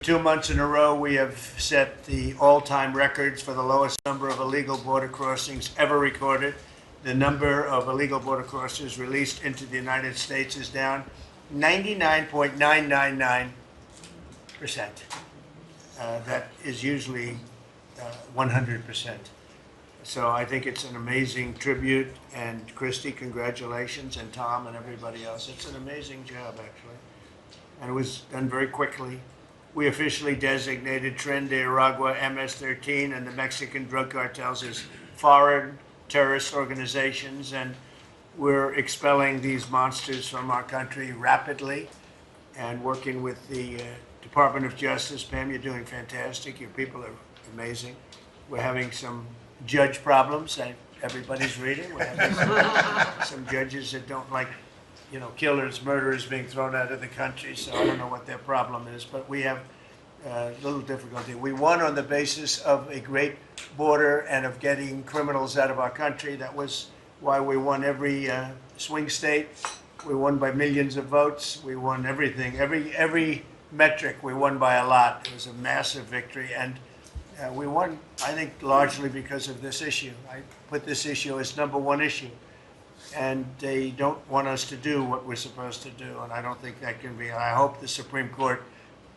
2 months in a row, we have set the all-time records for the lowest number of illegal border crossings ever recorded. The number of illegal border crossers released into the United States is down 99.999%. That is usually 100%. So I think it's an amazing tribute. And Christy, congratulations, and Tom and everybody else. It's an amazing job, actually. And it was done very quickly. We officially designated Tren de Aragua, MS-13, and the Mexican drug cartels as foreign terrorist organizations, and we're expelling these monsters from our country rapidly and working with the Department of Justice. Pam, you're doing fantastic. Your people are amazing. We're having some judge problems that everybody's reading. We're having some judges that don't like killers, murderers being thrown out of the country, so I don't know what their problem is, but we have a little difficulty. We won on the basis of a great border and of getting criminals out of our country. That was why we won every swing state. We won by millions of votes. We won everything. Every metric we won by a lot. It was a massive victory, and we won, I think, largely because of this issue. I put this issue as #1 issue. And they don't want us to do what we're supposed to do, and I don't think that can be. I hope the Supreme Court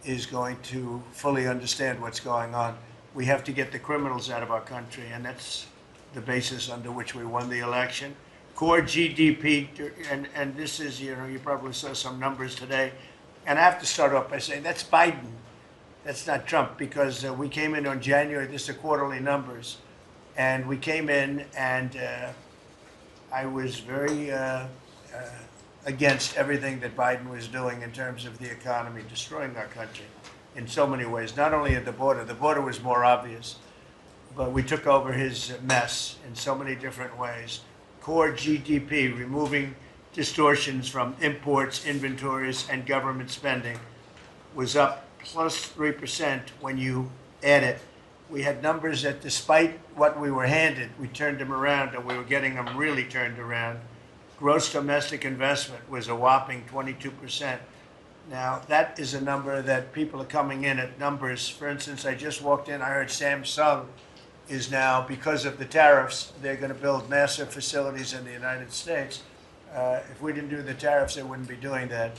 is going to fully understand what's going on. We have to get the criminals out of our country, and that's the basis under which we won the election. Core GDP, and this is, you probably saw some numbers today, and I have to start off by saying that's Biden. That's not Trump, because we came in on January, this is the quarterly numbers, and we came in and I was very against everything that Biden was doing in terms of the economy, destroying our country in so many ways, not only at the border was more obvious, but we took over his mess in so many different ways. Core GDP, removing distortions from imports, inventories, and government spending, was up plus 3% when you add it. We had numbers that, despite what we were handed, we turned them around, and we were getting them really turned around. Gross domestic investment was a whopping 22%. Now, that is a number that people are coming in at numbers. For instance, I just walked in, I heard Samsung is now, because of the tariffs, they're going to build massive facilities in the United States. If we didn't do the tariffs, they wouldn't be doing that.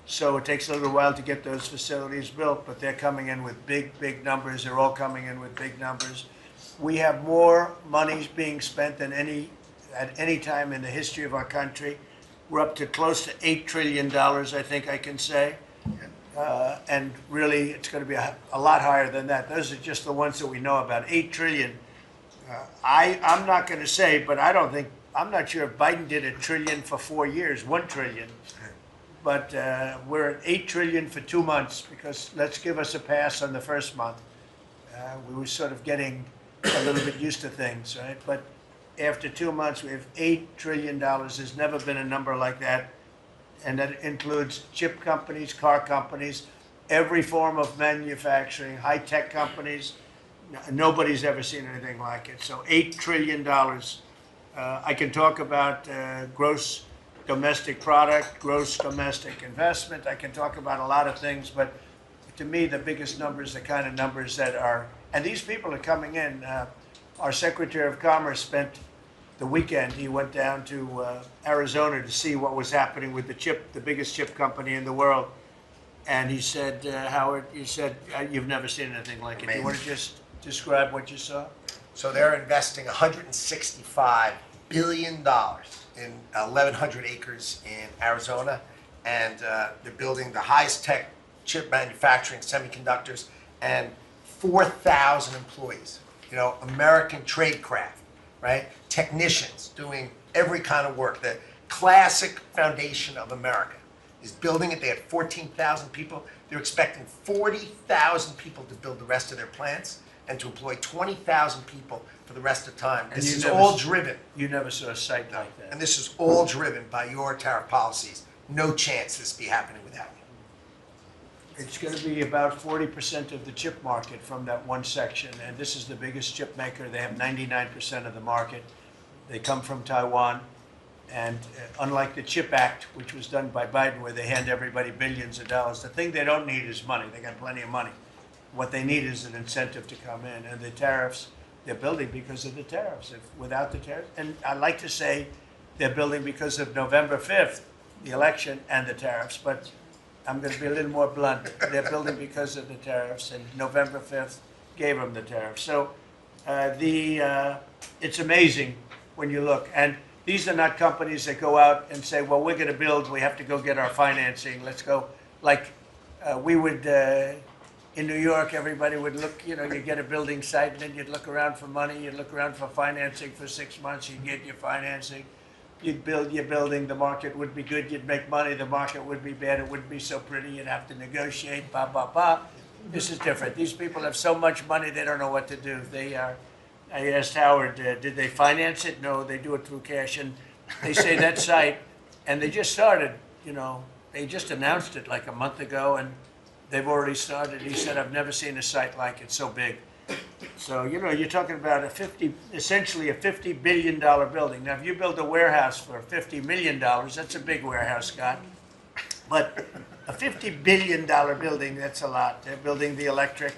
So it takes a little while to get those facilities built, but they're coming in with big numbers. They're all coming in with big numbers. We have more money being spent than at any time in the history of our country. We're up to close to $8 trillion, I think I can say. And really, it's going to be a lot higher than that. Those are just the ones that we know about. 8 trillion. I'm not going to say, but I'm not sure if Biden did $1 trillion for 4 years, 1 trillion. But we're at 8 trillion for 2 months, because let's give us a pass on the first month. We were sort of getting a little bit used to things, right? But after 2 months, we have $8 trillion. There's never been a number like that. And that includes chip companies, car companies, every form of manufacturing, high-tech companies. Nobody's ever seen anything like it. So $8 trillion. I can talk about gross domestic product, gross domestic investment. I can talk about a lot of things, but to me, the biggest numbers, the kind of numbers that are, and these people are coming in. Our Secretary of Commerce spent the weekend. He went down to Arizona to see what was happening with the biggest chip company in the world. And he said, Howard, you've never seen anything like it. Do you want to just describe what you saw? So they're investing $165 billion in 1,100 acres in Arizona, and they're building the highest tech chip manufacturing, semiconductors, and 4,000 employees. American tradecraft, right? Technicians doing every kind of work. The classic foundation of America is building it. They had 14,000 people. They're expecting 40,000 people to build the rest of their plants and to employ 20,000 people for the rest of the time. This is all driven. You never saw a site like that. And this is all driven by your tariff policies. No chance this be happening without you. It's going to be about 40% of the chip market from that one section, and this is the biggest chip maker. They have 99% of the market. They come from Taiwan, and unlike the CHIP Act, which was done by Biden, where they hand everybody billions of dollars, the thing they don't need is money. They got plenty of money. What they need is an incentive to come in. And the tariffs, they're building because of the tariffs. If without the tariffs, and I like to say they're building because of November 5th, the election, and the tariffs. But I'm going to be a little more blunt. They're building because of the tariffs, and November 5th gave them the tariffs. So it's amazing when you look. And these are not companies that go out and say, well, we're going to build, we have to go get our financing. Let's go. Like we would, in New York, everybody would look, you get a building site, and then you'd look around for money, you'd look around for financing for 6 months, you'd get your financing. You'd build your building, the market would be good, you'd make money, the market would be bad, it wouldn't be so pretty, you'd have to negotiate, blah, blah, blah. This is different. These people have so much money, they don't know what to do. I asked Howard, did they finance it? No, they do it through cash. And they say that site, and they just started, they just announced it like a month ago, and they've already started. He said, I've never seen a site like it, so big. So, you're talking about essentially a $50 billion building. Now, if you build a warehouse for $50 million, that's a big warehouse, Scott. But a $50 billion building, that's a lot. They're building the electric,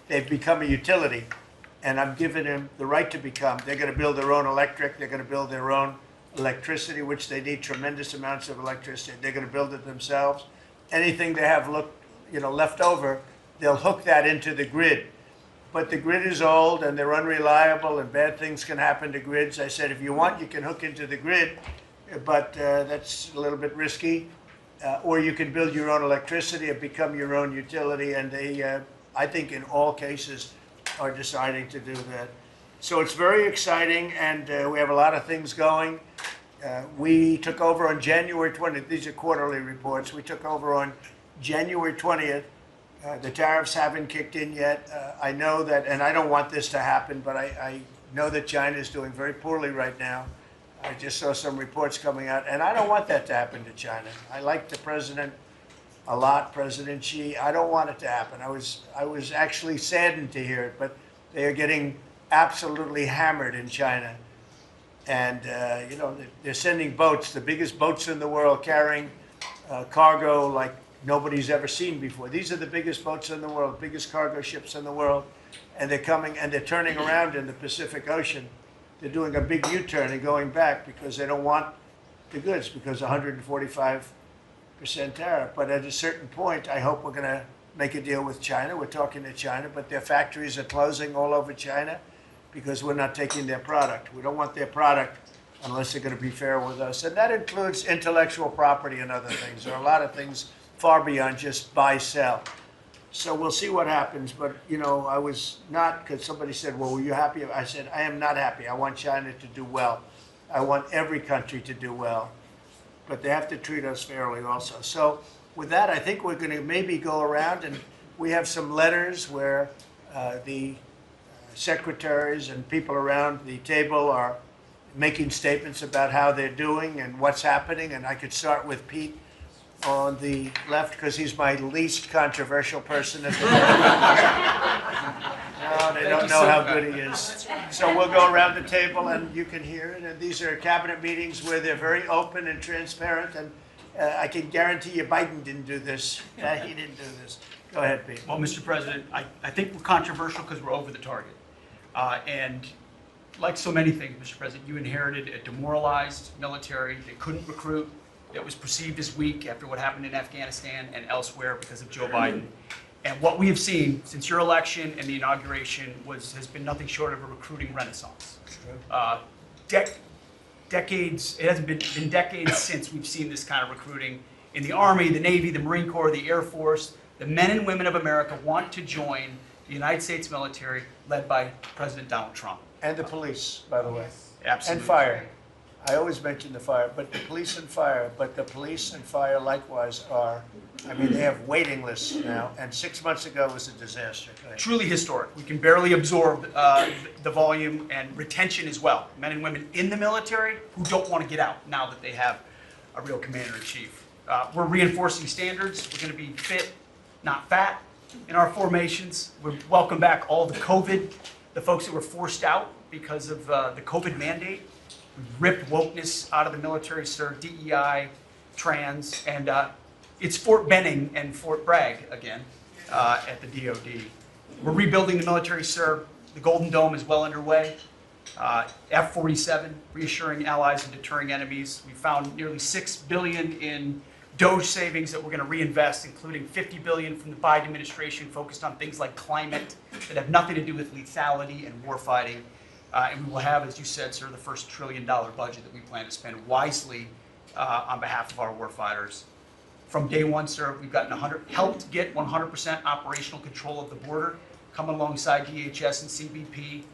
they've become a utility. And I'm giving them the right to become. They're going to build their own electric, they're going to build their own electricity, which they need tremendous amounts of electricity. They're going to build it themselves. Anything they have left over, they'll hook that into the grid. But the grid is old and they're unreliable and bad things can happen to grids. I said, if you want, you can hook into the grid, but that's a little bit risky. Or you can build your own electricity and become your own utility. And they, I think in all cases, are deciding to do that. So it's very exciting, and we have a lot of things going. We took over on January 20th. These are quarterly reports. We took over on January 20th. The tariffs haven't kicked in yet. I know that, and I don't want this to happen, but I know that China is doing very poorly right now. I just saw some reports coming out, and I don't want that to happen to China. I like the president a lot, President Xi. I don't want it to happen. I was actually saddened to hear it, but they are getting absolutely hammered in China. And, they're sending boats, the biggest boats in the world, carrying cargo like nobody's ever seen before. These are the biggest boats in the world, biggest cargo ships in the world. And they're coming and they're turning around in the Pacific Ocean. They're doing a big U-turn and going back because they don't want the goods, because 145% tariff. But at a certain point, I hope we're going to make a deal with China. We're talking to China, but their factories are closing all over China because we're not taking their product. We don't want their product unless they're going to be fair with us. And that includes intellectual property and other things. There are a lot of things far beyond just buy, sell. So we'll see what happens. But, I was not, because somebody said, well, were you happy? I said, I am not happy. I want China to do well. I want every country to do well. But they have to treat us fairly also. So with that, I think we're going to maybe go around, and we have some letters where the secretaries and people around the table are making statements about how they're doing and what's happening. And I could start with Pete on the left, because he's my least controversial person at the moment. No, they don't know how good he is. So we'll go around the table and you can hear it. And these are cabinet meetings where they're very open and transparent. And I can guarantee you Biden didn't do this. He didn't do this. Go ahead, Pete. Well, Mr. President, I think we're controversial because we're over the target. And like so many things, Mr. President, you inherited a demoralized military that couldn't recruit, that was perceived as weak after what happened in Afghanistan and elsewhere because of Joe Biden. And what we have seen since your election and the inauguration has been nothing short of a recruiting renaissance. Decades, it hasn't been decades since we've seen this kind of recruiting in the Army, the Navy, the Marine Corps, the Air Force. The men and women of America want to join the United States military led by President Donald Trump. And the police, by the way. Absolutely. And fire. I always mention the fire, but the police and fire. But the police and fire likewise they have waiting lists now. And 6 months ago was a disaster. Truly historic. We can barely absorb the volume and retention as well. Men and women in the military who don't want to get out now that they have a real commander-in-chief. We're reinforcing standards. We're going to be fit, not fat, in our formations. We welcome back all the folks that were forced out because of the COVID mandate. We've ripped wokeness out of the military, sir, DEI, trans, and it's Fort Benning and Fort Bragg again. at the DoD. We're rebuilding the military, sir. The Golden Dome is well underway. F-47, reassuring allies and deterring enemies. We found nearly $6 billion in DOGE savings that we're going to reinvest, including $50 billion from the Biden administration focused on things like climate that have nothing to do with lethality and warfighting. And we will have, as you said, sir, the first $1 trillion budget that we plan to spend wisely on behalf of our warfighters. From day one, sir, we've helped get 100% operational control of the border, coming alongside DHS and CBP.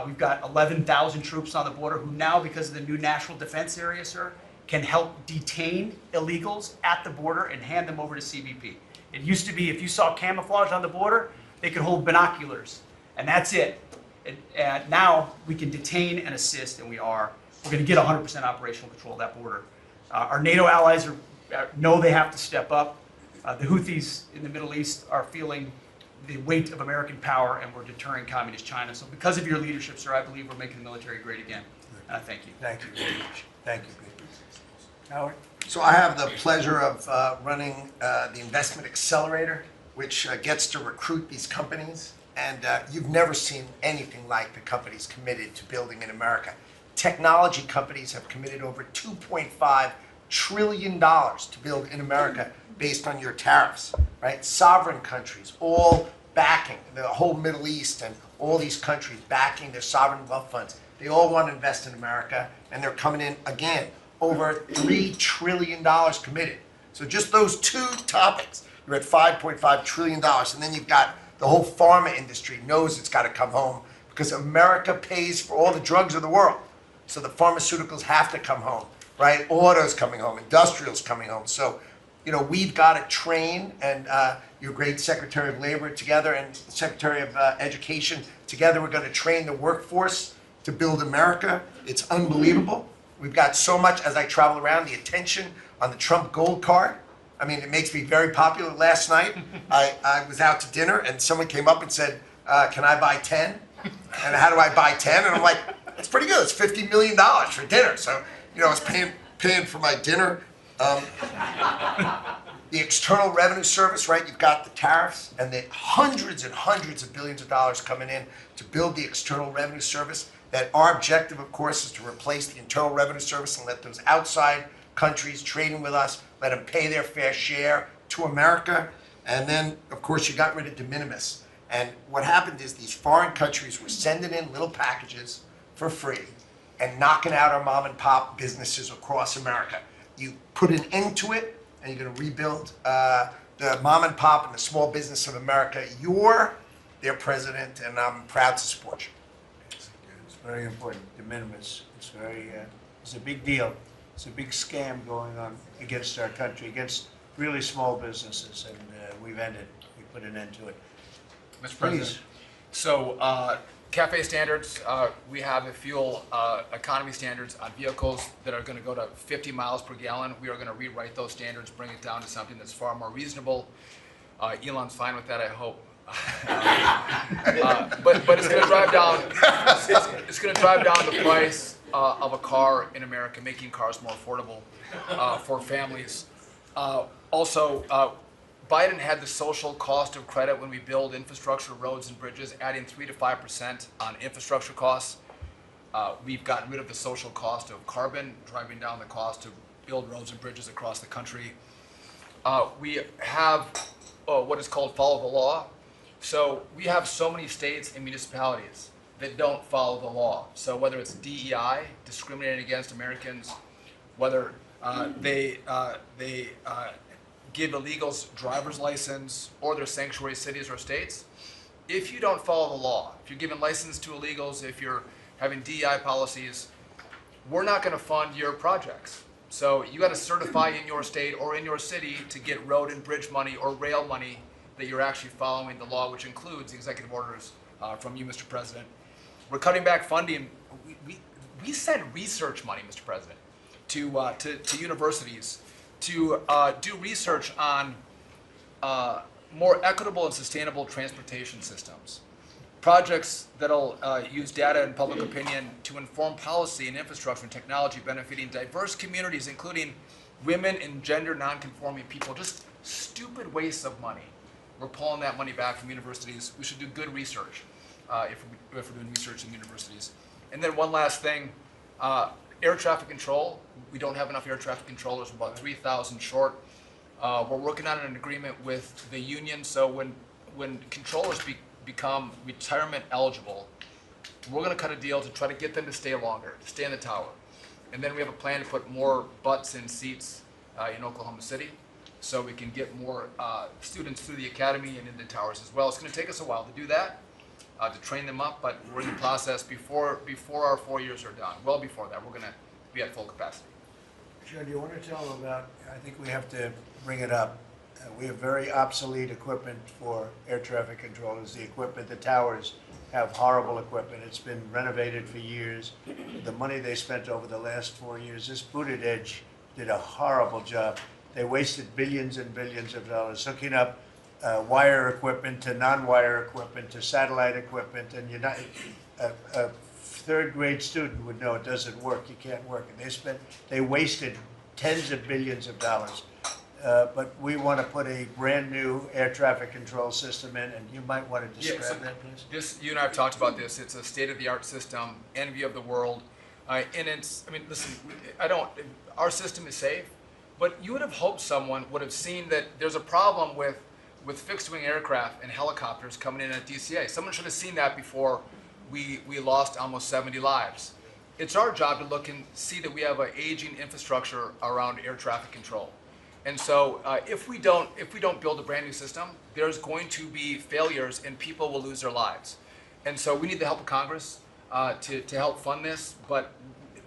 We've got 11,000 troops on the border who now, because of the new national defense area, sir, can help detain illegals at the border and hand them over to CBP. It used to be if you saw camouflage on the border, they could hold binoculars, and that's it. And now we can detain and assist, and we are. We're going to get 100% operational control of that border. Our NATO allies know they have to step up. The Houthis in the Middle East are feeling the weight of American power, and we're deterring communist China. So because of your leadership, sir, I believe we're making the military great again. Thank you. Thank you very much. Thank you. Howard? So I have the pleasure of running the Investment Accelerator, which gets to recruit these companies. And you've never seen anything like the companies committed to building in America. Technology companies have committed over $2.5 trillion to build in America based on your tariffs, right? Sovereign countries all backing, the whole Middle East and all these countries backing their sovereign wealth funds. They all want to invest in America, and they're coming in, again, over $3 trillion committed. So just those two topics, you're at $5.5 trillion. And then you've got the whole pharma industry knows it's got to come home because America pays for all the drugs of the world. So the pharmaceuticals have to come home, right? Autos coming home, industrials coming home. So, you know, we've got to train, and your great Secretary of Labor together and Secretary of Education together, we're going to train the workforce to build America. It's unbelievable. We've got so much, as I travel around, the attention on the Trump Gold Card. I mean, it makes me very popular. Last night, I was out to dinner, and someone came up and said, can I buy 10? And how do I buy 10? And I'm like, that's pretty good. It's $50 million for dinner. So, you know, I was paying for my dinner. The External Revenue Service, right? You've got the tariffs and the hundreds and hundreds of billions of dollars coming in to build the External Revenue Service. That our objective, of course, is to replace the Internal Revenue Service and let those outside countries trading with us, let them pay their fair share to America. And then, of course, you got rid of de minimis. And what happened is these foreign countries were sending in little packages for free and knocking out our mom and pop businesses across America. You put an end to it, and you're going to rebuild the mom and pop and the small business of America. You're their president, and I'm proud to support you. It's very important. De minimis. It's a big deal. It's a big scam going on against our country, against really small businesses, and we put an end to it. Mr. President, so CAFE standards, we have the fuel economy standards on vehicles that are going to go to 50 miles per gallon. We are going to rewrite those standards, bring it down to something that's far more reasonable. Elon's fine with that, I hope. But it's going to drive down. It's going to drive down the price of a car in America, making cars more affordable for families. Also, Biden had the social cost of credit when we build infrastructure, roads, and bridges, adding 3 to 5% on infrastructure costs. We've gotten rid of the social cost of carbon, driving down the cost to build roads and bridges across the country. We have what is called follow the law. So we have so many states and municipalities that don't follow the law. So whether it's DEI, discriminating against Americans, whether they give illegals driver's license, or their sanctuary cities or states, if you don't follow the law, if you're giving license to illegals, if you're having DEI policies, we're not going to fund your projects. So you got to certify in your state or in your city to get road and bridge money or rail money that you're actually following the law, which includes executive orders from you, Mr. President. We're cutting back funding. We send research money, Mr. President, to universities to do research on more equitable and sustainable transportation systems. Projects that'll use data and public opinion to inform policy and infrastructure and technology benefiting diverse communities, including women and gender non-conforming people. Just stupid wastes of money we're pulling that money back from universities. We should do good research if we're doing research in universities. And then one last thing, air traffic control. We don't have enough air traffic controllers. We're about 3,000 short. We're working on an agreement with the union, so when controllers become retirement eligible, we're going to cut a deal to try to get them to stay longer, to stay in the tower. And then we have a plan to put more butts in seats in Oklahoma City, so we can get more students through the academy and into towers as well. It's going to take us a while to do that, to train them up, but we're in the process before our 4 years are done. Well before that, we're going to be at full capacity. Joe, do you want to tell them about, I think we have to bring it up, we have very obsolete equipment for air traffic controllers. The equipment, the towers have horrible equipment. It's been renovated for years. The money they spent over the last 4 years, this Buttigieg did a horrible job. They wasted billions and billions of dollars hooking up wire equipment to non-wire equipment to satellite equipment, and a third grade student would know it doesn't work. You can't work. And they wasted tens of billions of dollars. But we want to put a brand new air traffic control system in, and you might want to describe that, please. You and I have talked about this. It's a state-of-the-art system, envy of the world, and listen, our system is safe, but you would have hoped someone would have seen that there's a problem with fixed-wing aircraft and helicopters coming in at DCA. Someone should have seen that before we lost almost 70 lives. It's our job to look and see that we have an aging infrastructure around air traffic control. And so if we don't build a brand new system, there's going to be failures and people will lose their lives. And so we need the help of Congress to help fund this, but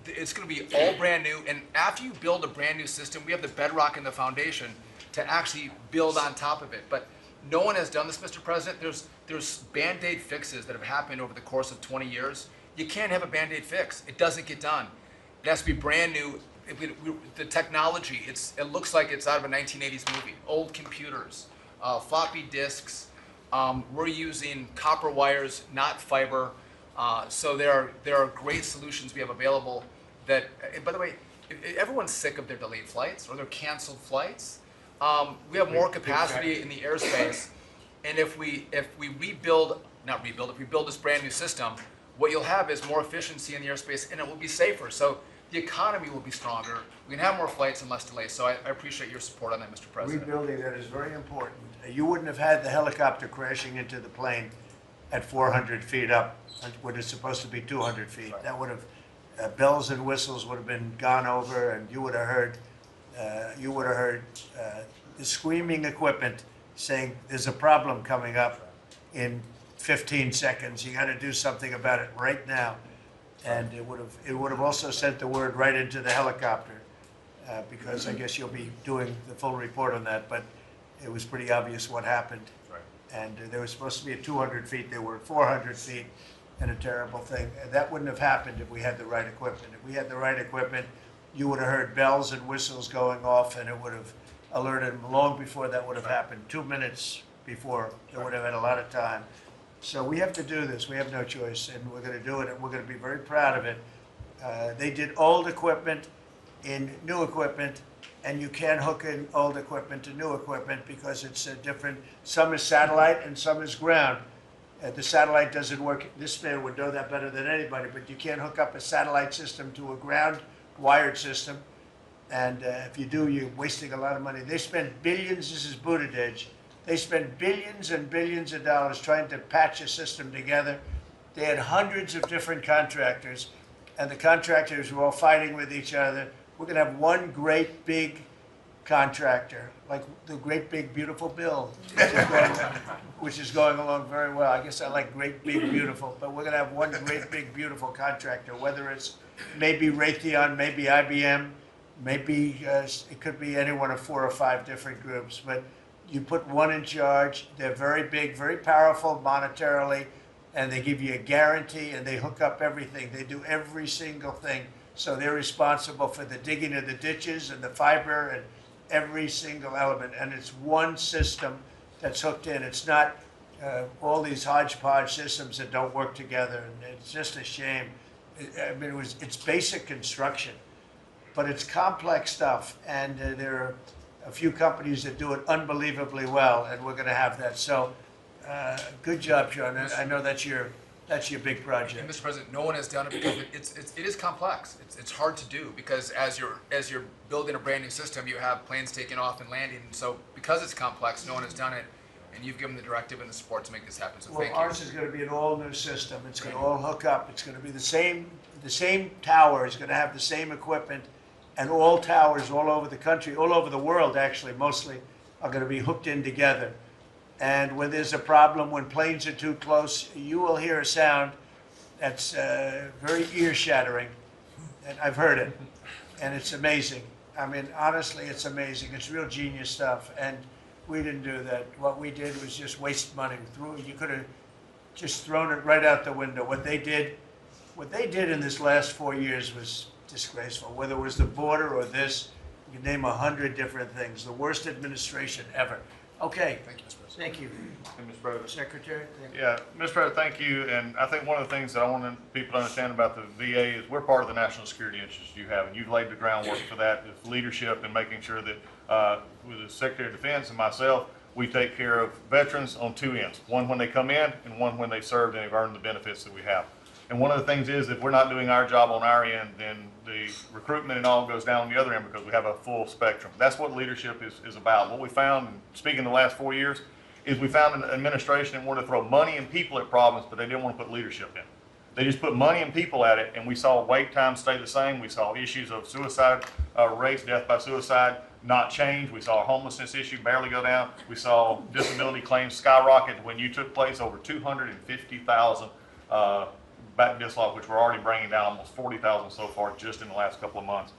it's going to be all brand new. And after you build a brand new system, we have the bedrock and the foundation to actually build on top of it. But no one has done this, Mr. President. There's Band-Aid fixes that have happened over the course of 20 years. You can't have a Band-Aid fix. It doesn't get done. It has to be brand new. The technology, it looks like it's out of a 1980s movie. Old computers, floppy disks. We're using copper wires, not fiber. So there are great solutions we have available that, by the way, everyone's sick of their delayed flights or their canceled flights. We have more capacity in the airspace, and if we build this brand new system, what you'll have is more efficiency in the airspace, and it will be safer. So the economy will be stronger. We can have more flights and less delays. So I appreciate your support on that, Mr. President. Rebuilding that is very important. You wouldn't have had the helicopter crashing into the plane at 400 feet up when it's supposed to be 200 feet. Right. That would have, bells and whistles would have been gone over, and you would have heard the screaming equipment saying, there's a problem coming up in 15 seconds. You got to do something about it right now. And it would have also sent the word right into the helicopter, because I guess you'll be doing the full report on that, but it was pretty obvious what happened. Right. And they were supposed to be at 200 feet, they were at 400 feet, and a terrible thing. And that wouldn't have happened if we had the right equipment. If we had the right equipment, you would have heard bells and whistles going off, and it would have alerted them long before that would have happened. 2 minutes before, they would have had a lot of time. So we have to do this. We have no choice, and we're going to do it, and we're going to be very proud of it. They did old equipment in new equipment, and you can't hook in old equipment to new equipment because it's different. Some is satellite and some is ground. The satellite doesn't work. This man would know that better than anybody, but you can't hook up a satellite system to a ground wired system. And if you do, you're wasting a lot of money. They spent billions. This is Buttigieg. They spent billions and billions of dollars trying to patch a system together. They had hundreds of different contractors, and the contractors were all fighting with each other. We're going to have one great big contractor, like the Great Big Beautiful Bill, which is going along very well. I guess I like Great Big Beautiful, but we're going to have one Great Big Beautiful contractor, whether it's maybe Raytheon, maybe IBM, maybe it could be any one of 4 or 5 different groups, but you put one in charge. They're very big, very powerful monetarily, and they give you a guarantee, and they hook up everything. They do every single thing. So they're responsible for the digging of the ditches and the fiber and every single element. And it's one system that's hooked in. It's not all these hodgepodge systems that don't work together. And it's just a shame. I mean, it's basic construction, but it's complex stuff. And a few companies that do it unbelievably well, and we're going to have that. So, good job, John. I know that's your big And project. Mr. President, no one has done it because it is complex. It's hard to do because as you're building a brand new system, you have planes taking off and landing. And so because it's complex, no one has done it, and you've given the directive and the support to make this happen. So Well, thank you. ours is going to be an all-new system. It's going to all hook up. It's going to be the same tower is going to have the same equipment, and all towers all over the country, all over the world actually, mostly, are going to be hooked in together. And when there's a problem, when planes are too close, you will hear a sound that's very ear-shattering, and I've heard it, and it's amazing. I mean, honestly, it's amazing. It's real genius stuff, and we didn't do that. What we did was just waste money. You could have just thrown it right out the window. What they did in this last 4 years was disgraceful. Whether it was the border or this, you can name 100 different things. The worst administration ever. Okay. Thank you, Mr. President. Thank you, And Mr. President. Secretary. Thank you. Yeah, Mr. President, thank you. And I think one of the things that I want people to understand about the VA is we're part of the national security interests you have, and you've laid the groundwork for that with leadership and making sure that with the Secretary of Defense and myself, we take care of veterans on two ends, one when they come in and one when they served and have earned the benefits that we have. And one of the things is if we're not doing our job on our end, then the recruitment and all goes down on the other end because we have a full spectrum. That's what leadership is about. What we found, speaking the last 4 years, is we found an administration that wanted to throw money and people at problems, but they didn't want to put leadership in. They just put money and people at it, and we saw wait times stay the same. We saw issues of suicide rates, death by suicide, not change. We saw a homelessness issue barely go down. We saw disability claims skyrocket when you took place over 250,000 back dislodge, which we're already bringing down almost 40,000 so far just in the last couple of months.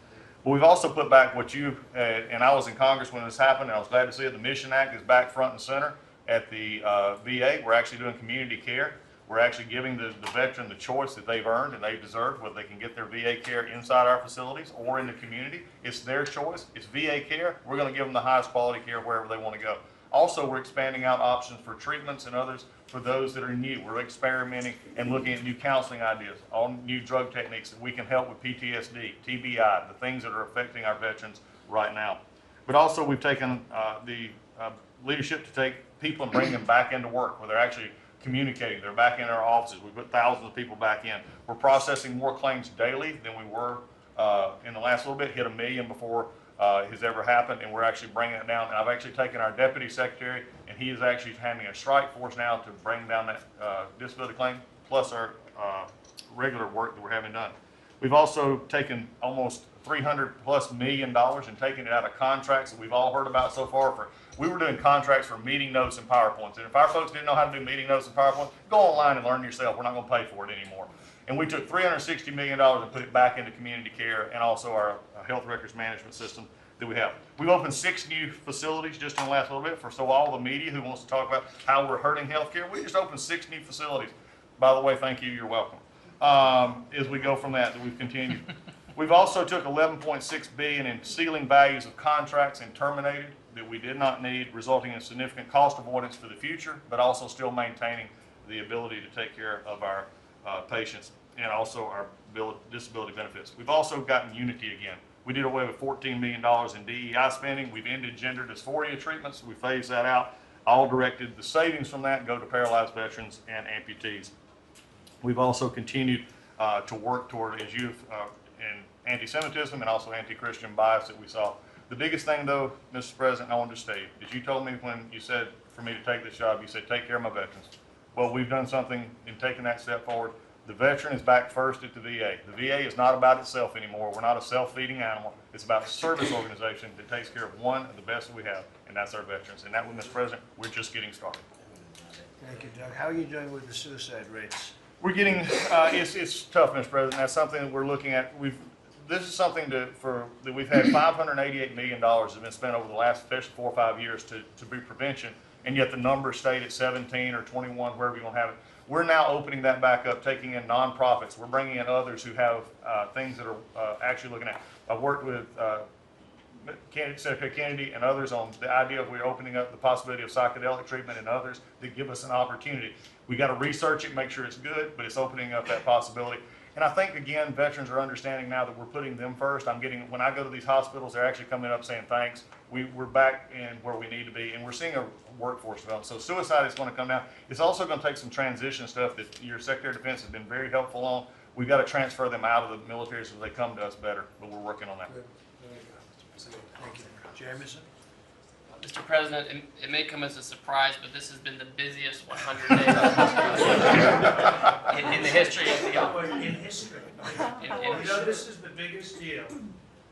But we've also put back what you, and I was in Congress when this happened, and I was glad to see it. The Mission Act is back front and center at the VA. We're actually doing community care. We're actually giving the veteran the choice that they've earned and they've deserved, whether they can get their VA care inside our facilities or in the community. It's their choice. It's VA care. We're going to give them the highest quality care wherever they want to go. Also, we're expanding out options for treatments and others for those that are new. We're experimenting and looking at new counseling ideas, all new drug techniques that we can help with PTSD, TBI, the things that are affecting our veterans right now. But also, we've taken the leadership to take people and bring them back into work where they're actually communicating. They're back in our offices. We put thousands of people back in. We're processing more claims daily than we were in the last little bit, hit 1 million before has ever happened, and we're actually bringing it down. And I've actually taken our deputy secretary, and he is actually having a strike force now to bring down that disability claim, plus our regular work that we're having done. We've also taken almost $300+ million and taken it out of contracts that we've all heard about so far. We were doing contracts for meeting notes and PowerPoints, and if our folks didn't know how to do meeting notes and PowerPoints, go online and learn yourself. We're not going to pay for it anymore. And we took $360 million and put it back into community care and also our health records management system that we have. We've opened 6 new facilities just in the last little bit so all the media who wants to talk about how we're hurting healthcare, we just opened 6 new facilities. By the way, thank you, you're welcome. As we go from that we've continued. We've also took $11.6 billion in ceiling values of contracts and terminated that we did not need, resulting in significant cost avoidance for the future, but also still maintaining the ability to take care of our patients and also our disability benefits. We've also gotten unity again. We did away with $14 million in DEI spending. We've ended gender dysphoria treatments. We phased that out. All directed the savings from that go to paralyzed veterans and amputees. We've also continued to work toward, as you've, in anti-Semitism and also anti-Christian bias that we saw. The biggest thing though, Mr. President, I wanted to state, is you told me when you said for me to take this job, you said take care of my veterans. Well, we've done something in taking that step forward. The veteran is back first at the VA. The VA is not about itself anymore. We're not a self-feeding animal. It's about a service organization that takes care of one of the best that we have, and that's our veterans. And that one, Mr. President, we're just getting started. Thank you, Doug. How are you doing with the suicide rates? We're getting, it's tough, Mr. President. That's something that we're looking at. This is something that we've had $588 million that's been spent over the last 4 or 5 years to be prevention, and yet the numbers stayed at 17 or 21, wherever you want to have it. We're now opening that back up, taking in nonprofits. We're bringing in others who have things that are actually looking at. I've worked with Secretary Kennedy and others on the idea of we're opening up the possibility of psychedelic treatment and others that give us an opportunity. We got to research it, make sure it's good, but it's opening up that possibility. And I think, again, veterans are understanding now that we're putting them first. When I go to these hospitals, they're actually coming up saying, thanks, we're back in where we need to be, and we're seeing a workforce develop. So suicide is gonna come down. It's also gonna take some transition stuff that your Secretary of Defense has been very helpful on. We've got to transfer them out of the military so they come to us better, but we're working on that. Thank you. Jameson? Mr. President, it may come as a surprise, but this has been the busiest 100 days in the history of the office. In history. In This is the biggest deal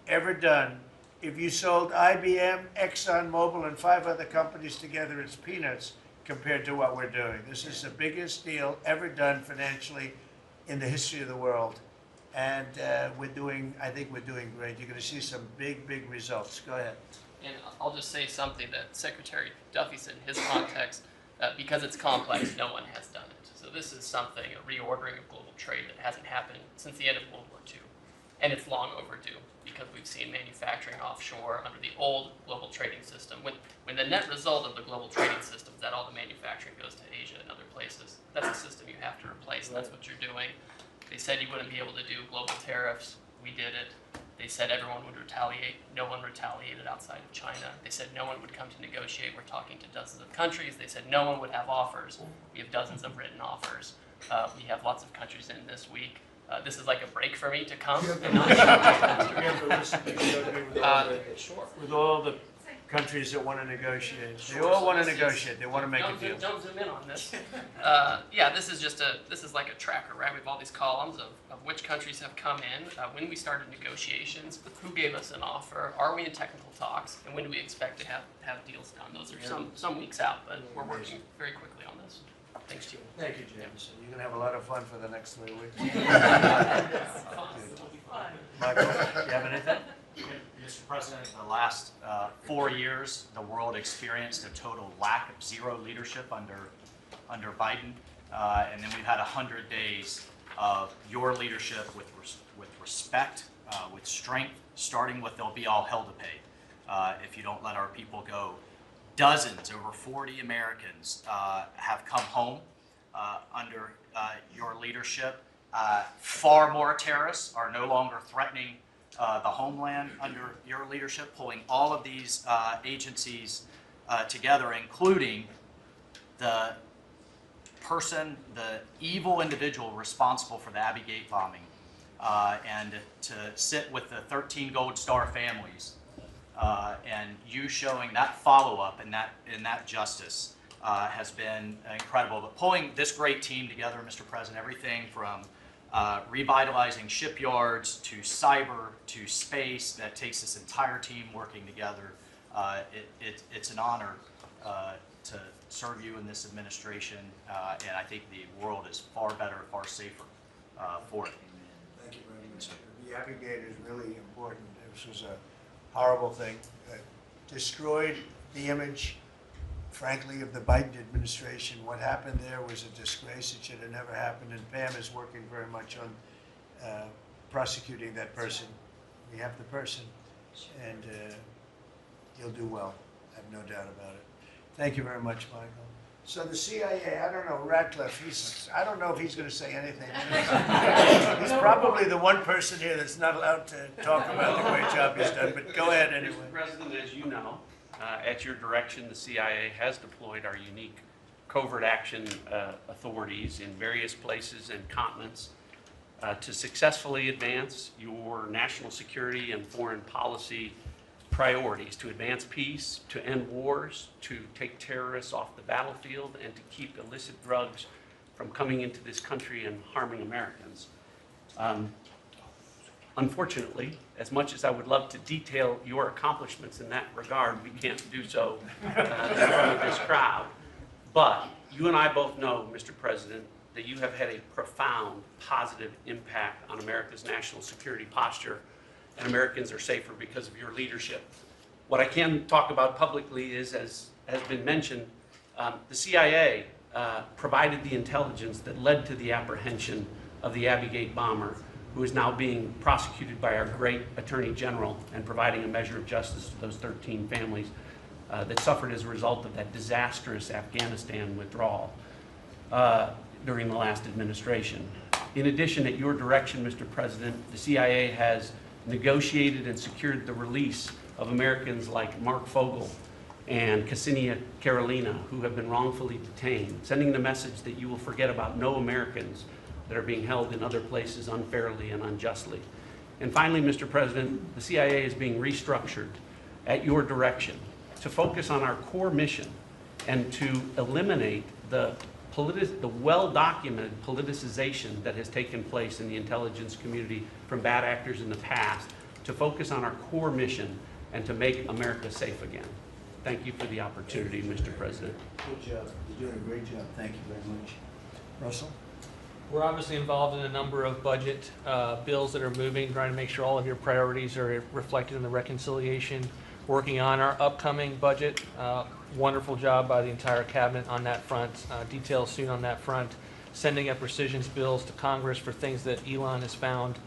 ever done. If you sold IBM, ExxonMobil, and 5 other companies together, it's peanuts compared to what we're doing. This is the biggest deal ever done financially in the history of the world. And I think we're doing great. You're gonna see some big, big results. Go ahead. And I'll just say something that Secretary Duffy said in his context, because it's complex, no one has done it. So this is something, a reordering of global trade that hasn't happened since the end of World War II. And it's long overdue because we've seen manufacturing offshore under the old global trading system. When the net result of the global trading system is that all the manufacturing goes to Asia and other places, that's a system you have to replace, and that's what you're doing. They said you wouldn't be able to do global tariffs. We did it. They said everyone would retaliate. No one retaliated outside of China. They said no one would come to negotiate. We're talking to dozens of countries. They said no one would have offers. We have dozens of written offers. We have lots of countries in this week. This is like a break for me to come and not sure. With all the countries that want to negotiate. They all want to negotiate. They want to make a deal. Don't zoom in on this. Yeah, this is like a tracker, right? We have all these columns of which countries have come in, when we started negotiations, who gave us an offer, are we in technical talks, and when do we expect to have deals done? Those are some weeks out, but we're working very quickly on this. Thanks to you. Thank you, Jameson. You're going to have a lot of fun for the next 3 weeks. Michael, you have anything? Mr. President, the last 4 years, the world experienced a total lack of zero leadership under Biden, and then we've had 100 days of your leadership with respect, with strength, starting with there'll be all hell to pay if you don't let our people go. Dozens, over 40 Americans have come home under your leadership. Far more terrorists are no longer threatening the homeland under your leadership, pulling all of these agencies together, including the evil individual responsible for the Abbey Gate bombing, and to sit with the 13 Gold Star families, and you showing that follow-up and that justice has been incredible. But pulling this great team together, Mr. President, everything from revitalizing shipyards to cyber to space, that takes this entire team working together. It's an honor to serve you in this administration, and I think the world is far better, far safer for it. Thank you very much. The Abbey Gate is really important. This was a horrible thing. Destroyed the image, frankly, of the Biden administration. What happened there was a disgrace. It should have never happened, and Pam is working very much on prosecuting that person. We have the person, and he'll do well. I have no doubt about it. Thank you very much, Michael. So the CIA, I don't know, Ratcliffe, I don't know if he's going to say anything. He's probably the one person here that's not allowed to talk about the great job he's done, but go ahead anyway. Mr. President, as you know, at your direction, the CIA has deployed our unique covert action authorities in various places and continents to successfully advance your national security and foreign policy priorities, to advance peace, to end wars, to take terrorists off the battlefield, and to keep illicit drugs from coming into this country and harming Americans. Unfortunately, as much as I would love to detail your accomplishments in that regard, we can't do so in front of this crowd. But you and I both know, Mr. President, that you have had a profound positive impact on America's national security posture, and Americans are safer because of your leadership. What I can talk about publicly is, as has been mentioned, the CIA provided the intelligence that led to the apprehension of the Abbey Gate bomber, who is now being prosecuted by our great Attorney General and providing a measure of justice to those 13 families that suffered as a result of that disastrous Afghanistan withdrawal during the last administration. In addition, at your direction, Mr. President, the CIA has negotiated and secured the release of Americans like Mark Fogel and Ksenia Karolina, who have been wrongfully detained, sending the message that you will forget about no Americans that are being held in other places unfairly and unjustly. And finally, Mr. President, the CIA is being restructured at your direction to focus on our core mission and to eliminate the well-documented politicization that has taken place in the intelligence community from bad actors in the past, to focus on our core mission and to make America safe again. Thank you for the opportunity, Mr. President. Good job. You're doing a great job. Thank you very much. Russell? We're obviously involved in a number of budget bills that are moving, trying to make sure all of your priorities are reflected in the reconciliation. Working on our upcoming budget. Wonderful job by the entire cabinet on that front. Details soon on that front. Sending up rescissions bills to Congress for things that Elon has found.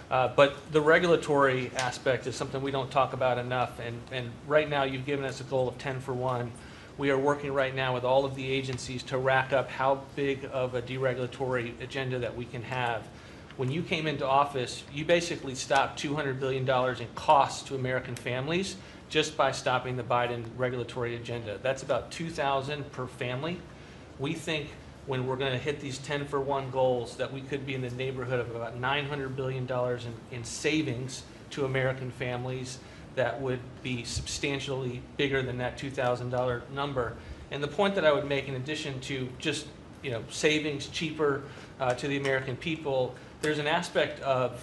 But the regulatory aspect is something we don't talk about enough. And right now you've given us a goal of 10 for 1. We are working right now with all of the agencies to rack up how big of a deregulatory agenda that we can have. When you came into office, you basically stopped $200 billion in costs to American families just by stopping the Biden regulatory agenda. That's about $2,000 per family. We think when we're going to hit these 10 for 1 goals that we could be in the neighborhood of about $900 billion in savings to American families that would be substantially bigger than that $2,000 number. And the point that I would make, in addition to just savings cheaper to the American people, there's an aspect of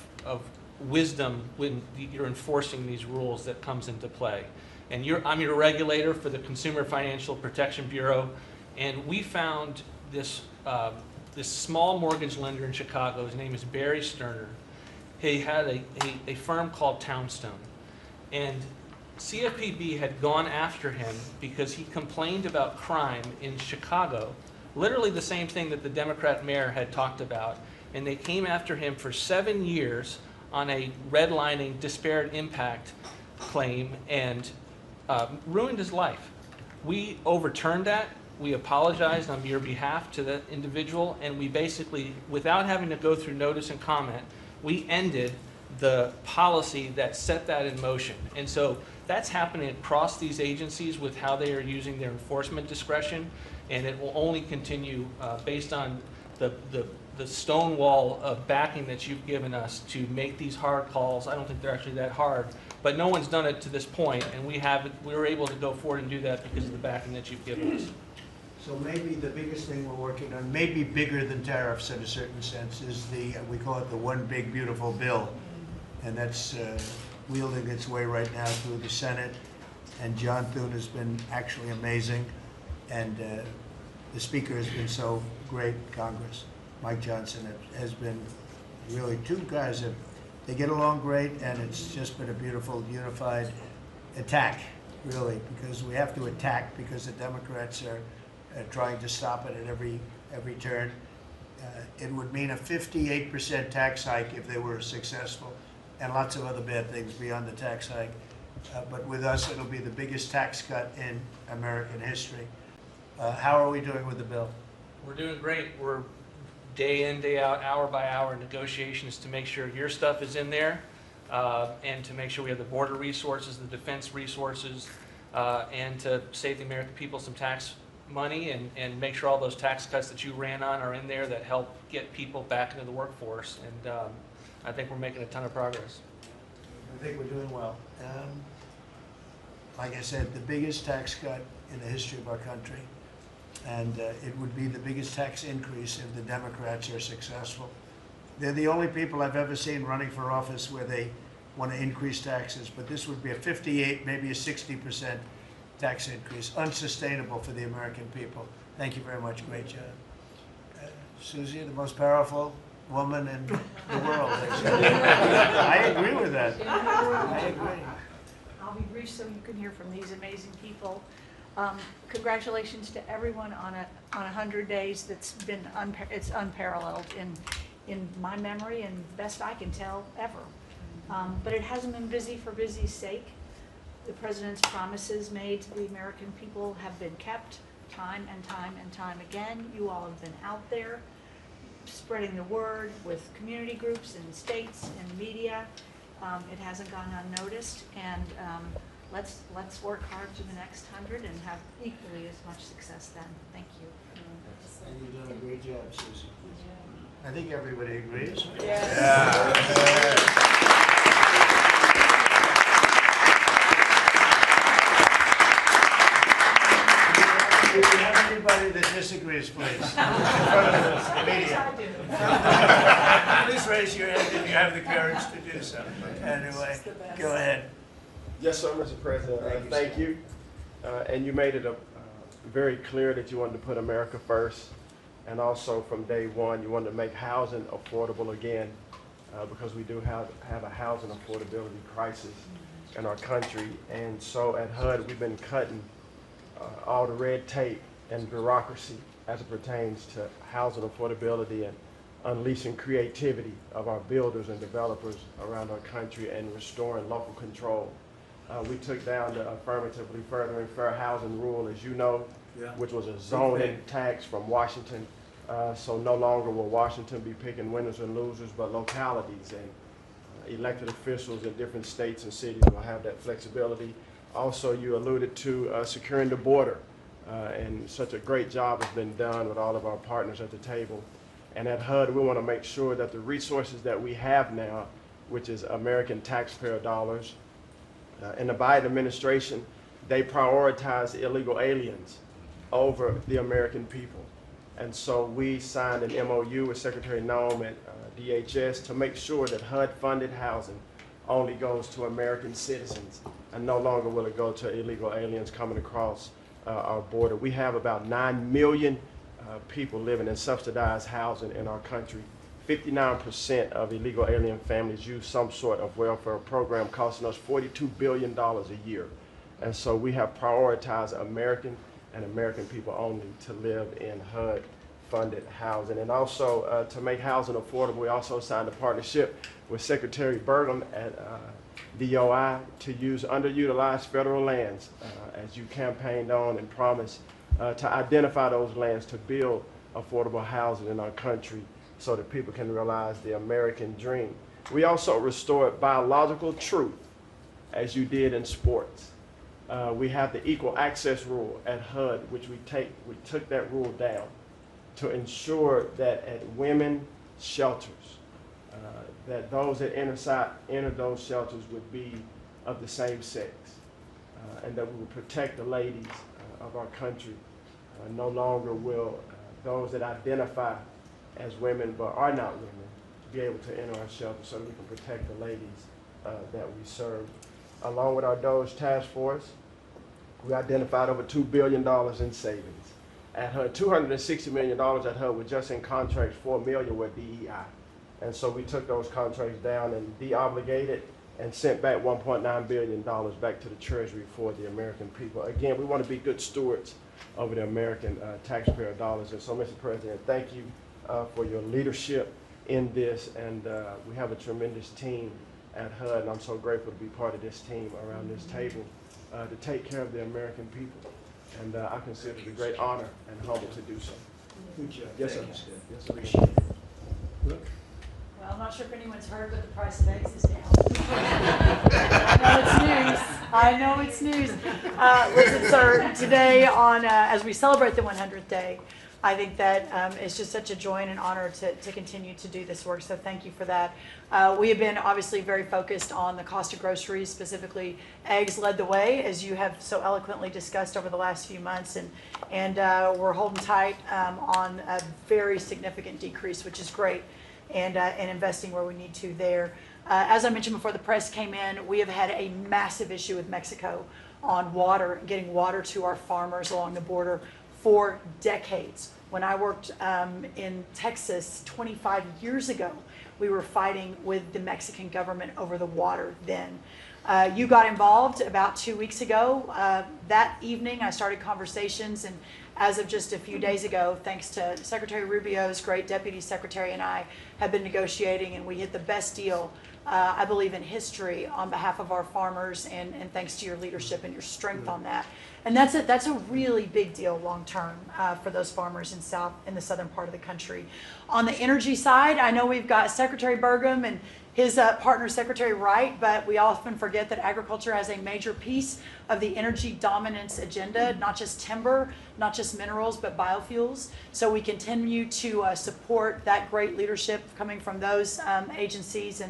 wisdom when you're enforcing these rules that comes into play. And I'm your regulator for the Consumer Financial Protection Bureau, and we found this small mortgage lender in Chicago. His name is Barry Sterner. He had a firm called Townstone, and CFPB had gone after him because he complained about crime in Chicago, literally the same thing that the Democrat mayor had talked about, and they came after him for 7 years on a redlining disparate impact claim and ruined his life. We overturned that. We apologized on your behalf to that individual, and we basically, without having to go through notice and comment, we ended the policy that set that in motion. And so that's happening across these agencies with how they are using their enforcement discretion, and it will only continue based on the stone wall of backing that you've given us to make these hard calls. I don't think they're actually that hard, but no one's done it to this point, and we were able to go forward and do that because of the backing that you've given us. So maybe the biggest thing we're working on, maybe bigger than tariffs in a certain sense, is we call it the One Big Beautiful Bill. And that's wielding its way right now through the Senate. And John Thune has been actually amazing. And the Speaker has been so great, Congress. Mike Johnson has been really two guys that they get along great, and it's just been a beautiful, unified attack, really, because we have to attack because the Democrats are trying to stop it at every turn. It would mean a 58% tax hike if they were successful, and lots of other bad things beyond the tax hike. But with us, it'll be the biggest tax cut in American history. How are we doing with the bill? We're doing great. We're day in, day out, hour by hour negotiations to make sure your stuff is in there, and to make sure we have the border resources, the defense resources, and to save the American people some tax money and make sure all those tax cuts that you ran on are in there that help get people back into the workforce. And I think we're making a ton of progress. I think we're doing well. Like I said, the biggest tax cut in the history of our country. And it would be the biggest tax increase if the Democrats are successful. They're the only people I've ever seen running for office where they want to increase taxes, but this would be a 58, maybe a 60% tax increase, unsustainable for the American people. Thank you very much. Great job. Susie, the most powerful woman in the world. I agree with that. I agree. I'll be brief so you can hear from these amazing people. Congratulations to everyone on 100 days. That's been it's unparalleled in my memory and best I can tell ever. But it hasn't been busy for busy's sake. The president's promises made to the American people have been kept time and time and time again. You all have been out there. spreading the word with community groups and states and media. It hasn't gone unnoticed, and let's work hard for the next 100 and have equally as much success then. Thank you. And you've done a great job, Susie. I think everybody agrees. If you have anybody that disagrees, please. In front of the media. Please raise your hand if you have the courage to do so. Anyway, go ahead. Yes, sir, Mr. President. Thank you. And you made it very clear that you wanted to put America first. And also from day one, you wanted to make housing affordable again, because we do have a housing affordability crisis in our country. And so at HUD, we've been cutting all the red tape and bureaucracy as it pertains to housing affordability and unleashing creativity of our builders and developers around our country and restoring local control. We took down the affirmatively furthering fair housing rule, as you know, which was a zoning tax from Washington. So no longer will Washington be picking winners and losers, but localities and elected officials in different states and cities will have that flexibility. Also, you alluded to securing the border, and such a great job has been done with all of our partners at the table. And at HUD, we want to make sure that the resources that we have now, which is American taxpayer dollars, in the Biden administration, they prioritize illegal aliens over the American people. And so we signed an MOU with Secretary Noem at DHS to make sure that HUD-funded housing only goes to American citizens, and no longer will it go to illegal aliens coming across our border. We have about 9 million people living in subsidized housing in our country. 59% of illegal alien families use some sort of welfare program, costing us $42 billion a year. And so we have prioritized American and American people only to live in HUD-funded housing. And also to make housing affordable, we also signed a partnership with Secretary Burgum at DOI to use underutilized federal lands, as you campaigned on and promised, to identify those lands to build affordable housing in our country so that people can realize the American dream. We also restored biological truth, as you did in sports. We have the equal access rule at HUD, which we took that rule down to ensure that at women's shelters, that those that enter those shelters would be of the same sex, and that we would protect the ladies of our country. No longer will those that identify as women but are not women be able to enter our shelter, so that we can protect the ladies that we serve. Along with our DOGE task force, we identified over $2 billion in savings. At HUD, $260 million at HUD were just in contracts, $4 million were DEI. And so we took those contracts down and de-obligated and sent back $1.9 billion back to the Treasury for the American people. Again, we want to be good stewards over the American taxpayer dollars. And so, Mr. President, thank you for your leadership in this. And we have a tremendous team at HUD, and I'm so grateful to be part of this team around this table to take care of the American people. And I consider it a great honor and humble to do so. Good job. Yes, sir. Thank you. Yes, sir. Appreciate it. Look. Well, I'm not sure if anyone's heard, but the price of eggs is down. I know it's news. Listen, sir, today as we celebrate the 100th day, I think that it's just such a joy and an honor to continue to do this work, so thank you for that. We have been obviously very focused on the cost of groceries, specifically eggs led the way, as you have so eloquently discussed over the last few months, and we're holding tight on a very significant decrease, which is great, and investing where we need to there. As I mentioned before the press came in, we have had a massive issue with Mexico on water, getting water to our farmers along the border for decades. When I worked in Texas 25 years ago, we were fighting with the Mexican government over the water then. You got involved about 2 weeks ago. That evening, I started conversations and as of just a few days ago, thanks to Secretary Rubio's great deputy secretary and I, have been negotiating, and we hit the best deal, I believe, in history on behalf of our farmers, and thanks to your leadership and your strength on that. And that's a really big deal long term for those farmers in the southern part of the country. On the energy side, I know we've got Secretary Burgum and his partner Secretary Wright, but we often forget that agriculture has a major piece of the energy dominance agenda, not just timber, not just minerals, but biofuels. So we continue to support that great leadership coming from those agencies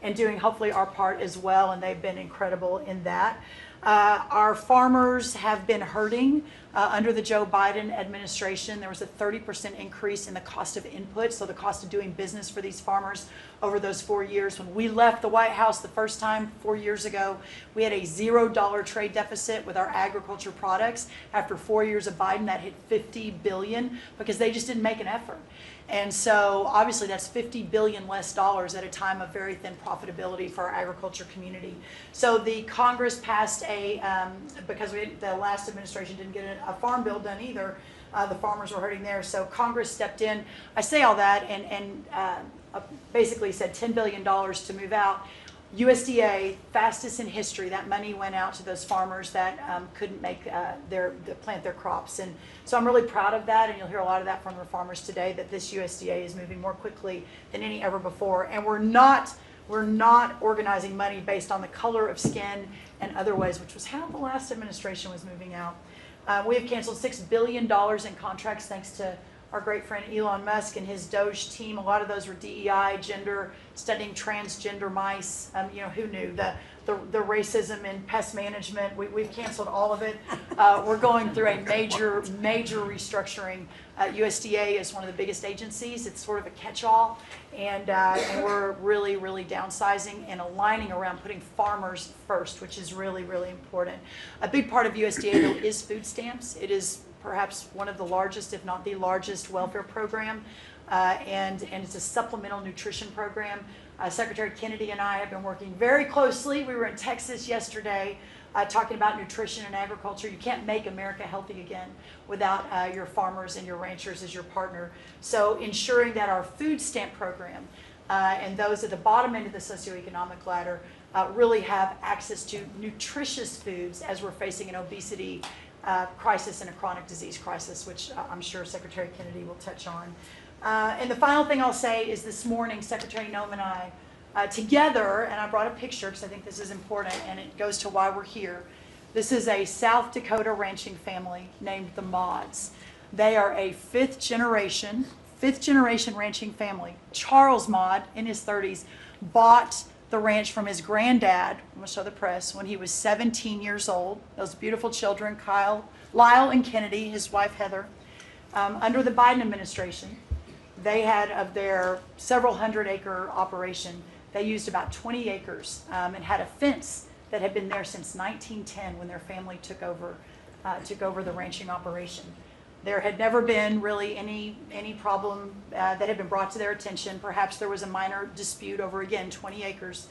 and doing hopefully our part as well, and they've been incredible in that. Our farmers have been hurting under the Joe Biden administration. There was a 30% increase in the cost of input, so the cost of doing business for these farmers over those 4 years. When we left the White House the first time 4 years ago, we had a $0 trade deficit with our agriculture products. After 4 years of Biden, that hit $50 billion because they just didn't make an effort. And so obviously that's $50 billion less dollars at a time of very thin profitability for our agriculture community. So the Congress passed because the last administration didn't get a farm bill done either, the farmers were hurting there. So Congress stepped in. I say all that and basically said $10 billion to move out. USDA, fastest in history, that money went out to those farmers that couldn't make plant their crops. And so I'm really proud of that, and you'll hear a lot of that from the farmers today, that this USDA is moving more quickly than any ever before. And we're not organizing money based on the color of skin and other ways, which was how the last administration was moving out. We have canceled $6 billion in contracts thanks to our great friend Elon Musk and his Doge team. A lot of those were DEI, gender, studying transgender mice. Who knew? The racism and pest management, we've canceled all of it. We're going through a major restructuring. USDA is one of the biggest agencies. It's sort of a catch-all, and we're really downsizing and aligning around putting farmers first, which is really important. A big part of USDA, though, is food stamps. It is perhaps one of the largest, if not the largest, welfare program, and it's a supplemental nutrition program. Secretary Kennedy and I have been working very closely. We were in Texas yesterday talking about nutrition and agriculture. You can't make America healthy again without your farmers and your ranchers as your partner. So ensuring that our food stamp program and those at the bottom end of the socioeconomic ladder really have access to nutritious foods as we're facing an obesity crisis and a chronic disease crisis, which I'm sure Secretary Kennedy will touch on. And the final thing I'll say is this morning, Secretary Noem and I, together, and I brought a picture because I think this is important and it goes to why we're here. This is a South Dakota ranching family named the Mods. They are a fifth generation ranching family. Charles Mod, in his 30s, bought the ranch from his granddad, I'm going to show the press, when he was 17 years old. Those beautiful children, Lyle and Kennedy, his wife Heather. Under the Biden administration, they had, of their several hundred-acre operation, they used about 20 acres and had a fence that had been there since 1910 when their family took over the ranching operation. There had never been really any problem that had been brought to their attention. Perhaps there was a minor dispute over, again, 20 acres.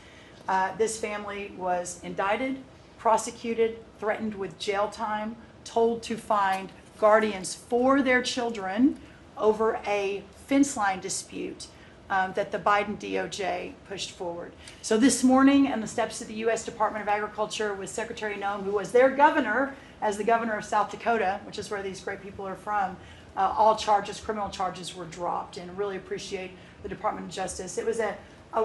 This family was indicted, prosecuted, threatened with jail time, told to find guardians for their children over a fence line dispute that the Biden DOJ pushed forward. So this morning, on the steps of the U.S. Department of Agriculture with Secretary Noem, who was their governor, as the governor of South Dakota, which is where these great people are from, all criminal charges were dropped, and really appreciate the Department of Justice. It was a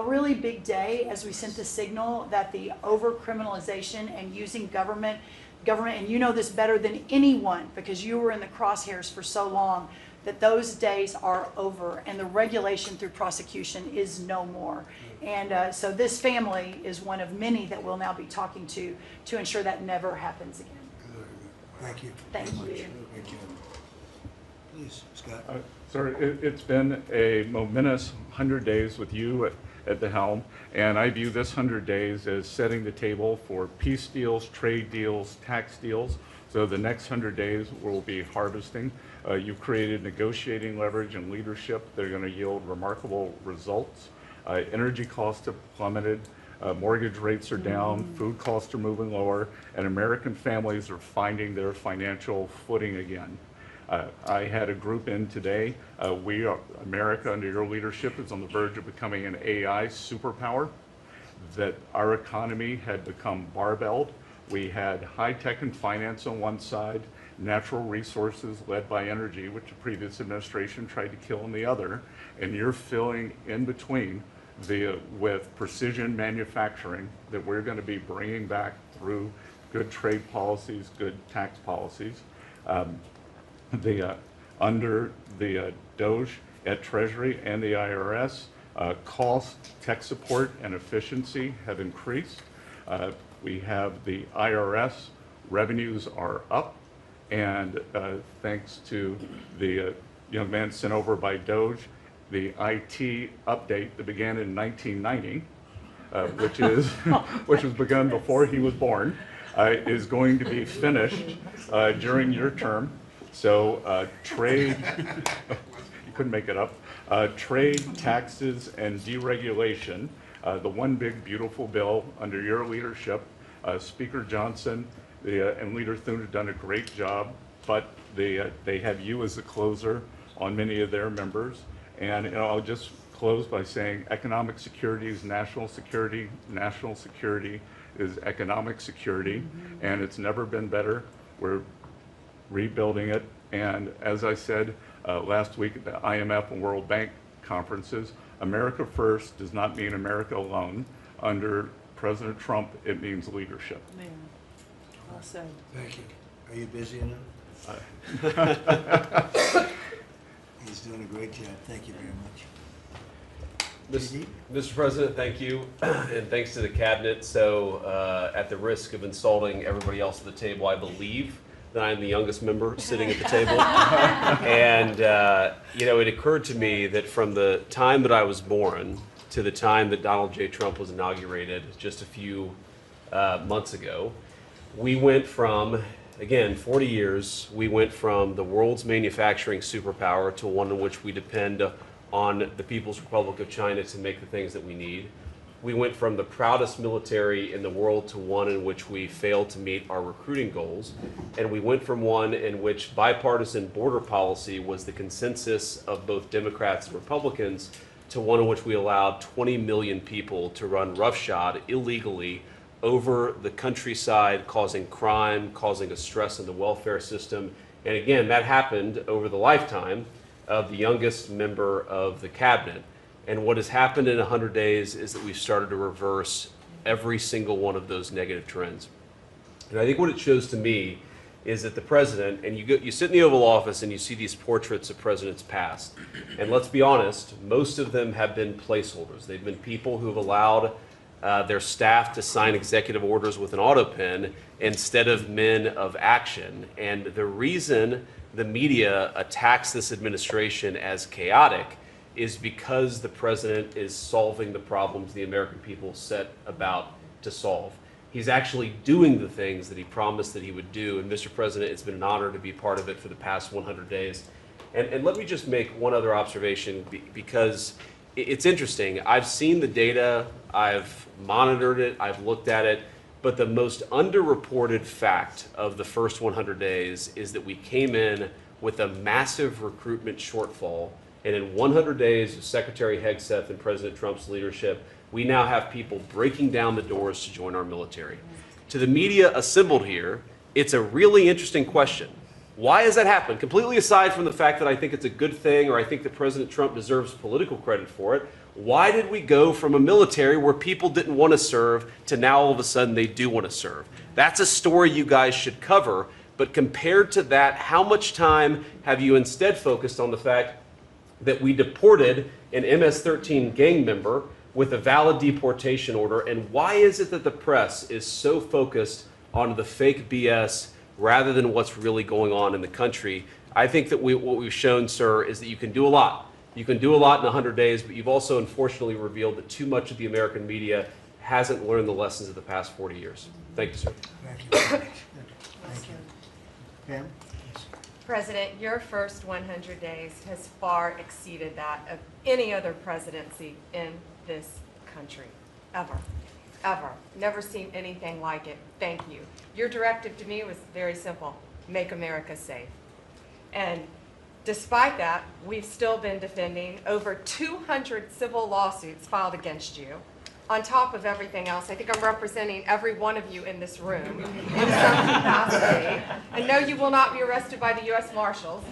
really big day as we sent the signal that the over-criminalization and using government, and you know this better than anyone because you were in the crosshairs for so long, that those days are over and the regulation through prosecution is no more. And so this family is one of many that we'll now be talking to ensure that never happens again. Thank you. Thank you. Thank you. Please, Scott. Sir, it's been a momentous 100 days with you at the helm, and I view this 100 days as setting the table for peace deals, trade deals, tax deals. So the next 100 days will be harvesting. You've created negotiating leverage and leadership that are going to yield remarkable results. Energy costs have plummeted. Mortgage rates are down, food costs are moving lower, and American families are finding their financial footing again. I had a group in today. America, under your leadership, is on the verge of becoming an AI superpower, that our economy had become barbelled. We had high tech and finance on one side, natural resources led by energy, which the previous administration tried to kill on the other, and you're filling in between with precision manufacturing that we're going to be bringing back through good trade policies, good tax policies. Under the Doge at Treasury and the IRS, cost, tech support, and efficiency have increased. We have the IRS revenues are up, and thanks to the young man sent over by Doge, the IT update that began in 1990, which was begun before he was born, is going to be finished during your term. So trade, you couldn't make it up, trade, taxes, and deregulation, the one big beautiful bill under your leadership. Speaker Johnson and Leader Thune have done a great job, but they have you as the closer on many of their members. And I'll just close by saying economic security is national security is economic security, and it's never been better. We're rebuilding it, and as I said last week at the IMF and World Bank conferences, America first does not mean America alone. Under President Trump, it means leadership. Man, well said. Thank you. Are you busy enough? He's doing a great job. Thank you very much. Mr. President, thank you, and thanks to the cabinet. So at the risk of insulting everybody else at the table, I believe that I'm the youngest member sitting at the table. And it occurred to me that from the time that I was born to the time that Donald J. Trump was inaugurated just a few months ago, we went from, again, 40 years, we went from the world's manufacturing superpower to one in which we depend on the People's Republic of China to make the things that we need. We went from the proudest military in the world to one in which we failed to meet our recruiting goals. And we went from one in which bipartisan border policy was the consensus of both Democrats and Republicans to one in which we allowed 20 million people to run roughshod illegally over the countryside, causing crime, causing a stress in the welfare system. And again, that happened over the lifetime of the youngest member of the cabinet. And what has happened in 100 days is that we've started to reverse every single one of those negative trends. And I think what it shows to me is that the president, and you sit in the Oval Office and you see these portraits of presidents past, and let's be honest, most of them have been placeholders. They've been people who have allowed their staff to sign executive orders with an auto pen instead of men of action. And the reason the media attacks this administration as chaotic is because the president is solving the problems the American people set about to solve. He's actually doing the things that he promised that he would do. And Mr. President, it's been an honor to be part of it for the past 100 days. And let me just make one other observation because it's interesting. I've seen the data, I've monitored it, I've looked at it, but the most underreported fact of the first 100 days is that we came in with a massive recruitment shortfall. And in 100 days of Secretary Hegseth and President Trump's leadership, we now have people breaking down the doors to join our military. To the media assembled here, it's a really interesting question. Why has that happened? Completely aside from the fact that I think it's a good thing or I think that President Trump deserves political credit for it, why did we go from a military where people didn't want to serve to now all of a sudden they do want to serve? That's a story you guys should cover, but compared to that, how much time have you instead focused on the fact that we deported an MS-13 gang member with a valid deportation order? And why is it that the press is so focused on the fake BS rather than what's really going on in the country? I think that what we've shown, sir, is that you can do a lot. You can do a lot in 100 days, but you've also unfortunately revealed that too much of the American media hasn't learned the lessons of the past 40 years. Thank you, sir. Thank you. Thank you. Pam? President, your first 100 days has far exceeded that of any other presidency in this country, ever, ever. Never seen anything like it. Thank you. Your directive to me was very simple: make America safe. And despite that, we've still been defending over 200 civil lawsuits filed against you. On top of everything else, I think I'm representing every one of you in this room in some capacity. And no, you will not be arrested by the U.S. Marshals.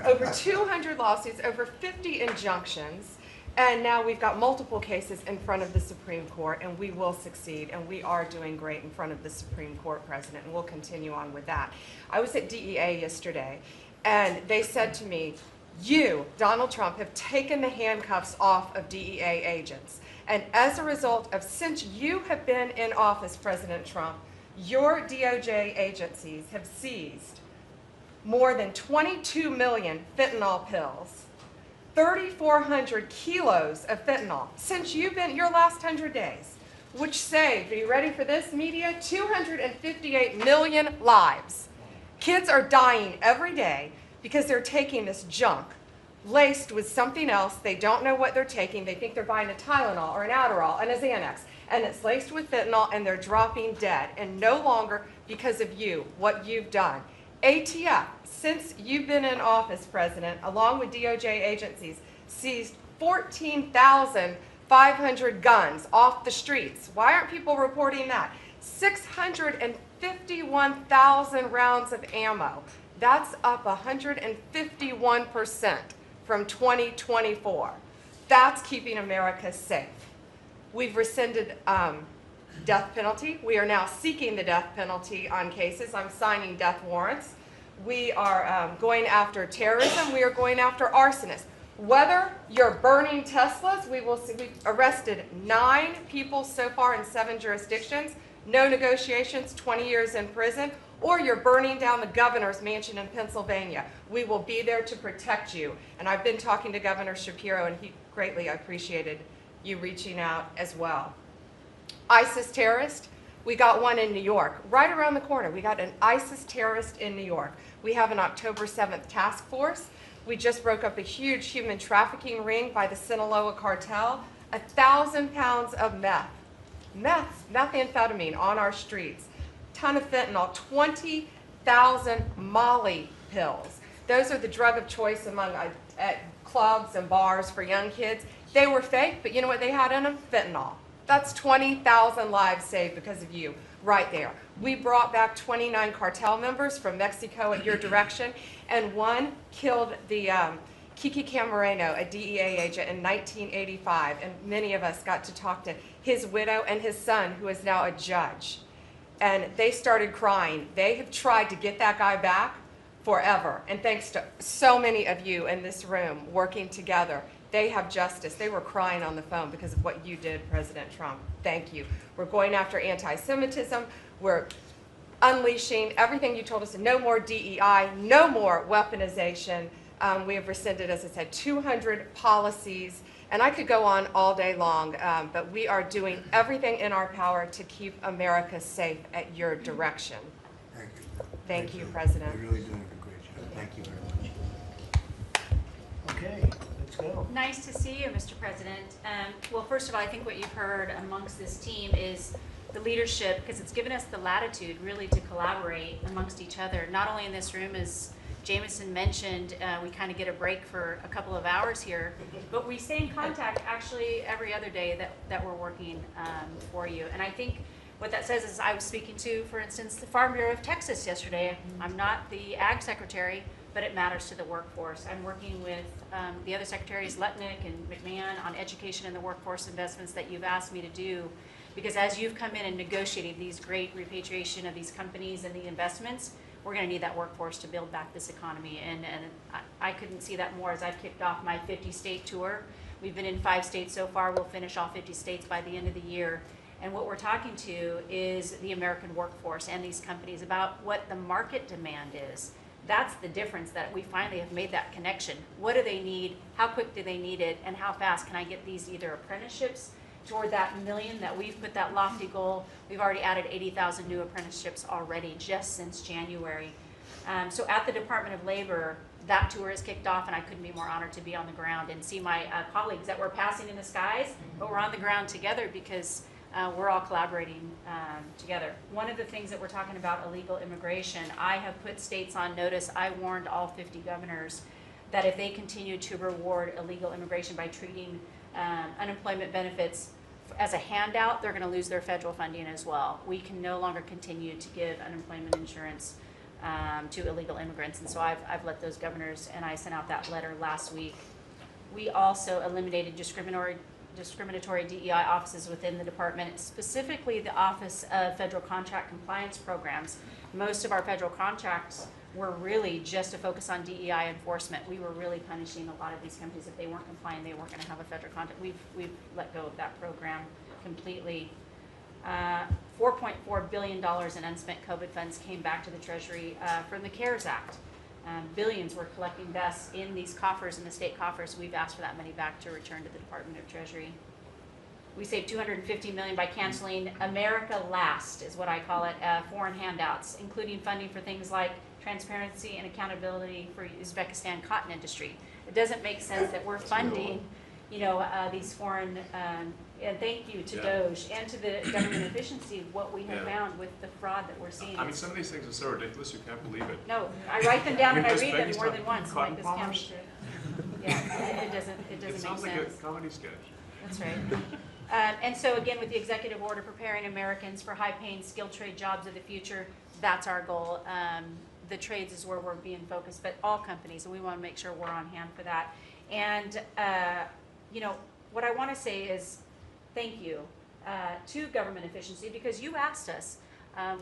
Over 200 lawsuits, over 50 injunctions, and now we've got multiple cases in front of the Supreme Court, and we will succeed, and we are doing great in front of the Supreme Court, President, and we'll continue on with that. I was at DEA yesterday, and they said to me, you, Donald Trump, have taken the handcuffs off of DEA agents. And as a result of, since you have been in office, President Trump, your DOJ agencies have seized more than 22 million fentanyl pills, 3,400 kilos of fentanyl since you've been your last 100 days, which saved, are you ready for this, media? 258 million lives. Kids are dying every day because they're taking this junk laced with something else. They don't know what they're taking. They think they're buying a Tylenol or an Adderall and a Xanax, and it's laced with fentanyl, and they're dropping dead. And no longer because of you, what you've done. ATF, since you've been in office, President, along with DOJ agencies, seized 14,500 guns off the streets. Why aren't people reporting that? 651,000 rounds of ammo. That's up 151% from 2024. That's keeping America safe. We've rescinded death penalty. We are now seeking the death penalty on cases. I'm signing death warrants. We are going after terrorism. We are going after arsonists. Whether you're burning Teslas, we've arrested 9 people so far in 7 jurisdictions, no negotiations, 20 years in prison, or you're burning down the governor's mansion in Pennsylvania. We will be there to protect you. And I've been talking to Governor Shapiro, and he greatly appreciated you reaching out as well. ISIS terrorist, we got one in New York, right around the corner. We got an ISIS terrorist in New York. We have an October 7th task force. We just broke up a huge human trafficking ring by the Sinaloa cartel. 1,000 pounds of methamphetamine on our streets. Ton of fentanyl, 20,000 Molly pills. Those are the drug of choice among at clubs and bars for young kids. They were fake, but you know what they had in them? Fentanyl. That's 20,000 lives saved because of you, right there. We brought back 29 cartel members from Mexico at your direction, and one killed the Kiki Camareno, a DEA agent, in 1985, and many of us got to talk to his widow and his son, who is now a judge. And they started crying. They have tried to get that guy back forever. And thanks to so many of you in this room working together, they have justice. They were crying on the phone because of what you did, President Trump. Thank you. We're going after anti-Semitism. We're unleashing everything you told us. No more DEI, no more weaponization. We have rescinded, as I said, 200 policies. And I could go on all day long, but we are doing everything in our power to keep America safe at your direction. Thank you. Thank you, President. You're really doing a great job. Thank you very much. Okay, let's go. Nice to see you, Mr. President. Well, first of all, I think what you've heard amongst this team is the leadership, because it's given us the latitude really to collaborate amongst each other, not only in this room as Jameson mentioned, we kind of get a break for a couple of hours here, but we stay in contact actually every other day that we're working for you. And I think what that says is I was speaking to, for instance, the Farm Bureau of Texas yesterday. I'm not the Ag Secretary, but it matters to the workforce. I'm working with the other secretaries, Letnick and McMahon, on education and the workforce investments that you've asked me to do. Because as you've come in and negotiated these great repatriation of these companies and the investments, we're going to need that workforce to build back this economy. And I couldn't see that more as I've kicked off my 50-state tour. We've been in 5 states so far. We'll finish all 50 states by the end of the year. And what we're talking to is the American workforce and these companies about what the market demand is. That's the difference, that we finally have made that connection. What do they need? How quick do they need it? And how fast can I get these either apprenticeships toward that million that we've put that lofty goal. We've already added 80,000 new apprenticeships already just since January. So at the Department of Labor, that tour is kicked off, and I couldn't be more honored to be on the ground and see my colleagues that we're passing in the skies, but we're on the ground together because we're all collaborating together. One of the things that we're talking about, illegal immigration, I have put states on notice. I warned all 50 governors that if they continue to reward illegal immigration by treating unemployment benefits as a handout, they're going to lose their federal funding as well. We can no longer continue to give unemployment insurance to illegal immigrants, and so I've let those governors, and I sent out that letter last week. We also eliminated discriminatory DEI offices within the department, specifically the Office of Federal Contract Compliance Programs. Most of our federal contracts were really just to focus on DEI enforcement. We were really punishing a lot of these companies. If they weren't compliant, they weren't going to have a federal contract. We've let go of that program completely. $4.4 billion in unspent COVID funds came back to the Treasury from the CARES Act. Billions were collecting thus in these coffers, in the state coffers. We've asked for that money back to return to the Department of Treasury. We saved $250 million by canceling America Last, is what I call it, foreign handouts, including funding for things like transparency and accountability for Uzbekistan cotton industry. It doesn't make sense that we're funding, these foreign, and thank you to DOJ and to the government efficiency of what we have found with the fraud that we're seeing. I mean, some of these things are so ridiculous you can't believe it. No, I write them down and I read them Uzbekistan more than once, cotton like this county farmers? should. Yeah, it doesn't make sense. It sounds like a comedy sketch. That's right. And so again, with the executive order preparing Americans for high-paying skilled trade jobs of the future, that's our goal. The trades is where we're being focused, but all companies, and we want to make sure we're on hand for that. And what I want to say is thank you to government efficiency, because you asked us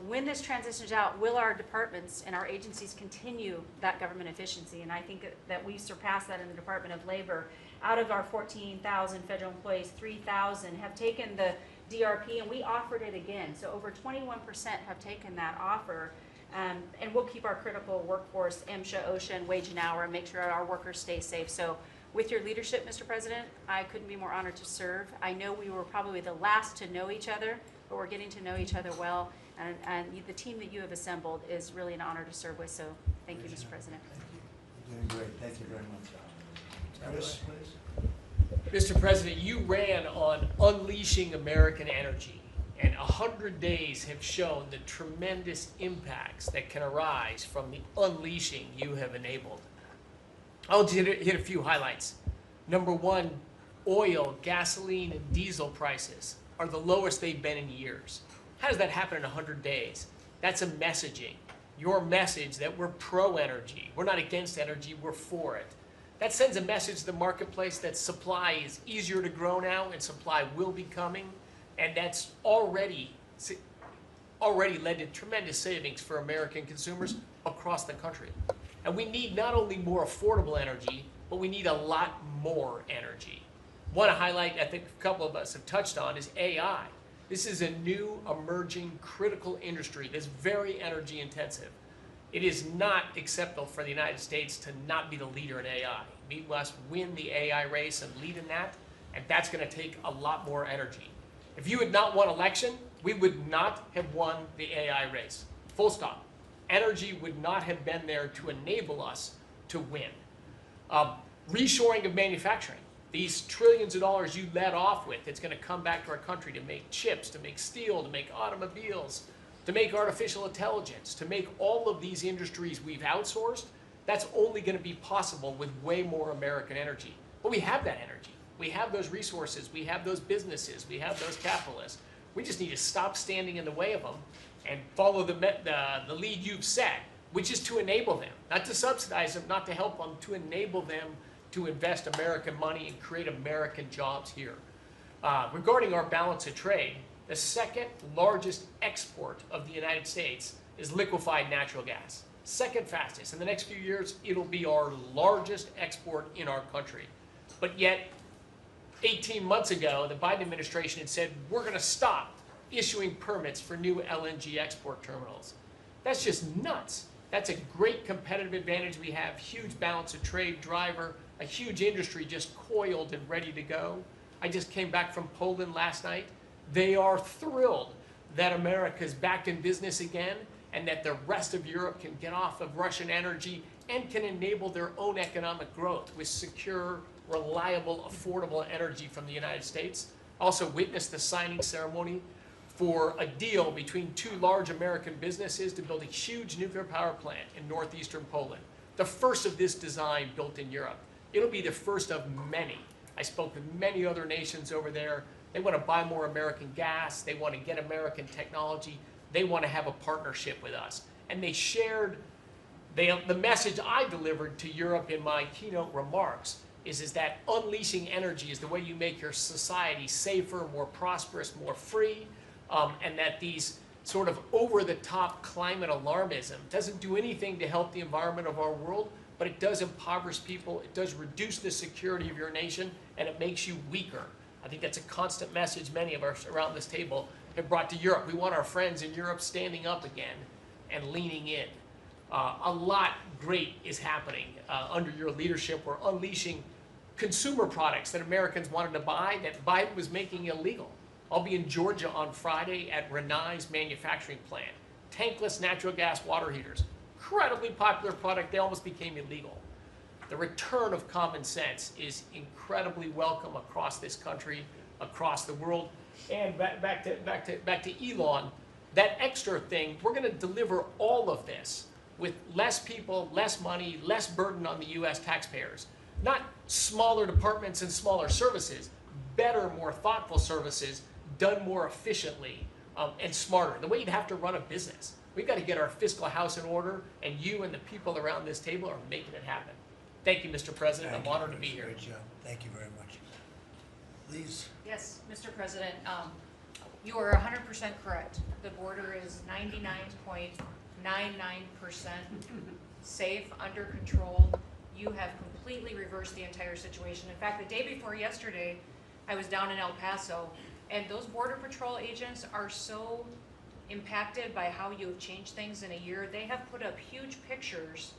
when this transitions out, will our departments and our agencies continue that government efficiency? And I think that we surpassed that in the Department of Labor. Out of our 14,000 federal employees, 3,000 have taken the DRP, and we offered it again. So over 21% have taken that offer. And we'll keep our critical workforce, MSHA, OSHA, and wage and hour, and make sure our workers stay safe. So with your leadership, Mr. President, I couldn't be more honored to serve. I know we were probably the last to know each other, but we're getting to know each other well. And the team that you have assembled is really an honor to serve with. So thank you, Mr. President. You're doing great. Thank you very much. Chris, please. Mr. President, you ran on unleashing American energy, and 100 days have shown the tremendous impacts that can arise from the unleashing you have enabled. I'll hit a few highlights. Number one, oil, gasoline, and diesel prices are the lowest they've been in years. How does that happen in 100 days? That's a messaging. Your message that we're pro-energy. We're not against energy, we're for it. That sends a message to the marketplace that supply is easier to grow now and supply will be coming, and that's already led to tremendous savings for American consumers across the country. And we need not only more affordable energy, but we need a lot more energy. One highlight I think a couple of us have touched on is AI. This is a new emerging critical industry that's very energy intensive. It is not acceptable for the United States to not be the leader in AI. We must win the AI race and lead in that, and that's going to take a lot more energy. If you had not won election, we would not have won the AI race. Full stop. Energy would not have been there to enable us to win. Reshoring of manufacturing. These trillions of dollars you led off with, it's going to come back to our country to make chips, to make steel, to make automobiles, to make artificial intelligence, to make all of these industries we've outsourced. That's only going to be possible with way more American energy. But we have that energy. We have those resources. We have those businesses. We have those capitalists. We just need to stop standing in the way of them and follow the lead you've set, which is to enable them, not to subsidize them, not to help them, to enable them to invest American money and create American jobs here. Regarding our balance of trade, the second largest export of the United States is liquefied natural gas. Second fastest. In the next few years, it'll be our largest export in our country. But yet, 18 months ago, the Biden administration had said, we're going to stop issuing permits for new LNG export terminals. That's just nuts. That's a great competitive advantage we have, huge balance of trade driver, a huge industry just coiled and ready to go. I just came back from Poland last night. They are thrilled that America is back in business again and that the rest of Europe can get off of Russian energy and can enable their own economic growth with secure, reliable, affordable energy from the United States. Also witnessed the signing ceremony for a deal between two large American businesses to build a huge nuclear power plant in northeastern Poland. The first of this design built in Europe. It'll be the first of many. I spoke with many other nations over there. They want to buy more American gas. They want to get American technology. They want to have a partnership with us. And they shared the message I delivered to Europe in my keynote remarks is that unleashing energy is the way you make your society safer, more prosperous, more free, and that these sort of over-the-top climate alarmism doesn't do anything to help the environment of our world, but it does impoverish people, it does reduce the security of your nation, and it makes you weaker. I think that's a constant message many of us around this table have brought to Europe. We want our friends in Europe standing up again and leaning in. A lot great is happening under your leadership. We're unleashing consumer products that Americans wanted to buy that Biden was making illegal. I'll be in Georgia on Friday at Renai's manufacturing plant. Tankless natural gas water heaters. Incredibly popular product. They almost became illegal. The return of common sense is incredibly welcome across this country, across the world. And back to Elon, that extra thing, we're going to deliver all of this with less people, less money, less burden on the U.S. taxpayers. Not smaller departments and smaller services, better, more thoughtful services done more efficiently and smarter. The way you'd have to run a business. We've got to get our fiscal house in order, and you and the people around this table are making it happen. Thank you, Mr. President. I'm honored to be here. Great job. Thank you very much. Please. Yes, Mr. President, you are 100% correct. The border is 99.99% safe, under control. You have completely reversed the entire situation. In fact, the day before yesterday, I was down in El Paso, and those Border Patrol agents are so impacted by how you have changed things in a year. They have put up huge pictures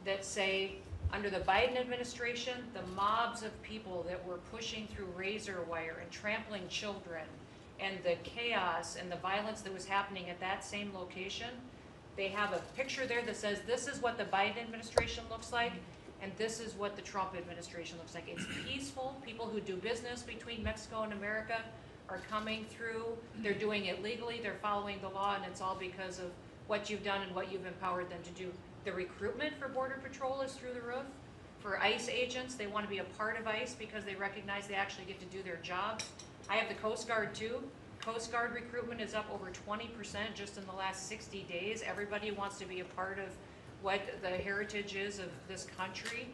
that say, under the Biden administration, the mobs of people that were pushing through razor wire and trampling children, and the chaos and the violence that was happening at that same location, they have a picture there that says, this is what the Biden administration looks like, and this is what the Trump administration looks like. It's peaceful. People who do business between Mexico and America are coming through. They're doing it legally. They're following the law, and it's all because of what you've done and what you've empowered them to do. The recruitment for Border Patrol is through the roof. For ICE agents, they want to be a part of ICE because they recognize they actually get to do their job. I have the Coast Guard too. Coast Guard recruitment is up over 20% just in the last 60 days. Everybody wants to be a part of what the heritage is of this country.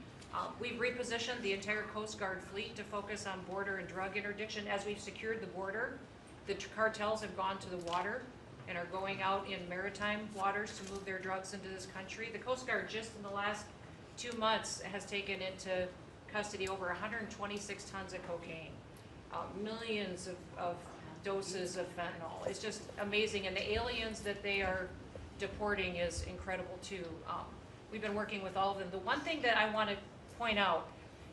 We've repositioned the entire Coast Guard fleet to focus on border and drug interdiction. As we've secured the border, the cartels have gone to the water and are going out in maritime waters to move their drugs into this country. The Coast Guard just in the last 2 months has taken into custody over 126 tons of cocaine, millions of doses of fentanyl. It's just amazing, and the aliens that they are deporting is incredible too. We've been working with all of them. The one thing that I want to point out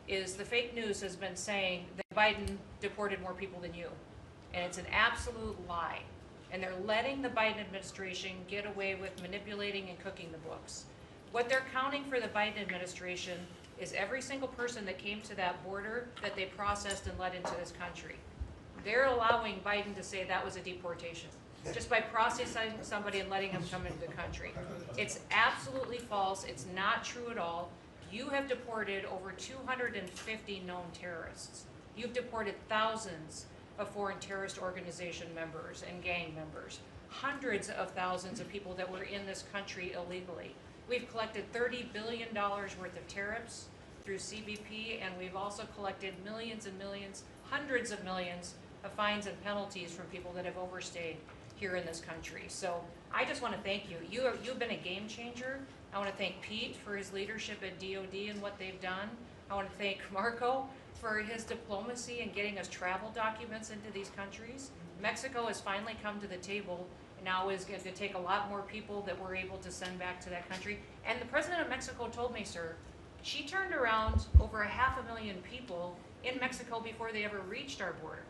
is the fake news has been saying that Biden deported more people than you, and it's an absolute lie. And they're letting the Biden administration get away with manipulating and cooking the books. What they're counting for the Biden administration is every single person that came to that border that they processed and let into this country. They're allowing Biden to say that was a deportation, just by processing somebody and letting them come into the country. It's absolutely false. It's not true at all. You have deported over 250 known terrorists. You've deported thousands of foreign terrorist organization members and gang members, hundreds of thousands of people that were in this country illegally. We've collected $30 billion worth of tariffs through CBP, and we've also collected millions and millions, hundreds of millions of fines and penalties from people that have overstayed here in this country. So I just want to thank you. You've been a game changer. I want to thank Pete for his leadership at DOD and what they've done. I want to thank Marco for his diplomacy and getting us travel documents into these countries. Mexico has finally come to the table and now is going to take a lot more people that we're able to send back to that country. And the president of Mexico told me, sir, she turned around over 500,000 people in Mexico before they ever reached our border.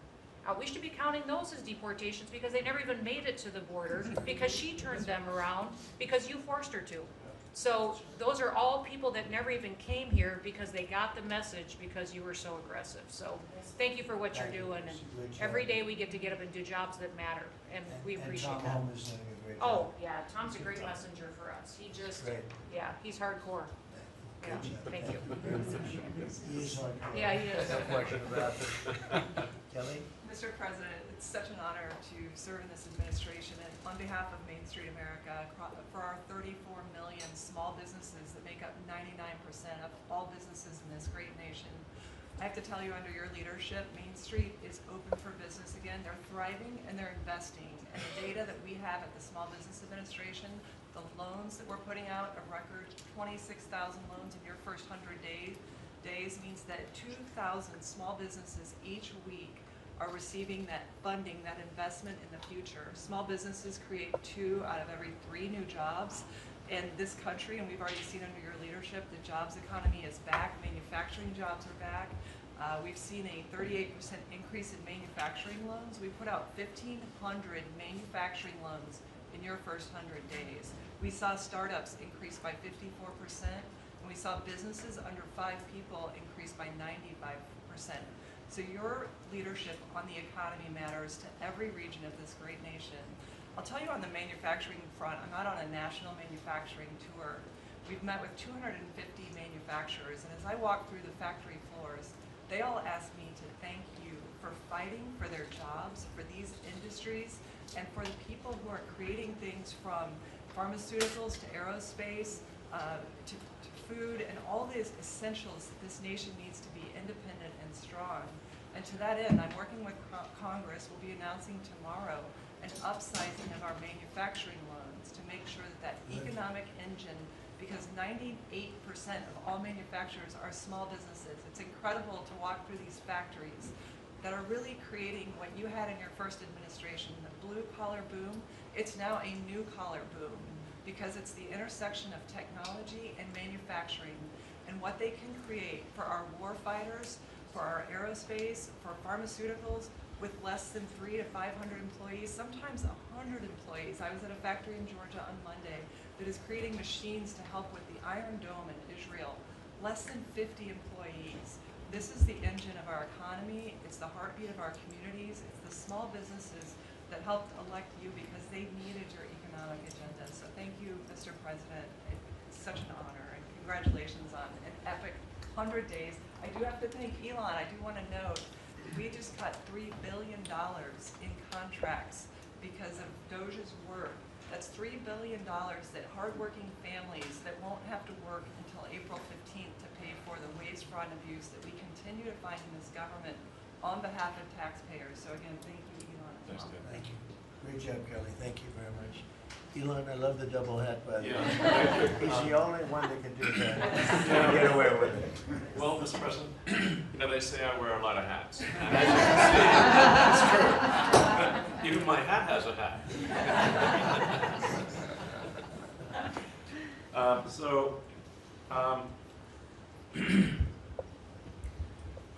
We should be counting those as deportations because they never even made it to the border because she turned them around because you forced her to. So those are all people that never even came here because they got the message because you were so aggressive. So thank you for what you're doing, and every day we get to get up and do jobs that matter, and we appreciate And Tom that. Holm is doing a great job. Oh, yeah, Tom's a great messenger for us. He just, Great. yeah, he's hardcore. Yeah, Good job. thank you. He is hardcore. Yeah, he is. No question about it. Kelly? Mr. President, it's such an honor to serve in this administration, and on behalf of Main Street America, for our 34 million small businesses that make up 99% of all businesses in this great nation, I have to tell you, under your leadership, Main Street is open for business again. They're thriving and they're investing. And the data that we have at the Small Business Administration, the loans that we're putting out, a record 26,000 loans in your first 100 days means that 2,000 small businesses each week are receiving that funding, that investment in the future. Small businesses create 2 out of every 3 new jobs in this country, and we've already seen under your leadership the jobs economy is back, manufacturing jobs are back. We've seen a 38% increase in manufacturing loans. We put out 1,500 manufacturing loans in your first 100 days. We saw startups increase by 54%, and we saw businesses under 5 people increase by 95%. So your leadership on the economy matters to every region of this great nation. I'll tell you on the manufacturing front, I'm out on a national manufacturing tour. We've met with 250 manufacturers, and as I walk through the factory floors, they all ask me to thank you for fighting for their jobs, for these industries, and for the people who are creating things from pharmaceuticals to aerospace, to food, and all these essentials that this nation needs to be independent and strong. And to that end, I'm working with Congress. We'll be announcing tomorrow an upsizing of our manufacturing loans to make sure that that economic engine, because 98% of all manufacturers are small businesses. It's incredible to walk through these factories that are really creating what you had in your first administration, the blue collar boom. It's now a new collar boom because it's the intersection of technology and manufacturing and what they can create for our war fighters, for our aerospace, for pharmaceuticals, with less than 300 to 500 employees, sometimes 100 employees. I was at a factory in Georgia on Monday that is creating machines to help with the Iron Dome in Israel. Less than 50 employees. This is the engine of our economy. It's the heartbeat of our communities. It's the small businesses that helped elect you because they needed your economic agenda. So thank you, Mr. President. It's such an honor, and congratulations on an epic 100 days. I do have to thank Elon. I do want to note we just cut $3 billion in contracts because of Doge's work. That's $3 billion that hardworking families that won't have to work until April 15th to pay for the waste, fraud, and abuse that we continue to find in this government on behalf of taxpayers. So again, thank you, Elon. Thank you. Great job, Kelly. Thank you very much. Elon, I love the double hat, by the way. He's the only one that can do that. Get away with it. Well, Mr. President, you know, they say I wear a lot of hats. And as you can see, it's true. Even my hat has a hat.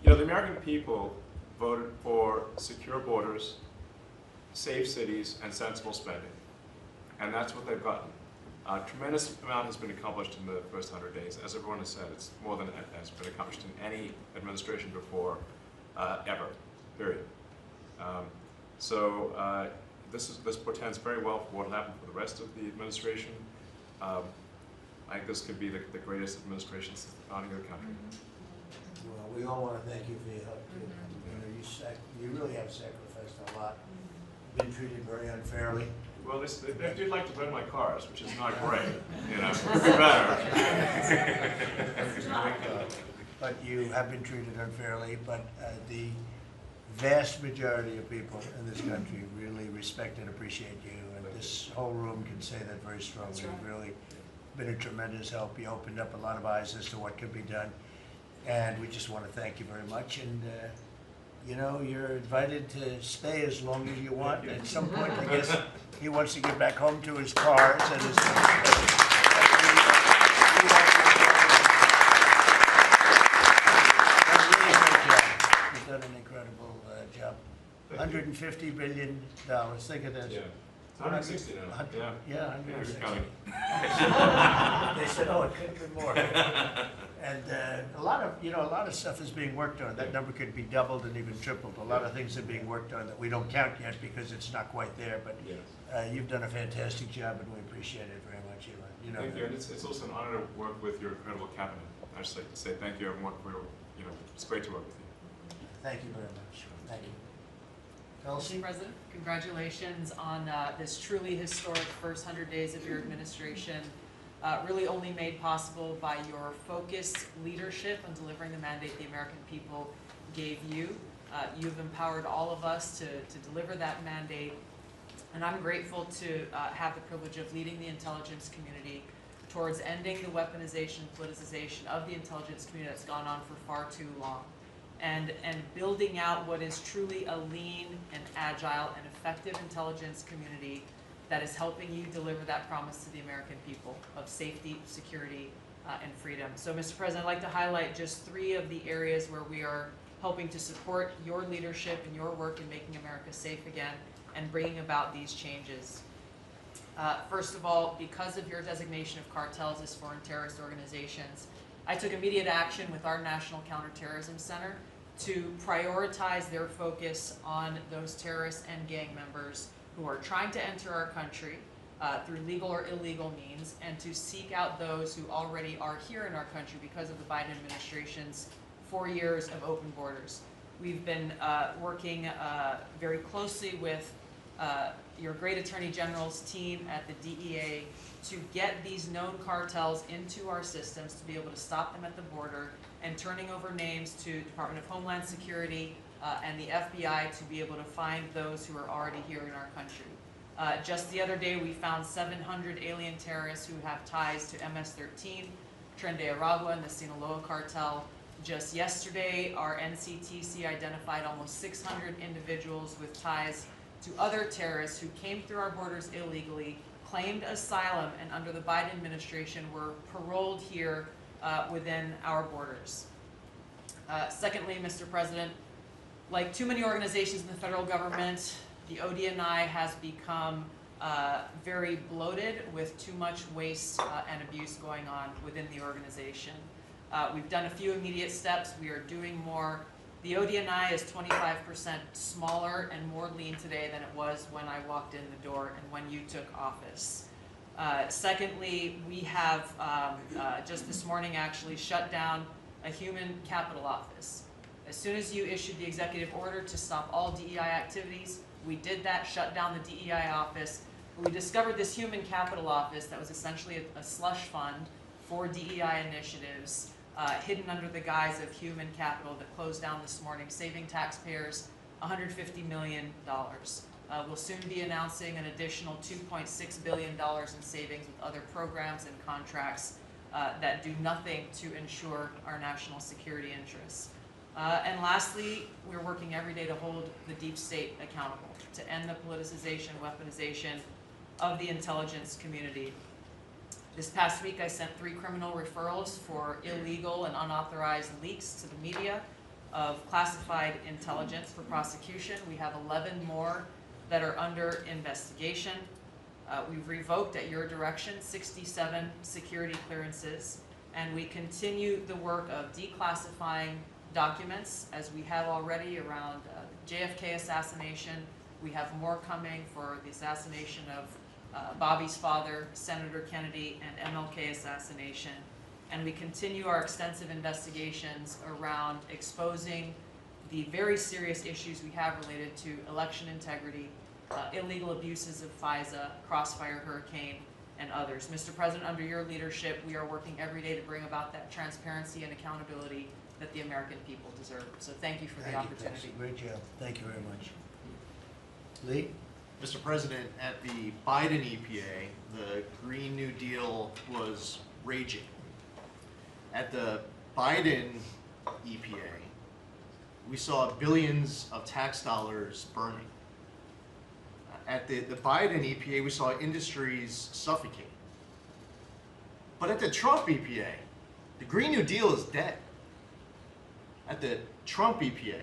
You know, the American people voted for secure borders, safe cities, and sensible spending. And that's what they've gotten. A tremendous amount has been accomplished in the first 100 days. As everyone has said, it's more than has been accomplished in any administration before, ever, period. This portends very well for what will happen for the rest of the administration. I think this could be the greatest administration since the founding of the country. Well, we all want to thank you for your help, too. You know, you really have sacrificed a lot. Been treated very unfairly. Well, they do like to burn my cars, which is not great. You know, it's better. But you have been treated unfairly, but the vast majority of people in this country really respect and appreciate you, and this whole room can say that very strongly. You've really been a tremendous help. You opened up a lot of eyes as to what could be done, and we just want to thank you very much. And you know, you're invited to stay as long as you want. At some point, I guess he wants to get back home to his cars and his. You've done an incredible job. $150 billion. Think of this. Yeah. It's 160 now. Yeah. Yeah, Yeah, 160. good counting. They said, oh, it could have been more. And a lot of stuff is being worked on. That number could be doubled and even tripled. A lot of things are being worked on that we don't count yet because it's not quite there. But you've done a fantastic job, and we appreciate it very much, Eli. You know Thank that. you, and it's also an honor to work with your incredible cabinet. I'd just like to say thank you, everyone. It's great to work with you. Thank you very much. Thank you. Mr. Kelsey? President, congratulations on this truly historic first 100 days of your administration, really only made possible by your focused leadership on delivering the mandate the American people gave you. You've empowered all of us to deliver that mandate, and I'm grateful to have the privilege of leading the intelligence community towards ending the weaponization and politicization of the intelligence community that's gone on for far too long. And building out what is truly a lean and agile and effective intelligence community that is helping you deliver that promise to the American people of safety, security, and freedom. So, Mr. President, I'd like to highlight just 3 of the areas where we are helping to support your leadership and your work in making America safe again and bringing about these changes. First of all, because of your designation of cartels as foreign terrorist organizations, I took immediate action with our National Counterterrorism Center to prioritize their focus on those terrorists and gang members who are trying to enter our country through legal or illegal means, and to seek out those who already are here in our country because of the Biden administration's 4 years of open borders. We've been working very closely with your great Attorney General's team at the DEA to get these known cartels into our systems, to be able to stop them at the border, and turning over names to Department of Homeland Security and the FBI to be able to find those who are already here in our country. Just the other day, we found 700 alien terrorists who have ties to MS-13, Tren de Aragua, and the Sinaloa cartel. Just yesterday, our NCTC identified almost 600 individuals with ties to other terrorists who came through our borders illegally, claimed asylum, and under the Biden administration were paroled here within our borders. Secondly, Mr. President, like too many organizations in the federal government, the ODNI has become very bloated with too much waste and abuse going on within the organization. We've done a few immediate steps. We are doing more. The ODNI is 25% smaller and more lean today than it was when I walked in the door and when you took office. Secondly, we have just this morning actually shut down a human capital office. As soon as you issued the executive order to stop all DEI activities, we did that, shut down the DEI office. But we discovered this human capital office that was essentially a slush fund for DEI initiatives, hidden under the guise of human capital, that closed down this morning, saving taxpayers $150 million. We'll soon be announcing an additional $2.6 billion in savings with other programs and contracts that do nothing to ensure our national security interests. And lastly, we're working every day to hold the deep state accountable, to end the politicization, weaponization of the intelligence community. This past week, I sent 3 criminal referrals for illegal and unauthorized leaks to the media of classified intelligence for prosecution. We have 11 more that are under investigation. We've revoked, at your direction, 67 security clearances, and we continue the work of declassifying documents, as we have already around the JFK assassination. We have more coming for the assassination of Bobby's father, Senator Kennedy, and MLK assassination. And we continue our extensive investigations around exposing the very serious issues we have related to election integrity, illegal abuses of FISA, Crossfire Hurricane, and others. Mr. President, under your leadership, we are working every day to bring about that transparency and accountability that the American people deserve. So thank you for the opportunity. Great job. Thank you very much. Lee? Mr. President, at the Biden EPA, the Green New Deal was raging. At the Biden EPA, we saw billions of tax dollars burning. At the Biden EPA, we saw industries suffocate. But at the Trump EPA, the Green New Deal is dead. At the Trump EPA,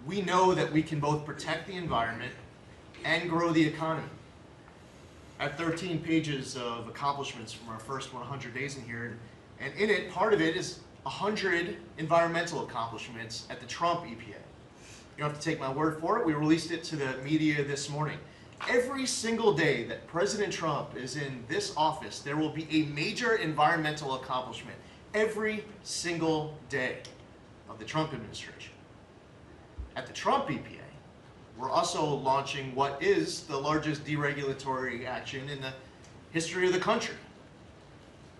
we know that we can both protect the environment and grow the economy. I have 13 pages of accomplishments from our first 100 days in here, and in it, part of it is 100 environmental accomplishments at the Trump EPA. You don't have to take my word for it. We released it to the media this morning. Every single day that President Trump is in this office, there will be a major environmental accomplishment every single day of the Trump administration. At the Trump EPA, we're also launching what is the largest deregulatory action in the history of the country.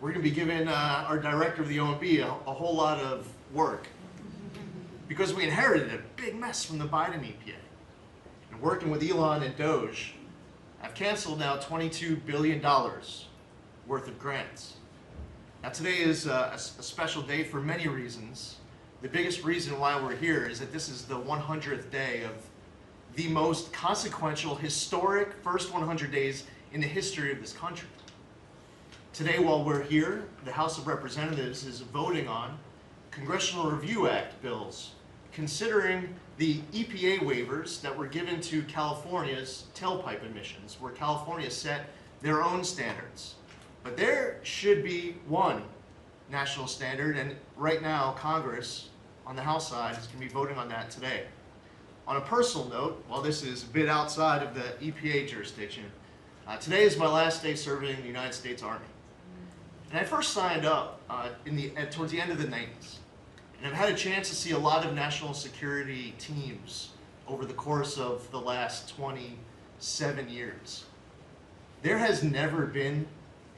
We're going to be giving our director of the OMB a whole lot of work because we inherited a big mess from the Biden EPA. And working with Elon and Doge, I've canceled now $22 billion worth of grants. Now today is a special day for many reasons. The biggest reason why we're here is that this is the 100th day of the most consequential, historic first 100 days in the history of this country. Today, while we're here, the House of Representatives is voting on Congressional Review Act bills, considering the EPA waivers that were given to California's tailpipe emissions, where California set their own standards. But there should be one national standard, and right now, Congress, on the House side, is going to be voting on that today. On a personal note, while this is a bit outside of the EPA jurisdiction, today is my last day serving in the United States Army. And I first signed up towards the end of the 90s. And I've had a chance to see a lot of national security teams over the course of the last 27 years. There has never been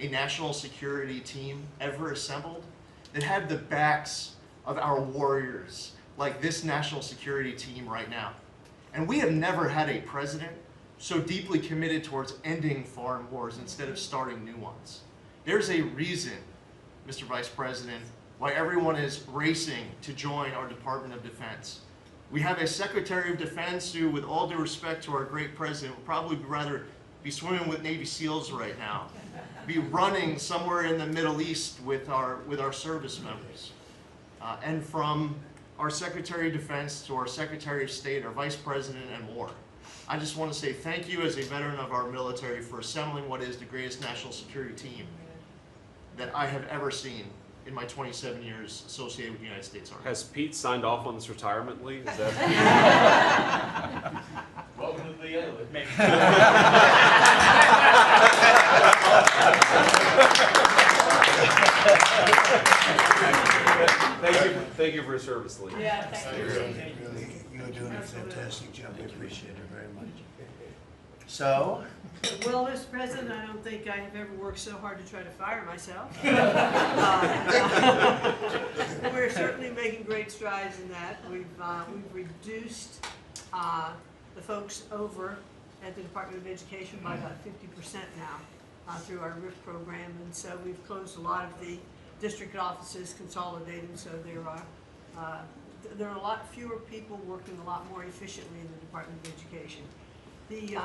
a national security team ever assembled that had the backs of our warriors like this national security team right now. And we have never had a president so deeply committed towards ending foreign wars instead of starting new ones. There's a reason, Mr. Vice President, why everyone is racing to join our Department of Defense. We have a Secretary of Defense who, with all due respect to our great president, would probably rather be swimming with Navy SEALs right now, be running somewhere in the Middle East with our service members. And from our Secretary of Defense to our Secretary of State, our Vice President, and more. I just want to say thank you as a veteran of our military for assembling what is the greatest national security team that I have ever seen in my 27 years associated with the United States Army. Has Pete signed off on this retirement leave? Is that? Welcome to the other. Thank you for your service, Lee. Yeah, thank you. You're doing a fantastic job. I appreciate it very much. So, Well, Mr. President, I don't think I have ever worked so hard to try to fire myself. We're certainly making great strides in that. We've reduced the folks over at the Department of Education by about 50% now through our RIF program, and so we've closed a lot of the district offices, consolidated, so there are a lot fewer people working a lot more efficiently in the Department of Education. The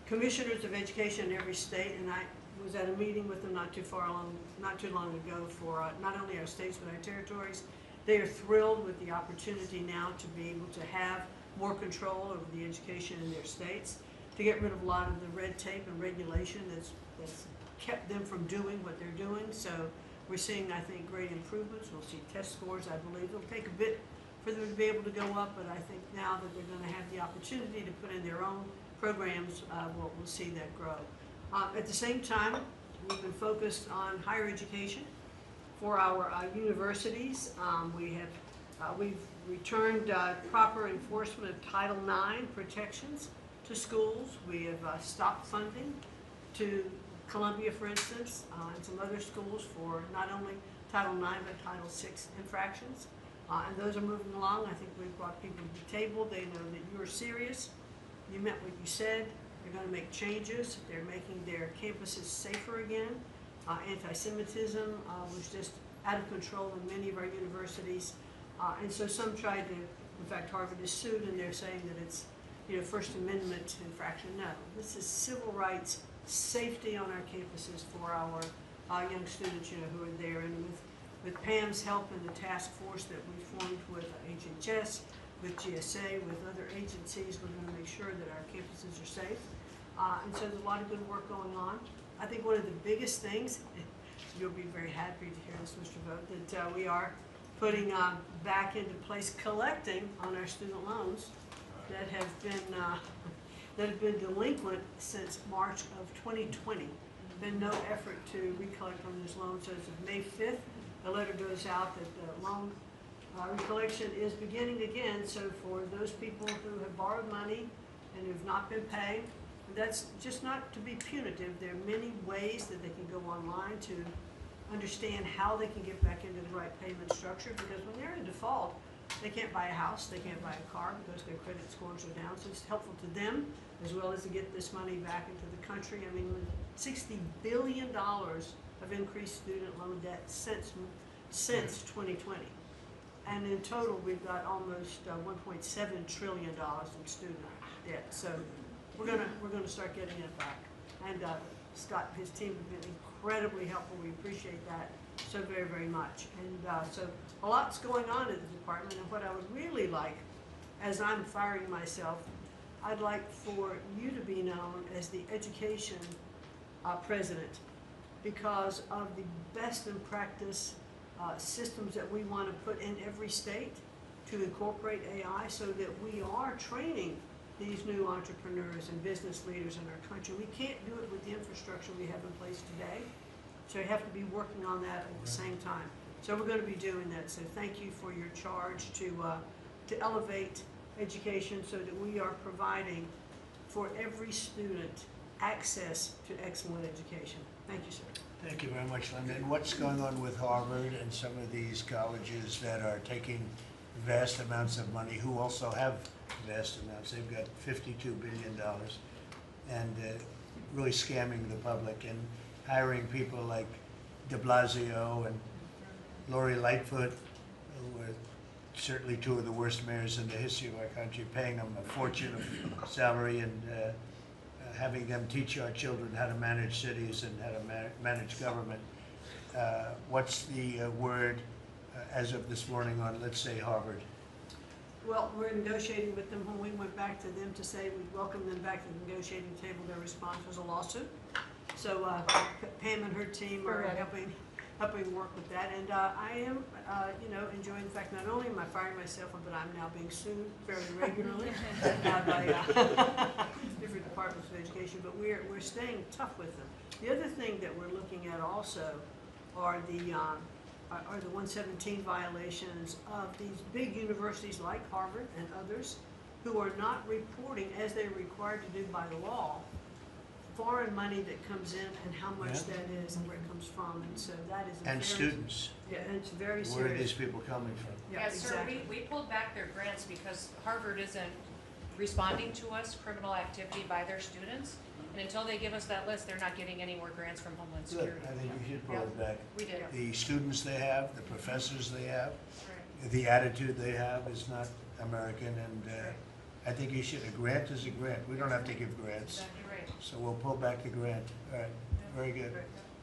commissioners of education in every state, and I was at a meeting with them not too long ago for not only our states but our territories. They are thrilled with the opportunity now to be able to have more control over the education in their states, to get rid of a lot of the red tape and regulation that's kept them from doing what they're doing. So we're seeing, I think, great improvements. We'll see test scores, I believe. It'll take a bit for them to be able to go up, but I think now that they're going to have the opportunity to put in their own programs, we'll see that grow. At the same time, we've been focused on higher education for our universities. We've returned proper enforcement of Title IX protections to schools. We have stopped funding to Columbia, for instance, and some other schools for not only Title IX but Title VI infractions. And those are moving along. I think we've brought people to the table. They know that you're serious. You meant what you said. They're going to make changes. They're making their campuses safer again. Anti-Semitism was just out of control in many of our universities. And so some tried to, in fact, Harvard is sued, and they're saying that it's, First Amendment infraction. No, this is civil rights, safety on our campuses for our young students, who are there. And with Pam's help and the task force that we formed with HHS, with GSA, with other agencies, we're going to make sure that our campuses are safe. And so there's a lot of good work going on. I think one of the biggest things, you'll be very happy to hear this, Mr. Vogt, that we are putting back into place collecting on our student loans that have been delinquent since March of 2020. Been no effort to recollect on those loans. So as of May 5th, a letter goes out that the loan recollection is beginning again. So for those people who have borrowed money and have not been paying, that's just not to be punitive. There are many ways that they can go online to understand how they can get back into the right payment structure, because when they're in default, they can't buy a house, they can't buy a car because their credit scores are down. So it's helpful to them as well as to get this money back into the country. I mean, $60 billion of increased student loan debt since 2020. And in total, we've got almost $1.7 trillion in student debt. So we're gonna start getting it back. And Scott and his team have been incredibly helpful. We appreciate that so very, very much. And so a lot's going on at the department. And what I would really like, as I'm firing myself, I'd like for you to be known as the education president, because of the best in practice systems that we want to put in every state to incorporate AI, so that we are training these new entrepreneurs and business leaders in our country. We can't do it with the infrastructure we have in place today, so you have to be working on that at the same time. So we're going to be doing that. So thank you for your charge to elevate education so that we are providing for every student access to excellent education. Thank you, sir. Thank you very much, Linda. And what's going on with Harvard and some of these colleges that are taking vast amounts of money, who also have vast amounts? They've got $52 billion and really scamming the public and hiring people like de Blasio and Lori Lightfoot, who are certainly two of the worst mayors in the history of our country, paying them a fortune of salary and having them teach our children how to manage cities and how to manage government. What's the word as of this morning on, let's say, Harvard? Well, we're negotiating with them. When we went back to them to say we'd welcome them back to the negotiating table, their response was a lawsuit. So Pam and her team are helping work with that. And I am, enjoying the fact not only am I firing myself, but I'm now being sued very regularly by different departments of education. But we're staying tough with them. The other thing that we're looking at also are the 117 violations of these big universities like Harvard and others who are not reporting, as they're required to do by law, foreign money that comes in and how much that is and where it comes from. And so that is And students. Yeah, and it's very serious. Where are these people coming from? Yeah, Yes, sir, exactly. we pulled back their grants because Harvard isn't responding to us, criminal activity by their students. And until they give us that list, they're not getting any more grants from Homeland Good. Security. I think you should pull it back. We did. The students they have, the professors they have, Right. the attitude they have is not American, and I think you should. A grant is a grant. We don't have to give grants. Exactly right. So we'll pull back the grant. All right, very good.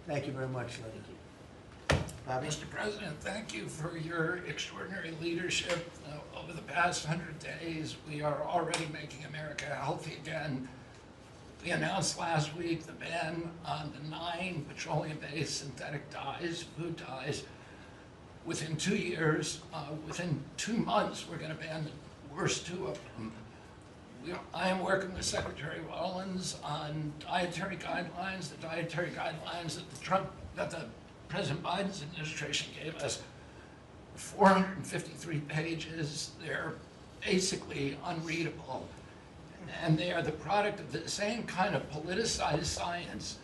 Thank you very much, Linda. Bobby? Mr. President, thank you for your extraordinary leadership. Over the past 100 days, we are already making America healthy again. We announced last week the ban on the 9 petroleum-based synthetic dyes, food dyes. Within 2 years, within 2 months, we're going to ban the worst 2 of them. I am working with Secretary Rollins on dietary guidelines, the dietary guidelines that the President Biden's administration gave us. 453 pages. They're basically unreadable. And they are the product of the same kind of politicized science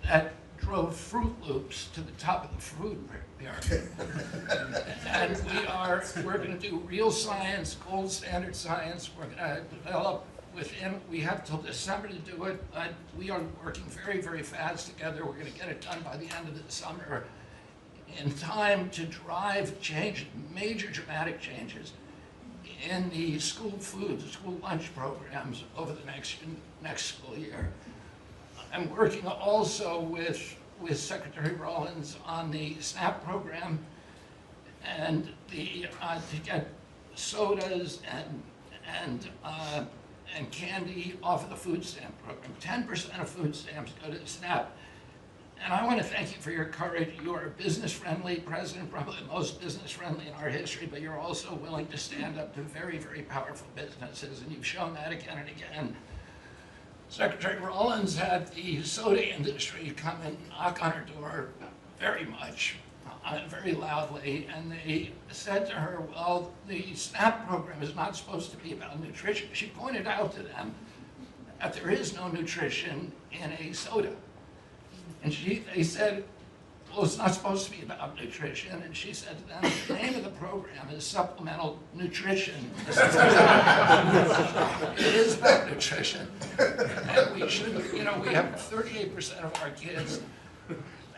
that drove Fruit Loops to the top of the food pyramid. And we're going to do real science, gold standard science. We're going to develop we have till December to do it, but we are working very, very fast together. We're going to get it done by the end of the summer in time to drive change, major dramatic changes in the school food, the school lunch programs over the next school year. I'm working also with Secretary Rollins on the SNAP program and to get sodas and candy off of the food stamp program. 10% of food stamps go to SNAP. And I want to thank you for your courage. You are a business-friendly president, probably the most business-friendly in our history, but you're also willing to stand up to very, very powerful businesses, and you've shown that again and again. Secretary Rollins had the soda industry come and knock on her door very much, very loudly, and they said to her, well, the SNAP program is not supposed to be about nutrition. She pointed out to them that there is no nutrition in a soda. And they said, well, it's not supposed to be about nutrition. And she said to them, the name of the program is supplemental nutrition. It is about nutrition. And we should, you know, we have 38% of our kids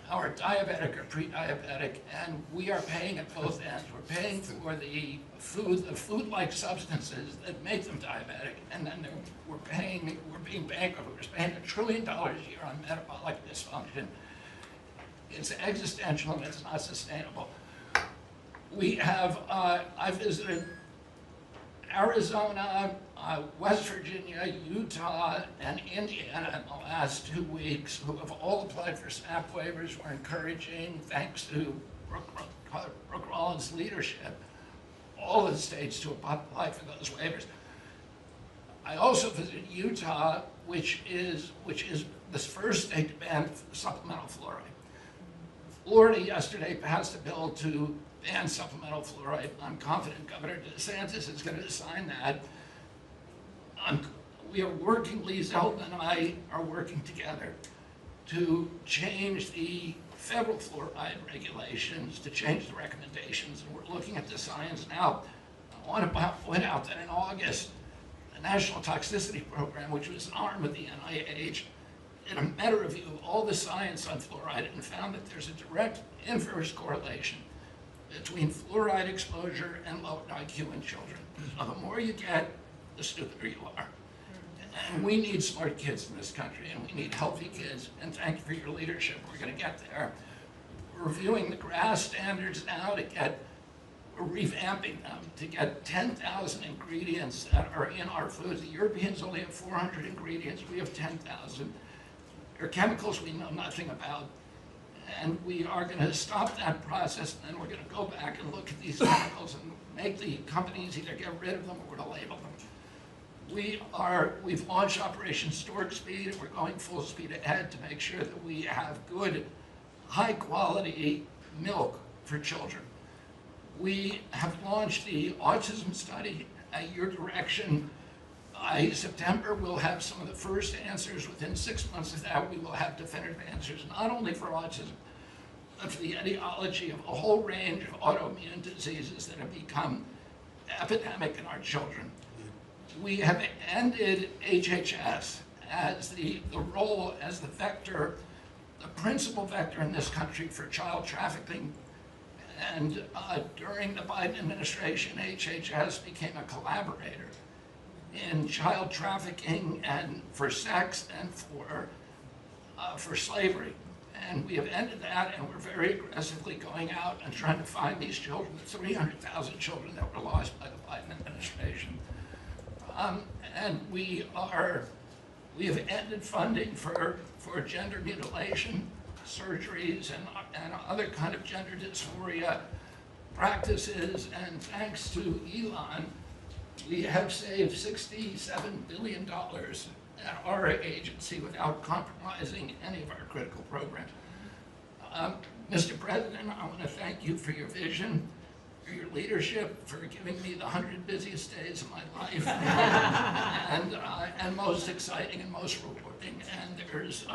are diabetic or pre-diabetic, and we are paying at both ends. We're paying for the food-like substances that make them diabetic, and then we're being bankrupt. We're spending $1 trillion a year on metabolic dysfunction. It's existential and it's not sustainable. We have, I visited Arizona, West Virginia, Utah, and Indiana in the last 2 weeks, who have all applied for SNAP waivers. We're encouraging, thanks to Brooke Rollins' leadership, all of the states to apply for those waivers. I also visited Utah, which is the first state to ban supplemental fluoride. Florida yesterday passed a bill to ban supplemental fluoride. I'm confident Governor DeSantis is going to sign that. We are working, Lee Zeldin and I are working together to change the federal fluoride regulations, to change the recommendations, and we're looking at the science now. I want to point out that in August, the National Toxicity Program, which was an arm of the NIH, did a meta-review of all the science on fluoride and found that there's a direct inverse correlation between fluoride exposure and low IQ in children. So the more you get, the stupider you are. And we need smart kids in this country, and we need healthy kids, and thank you for your leadership. We're going to get there. We're reviewing the GRAS standards now we're revamping them to get 10,000 ingredients that are in our foods. The Europeans only have 400 ingredients. We have 10,000. There are chemicals we know nothing about. And we are going to stop that process, and then we're going to go back and look at these chemicals and make the companies either get rid of them or to label them. We've launched Operation Stork Speed, and we're going full speed ahead to make sure that we have good, high-quality milk for children. We have launched the autism study at your direction. By September, we'll have some of the first answers. Within 6 months of that, we will have definitive answers, not only for autism, but for the etiology of a whole range of autoimmune diseases that have become epidemic in our children. We have ended HHS as the role as the vector, the principal vector in this country for child trafficking. And during the Biden administration, HHS became a collaborator in child trafficking and for sex and for slavery. And we have ended that, and we're very aggressively going out and trying to find these children, 300,000 children that were lost by the Biden administration. And we have ended funding for gender mutilation surgeries and other kind of gender dysphoria practices, and thanks to Elon, we have saved $67 billion at our agency without compromising any of our critical programs. Mr. President, I want to thank you for your vision, for your leadership, for giving me the 100 busiest days of my life, and most exciting and most rewarding. And there's,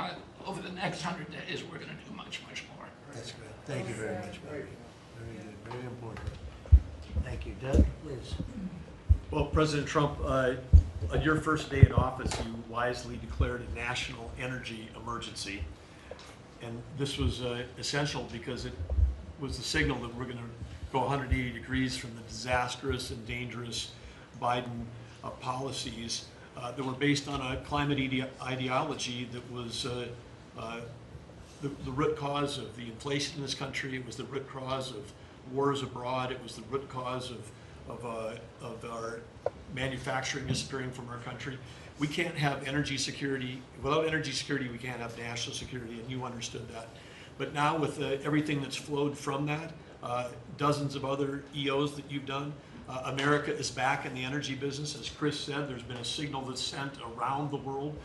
over the next 100 days, we're going to do much, much more. That's good. Thank you very much. Very good. Very important. Thank you. Doug, please. Well, President Trump, on your first day in office, you wisely declared a national energy emergency. And this was essential because it was the signal that we're going to go 180 degrees from the disastrous and dangerous Biden policies that were based on a climate ideology that was the root cause of the inflation in this country. It was the root cause of wars abroad. It was the root cause of of our manufacturing disappearing from our country. We can't have energy security. Without energy security, we can't have national security, and you understood that. But now with everything that's flowed from that, dozens of other EOs that you've done, America is back in the energy business. As Chris said, there's been a signal that's sent around the world.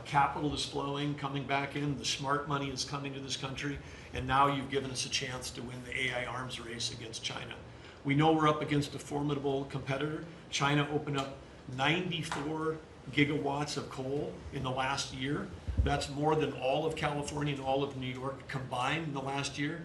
Capital is flowing, coming back in. The smart money is coming to this country. And now you've given us a chance to win the AI arms race against China. We know we're up against a formidable competitor. China opened up 94 gigawatts of coal in the last year. That's more than all of California and all of New York combined in the last year.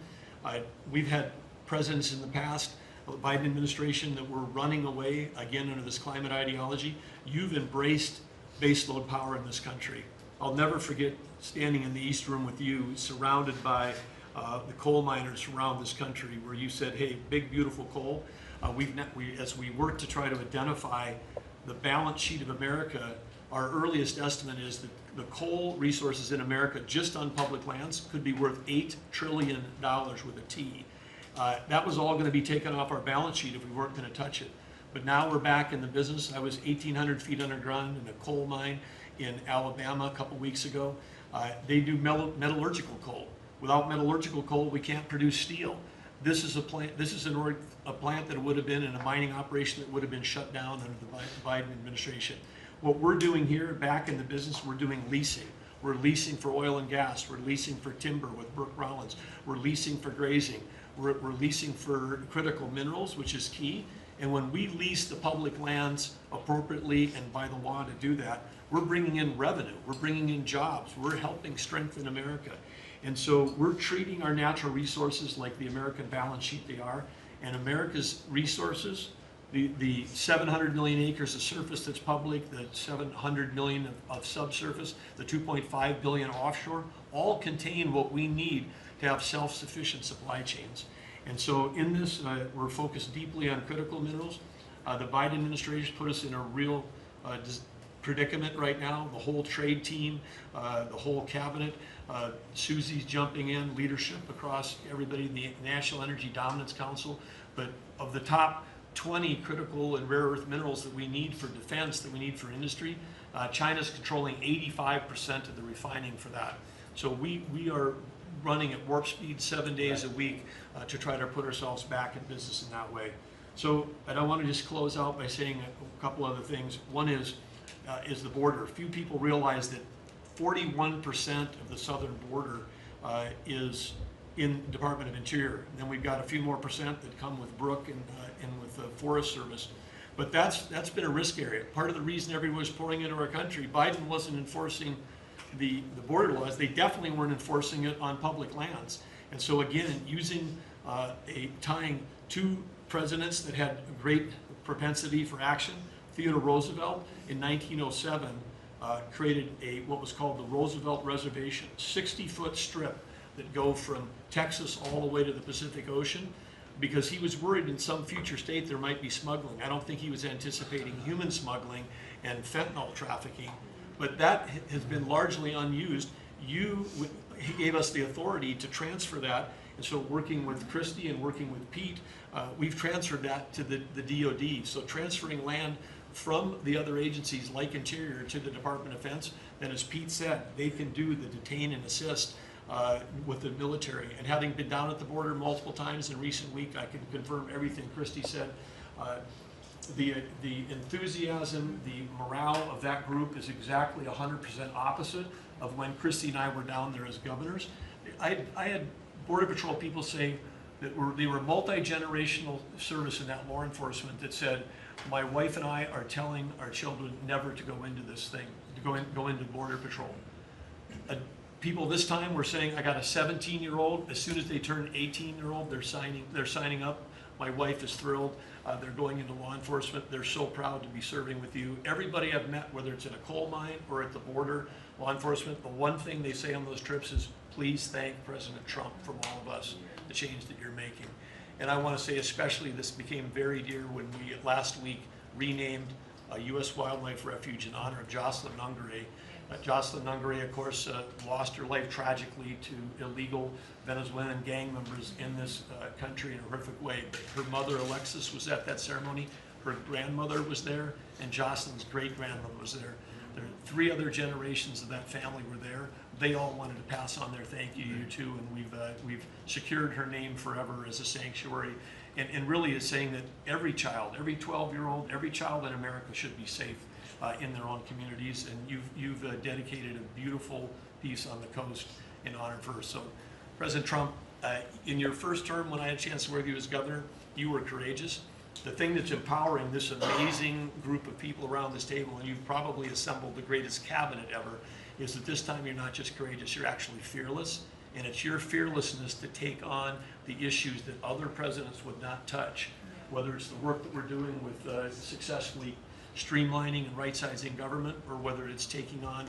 We've had presidents in the past, the Biden administration, that were running away, again, under this climate ideology. You've embraced baseload power in this country. I'll never forget standing in the East Room with you, surrounded by the coal miners around this country, where you said, hey, big, beautiful coal. As we work to try to identify the balance sheet of America, our earliest estimate is that the coal resources in America, just on public lands, could be worth $8 trillion with a T. That was all going to be taken off our balance sheet if we weren't going to touch it. But now we're back in the business. I was 1,800 feet underground in a coal mine in Alabama a couple weeks ago. They do metallurgical coal. Without metallurgical coal, we can't produce steel. This is a plant. This is a plant that would have been in a mining operation that would have been shut down under the Biden administration. What we're doing here, back in the business, we're doing leasing. We're leasing for oil and gas. We're leasing for timber with Brooke Rollins. We're leasing for grazing. We're leasing for critical minerals, which is key. And when we lease the public lands appropriately and by the law to do that, we're bringing in revenue. We're bringing in jobs. We're helping strengthen America. And so we're treating our natural resources like the American balance sheet they are. And America's resources, the 700 million acres of surface that's public, the 700 million of subsurface, the 2.5 billion offshore, all contain what we need to have self-sufficient supply chains. And so in this, we're focused deeply on critical minerals. The Biden administration put us in a real predicament right now. The whole trade team, the whole cabinet, Susie's jumping in, leadership across everybody, the National Energy Dominance Council. But of the top 20 critical and rare earth minerals that we need for defense, that we need for industry, China's controlling 85% of the refining for that. So we are running at warp speed 7 days a week to try to put ourselves back in business in that way. So, and I want to just close out by saying a couple other things. One is the border. Few people realize that 41% of the southern border is in the Department of Interior. And then we've got a few more percent that come with Brooke and with the Forest Service. But that's been a risk area. Part of the reason everyone was pouring into our country, Biden wasn't enforcing the border laws. They definitely weren't enforcing it on public lands. And so again, using tying two presidents that had a great propensity for action, Theodore Roosevelt in 1907 created what was called the Roosevelt Reservation, 60-foot strip that go from Texas all the way to the Pacific Ocean, because he was worried in some future state there might be smuggling. I don't think he was anticipating human smuggling and fentanyl trafficking, but that has been largely unused. He gave us the authority to transfer that, and so working with Christie and working with Pete, we've transferred that to the DOD. So transferring land from the other agencies like Interior to the Department of Defense, then as Pete said, they can do the detain and assist with the military. And having been down at the border multiple times in recent week, I can confirm everything Christie said. The enthusiasm, the morale of that group is exactly 100% opposite of when Christie and I were down there as governors. I had Border Patrol people say that they were multi-generational service in that law enforcement that said, my wife and I are telling our children never to go into this thing, to go into Border Patrol. People this time were saying, I got a 17-year-old. As soon as they turn 18-year-old, they're signing up. My wife is thrilled. They're going into law enforcement. They're so proud to be serving with you. Everybody I've met, whether it's in a coal mine or at the border, law enforcement, the one thing they say on those trips is, please thank President Trump from all of us, the change that you're making. And I want to say especially this became very dear when we last week renamed U.S. Wildlife Refuge in honor of Jocelyn Nungare. Jocelyn Nungare, of course, lost her life tragically to illegal Venezuelan gang members in this country in a horrific way. But her mother, Alexis, was at that ceremony. Her grandmother was there, and Jocelyn's great-grandmother was there. There are 3 other generations of that family were there. They all wanted to pass on their thank you to you too, and we've secured her name forever as a sanctuary. And really is saying that every child, every 12-year-old, every child in America should be safe in their own communities. And you've dedicated a beautiful piece on the coast in honor of her. So, President Trump, in your first term, when I had a chance to work with you as governor, you were courageous. The thing that's empowering this amazing group of people around this table, and you've probably assembled the greatest cabinet ever, is that this time you're not just courageous, you're actually fearless. And it's your fearlessness to take on the issues that other presidents would not touch, whether it's the work that we're doing with successfully streamlining and right-sizing government, or whether it's taking on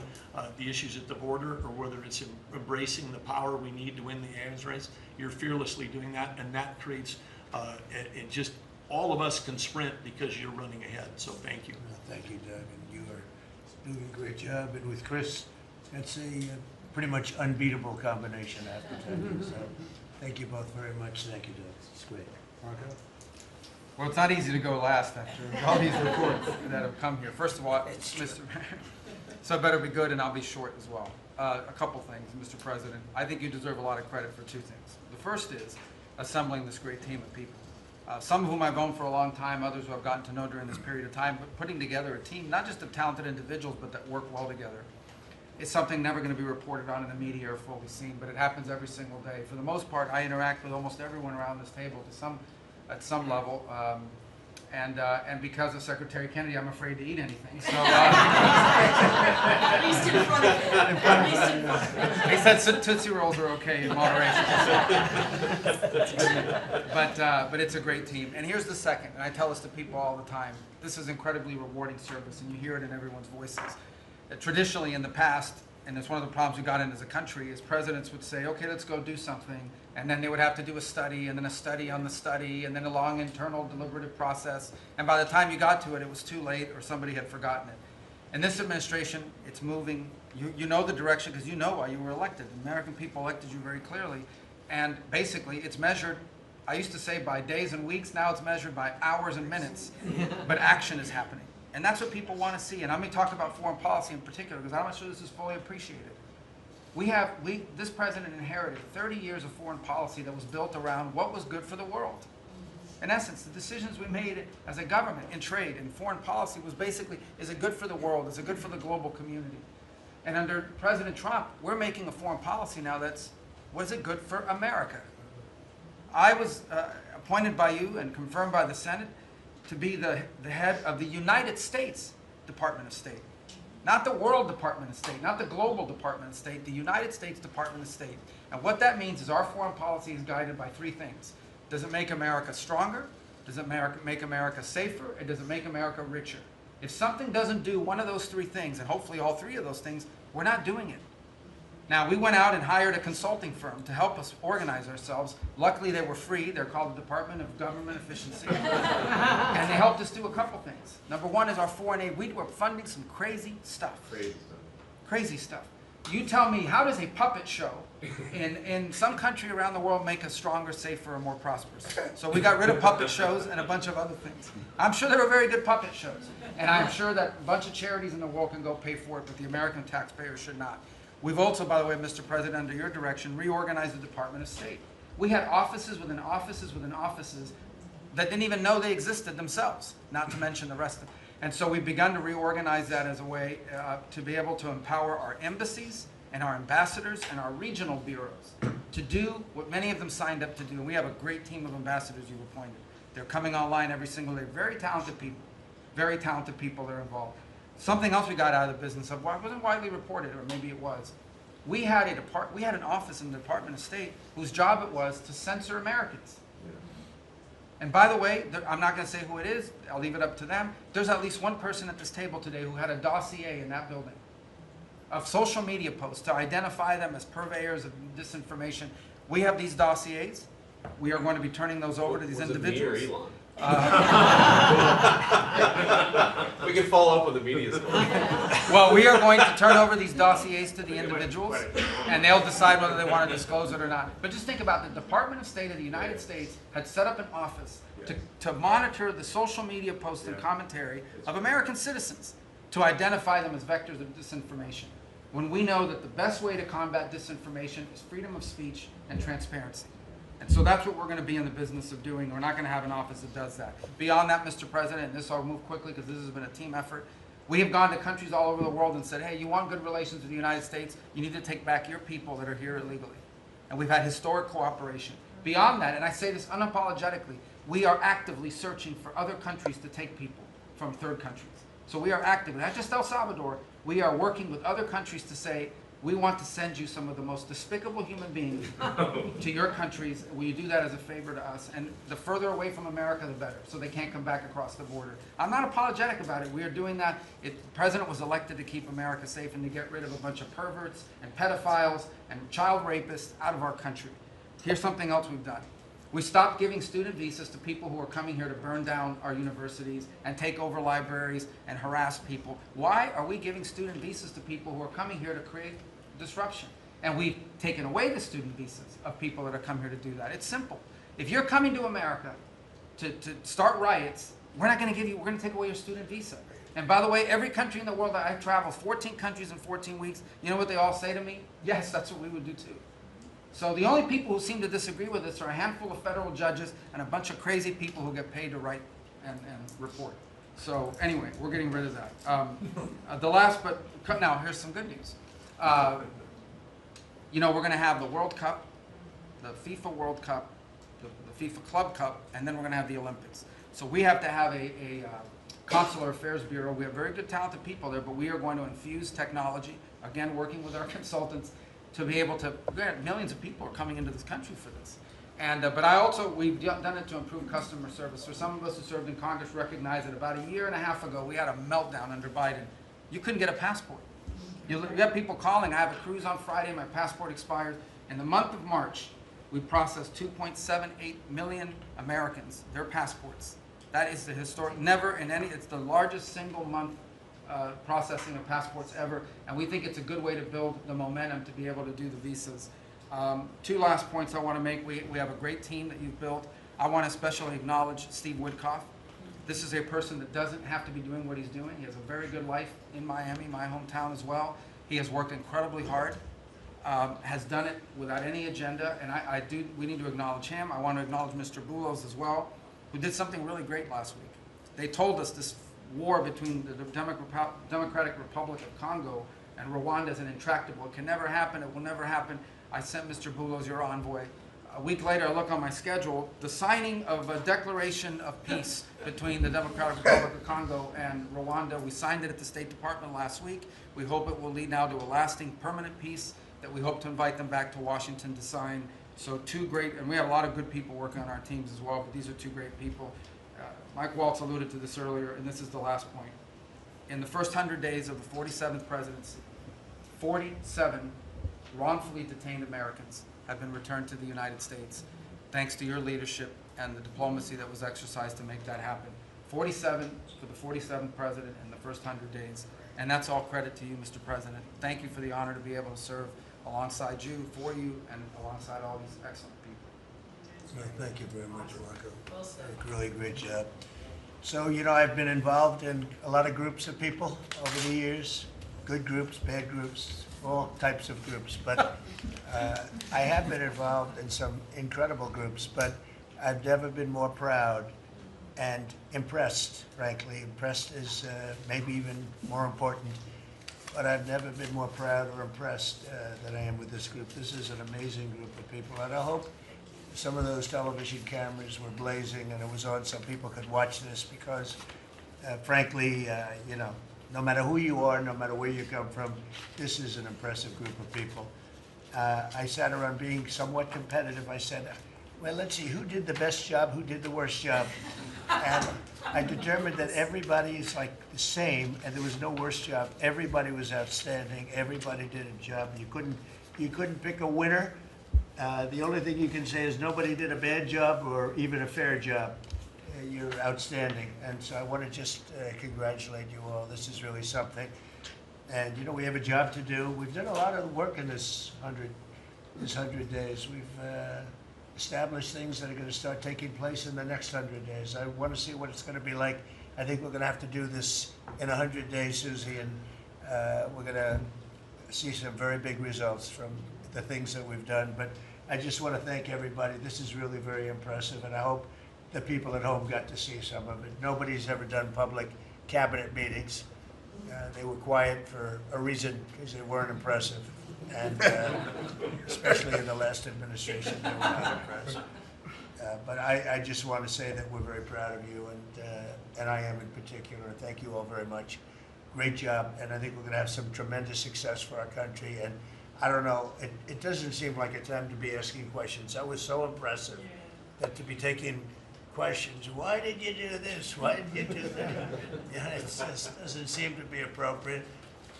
the issues at the border, or whether it's embracing the power we need to win the arms race. You're fearlessly doing that, and that creates it just all of us can sprint because you're running ahead. So thank you. Thank you, Doug, and you are doing a great job. And with Chris, that's a pretty much unbeatable combination after 10 years. So thank you both very much. Thank you, Doug. It's great. Marco? Well, it's not easy to go last after all these reports that have come here. First of all, Mr. So I better be good, and I'll be short as well. A couple things, Mr. President. I think you deserve a lot of credit for 2 things. The first is assembling this great team of people. Some of whom I've known for a long time, others who I've gotten to know during this period of time, but putting together a team, not just of talented individuals, but that work well together. It's something never going to be reported on in the media or fully seen, but it happens every single day. For the most part, I interact with almost everyone around this table at some level, and because of Secretary Kennedy, I'm afraid to eat anything. So, At least in front of him. He said Tootsie Rolls are okay in moderation. But it's a great team. And here's the second, and I tell this to people all the time. This is incredibly rewarding service, and you hear it in everyone's voices. Traditionally in the past, and it's one of the problems we got in as a country, is presidents would say, okay, let's go do something, and then they would have to do a study, and then a study on the study, and then a long internal deliberative process, and by the time you got to it, it was too late, or somebody had forgotten it. In this administration, it's moving. You know the direction because you know why you were elected. The American people elected you very clearly, and basically it's measured, I used to say by days and weeks, now it's measured by hours and minutes, but action is happening. And that's what people want to see. And I'm going to talk about foreign policy in particular because I'm not sure this is fully appreciated. This president inherited 30 years of foreign policy that was built around what was good for the world. In essence, the decisions we made as a government in trade and foreign policy was basically, is it good for the world? Is it good for the global community? And under President Trump, we're making a foreign policy now was it good for America? I was appointed by you and confirmed by the Senate to be the head of the United States Department of State. Not the World Department of State, not the Global Department of State, the United States Department of State. And what that means is our foreign policy is guided by 3 things. Does it make America stronger? Does it make America safer? And does it make America richer? If something doesn't do one of those 3 things, and hopefully all 3 of those things, we're not doing it. Now, we went out and hired a consulting firm to help us organize ourselves. Luckily, they were free. They're called the Department of Government Efficiency. And they helped us do a couple things. Number one is our foreign aid. We were funding some crazy stuff. Crazy stuff. You tell me, how does a puppet show in some country around the world make us stronger, safer, or more prosperous? So we got rid of puppet shows and a bunch of other things. I'm sure there were very good puppet shows. And I'm sure that a bunch of charities in the world can go pay for it, but the American taxpayer should not. We've also, by the way, Mr. President, under your direction, reorganized the Department of State. We had offices within offices within offices that didn't even know they existed themselves, not to mention the rest of them. And so we've begun to reorganize that as a way to be able to empower our embassies and our ambassadors and our regional bureaus to do what many of them signed up to do. And we have a great team of ambassadors you've appointed. They're coming online every single day. Very talented people that are involved. Something else we got out of the business of, wasn't widely reported, or maybe it was. We had an office in the Department of State whose job it was to censor Americans. And by the way, I'm not going to say who it is. I'll leave it up to them. There's at least one person at this table today who had a dossier in that building of social media posts to identify them as purveyors of disinformation. We have these dossiers. We are going to be turning those over to these individuals. Was it me or Elon? We can follow up with the media story. Well, we are going to turn over these dossiers to the individuals, and they'll decide whether they want to disclose it or not. But just think about it. The Department of State of the United States had set up an office to monitor the social media posts and commentary of American citizens to identify them as vectors of disinformation, when we know that the best way to combat disinformation is freedom of speech and transparency. And so that's what we're going to be in the business of doing. We're not going to have an office that does that. Beyond that, Mr. President, and this I'll move quickly because this has been a team effort, we have gone to countries all over the world and said, hey, you want good relations with the United States, you need to take back your people that are here illegally. And we've had historic cooperation. Beyond that, and I say this unapologetically, we are actively searching for other countries to take people from third countries. So we are actively, not just El Salvador, we are working with other countries to say, we want to send you some of the most despicable human beings to your countries. Will you do that as a favor to us? And the further away from America, the better, so they can't come back across the border. I'm not apologetic about it. We are doing that. The president was elected to keep America safe and to get rid of a bunch of perverts and pedophiles and child rapists out of our country. Here's something else we've done. We stopped giving student visas to people who are coming here to burn down our universities and take over libraries and harass people. Why are we giving student visas to people who are coming here to create disruption? And we've taken away the student visas of people that are coming here to do that. It's simple. If you're coming to America to start riots, we're not going to give you, we're going to take away your student visa. And by the way, every country in the world that I've traveled, 14 countries in 14 weeks, you know what they all say to me? Yes, that's what we would do too. So the only people who seem to disagree with us are a handful of federal judges and a bunch of crazy people who get paid to write and report. So anyway, we're getting rid of that. The last, but now here's some good news. You know, we're going to have the World Cup, the FIFA World Cup, the FIFA Club Cup, and then we're going to have the Olympics. So we have to have a Consular Affairs Bureau. We have very good, talented people there, but we are going to infuse technology, again, working with our consultants, to be able to, millions of people are coming into this country for this. And, but I also, we've done it to improve customer service. So some of us who served in Congress recognize that about a year and a half ago, we had a meltdown under Biden. You couldn't get a passport. You have people calling, I have a cruise on Friday, my passport expires. In the month of March, we processed 2.78 million Americans, their passports. That is the historic, never in any, it's the largest single month processing of passports ever, and we think it's a good way to build the momentum to be able to do the visas. Two last points I want to make. We have a great team that you've built. I want to especially acknowledge Steve Woodcock. This is a person that doesn't have to be doing what he's doing. He has a very good life in Miami, my hometown as well. He has worked incredibly hard, has done it without any agenda, and we need to acknowledge him. I want to acknowledge Mr. Boulos as well, who did something really great last week. They told us this war between the Democratic Republic of Congo and Rwanda is an intractable. It can never happen. It will never happen. I sent Mr. Boulos, your envoy. A week later, I look on my schedule, the signing of a declaration of peace between the Democratic Republic of Congo and Rwanda. We signed it at the State Department last week. We hope it will lead now to a lasting, permanent peace that we hope to invite them back to Washington to sign. So two great, and we have a lot of good people working on our teams as well, but these are two great people. Mike Waltz alluded to this earlier, and this is the last point. In the first 100 days of the 47th presidency, 47 wrongfully detained Americans have been returned to the United States, thanks to your leadership and the diplomacy that was exercised to make that happen. 47 for the 47th president in the first 100 days, and that's all credit to you, Mr. President. Thank you for the honor to be able to serve alongside you, for you, and alongside all these excellent people. Thank you very much, Marco. Really great job. So, you know, I've been involved in a lot of groups of people over the years, good groups, bad groups, all types of groups. But I have been involved in some incredible groups, but I've never been more proud and impressed, frankly. Impressed is maybe even more important, but I've never been more proud or impressed than I am with this group. This is an amazing group of people, and I hope some of those television cameras were blazing and it was on so people could watch this because, frankly, you know, no matter who you are, no matter where you come from, this is an impressive group of people. I sat around being somewhat competitive. I said, well, let's see, who did the best job, who did the worst job? And I determined that everybody is like the same and there was no worst job. Everybody was outstanding. Everybody did a job. You couldn't pick a winner. The only thing you can say is nobody did a bad job or even a fair job. you're outstanding. And so I want to just congratulate you all. This is really something. And, you know, we have a job to do. We've done a lot of work in this 100 days. We've established things that are going to start taking place in the next 100 days. I want to see what it's going to be like. I think we're going to have to do this in 100 days, Susie, and we're going to see some very big results from the things that we've done. But I just want to thank everybody. This is really very impressive, and I hope the people at home got to see some of it. Nobody's ever done public cabinet meetings. They were quiet for a reason, because they weren't impressive. And especially in the last administration, they were not impressive. But I just want to say that we're very proud of you, and I am in particular. Thank you all very much. Great job, and I think we're going to have some tremendous success for our country. And I don't know, it doesn't seem like a time to be asking questions. That was so impressive, that to be taking questions, why did you do this? Why did you do that? Yeah, it just doesn't seem to be appropriate.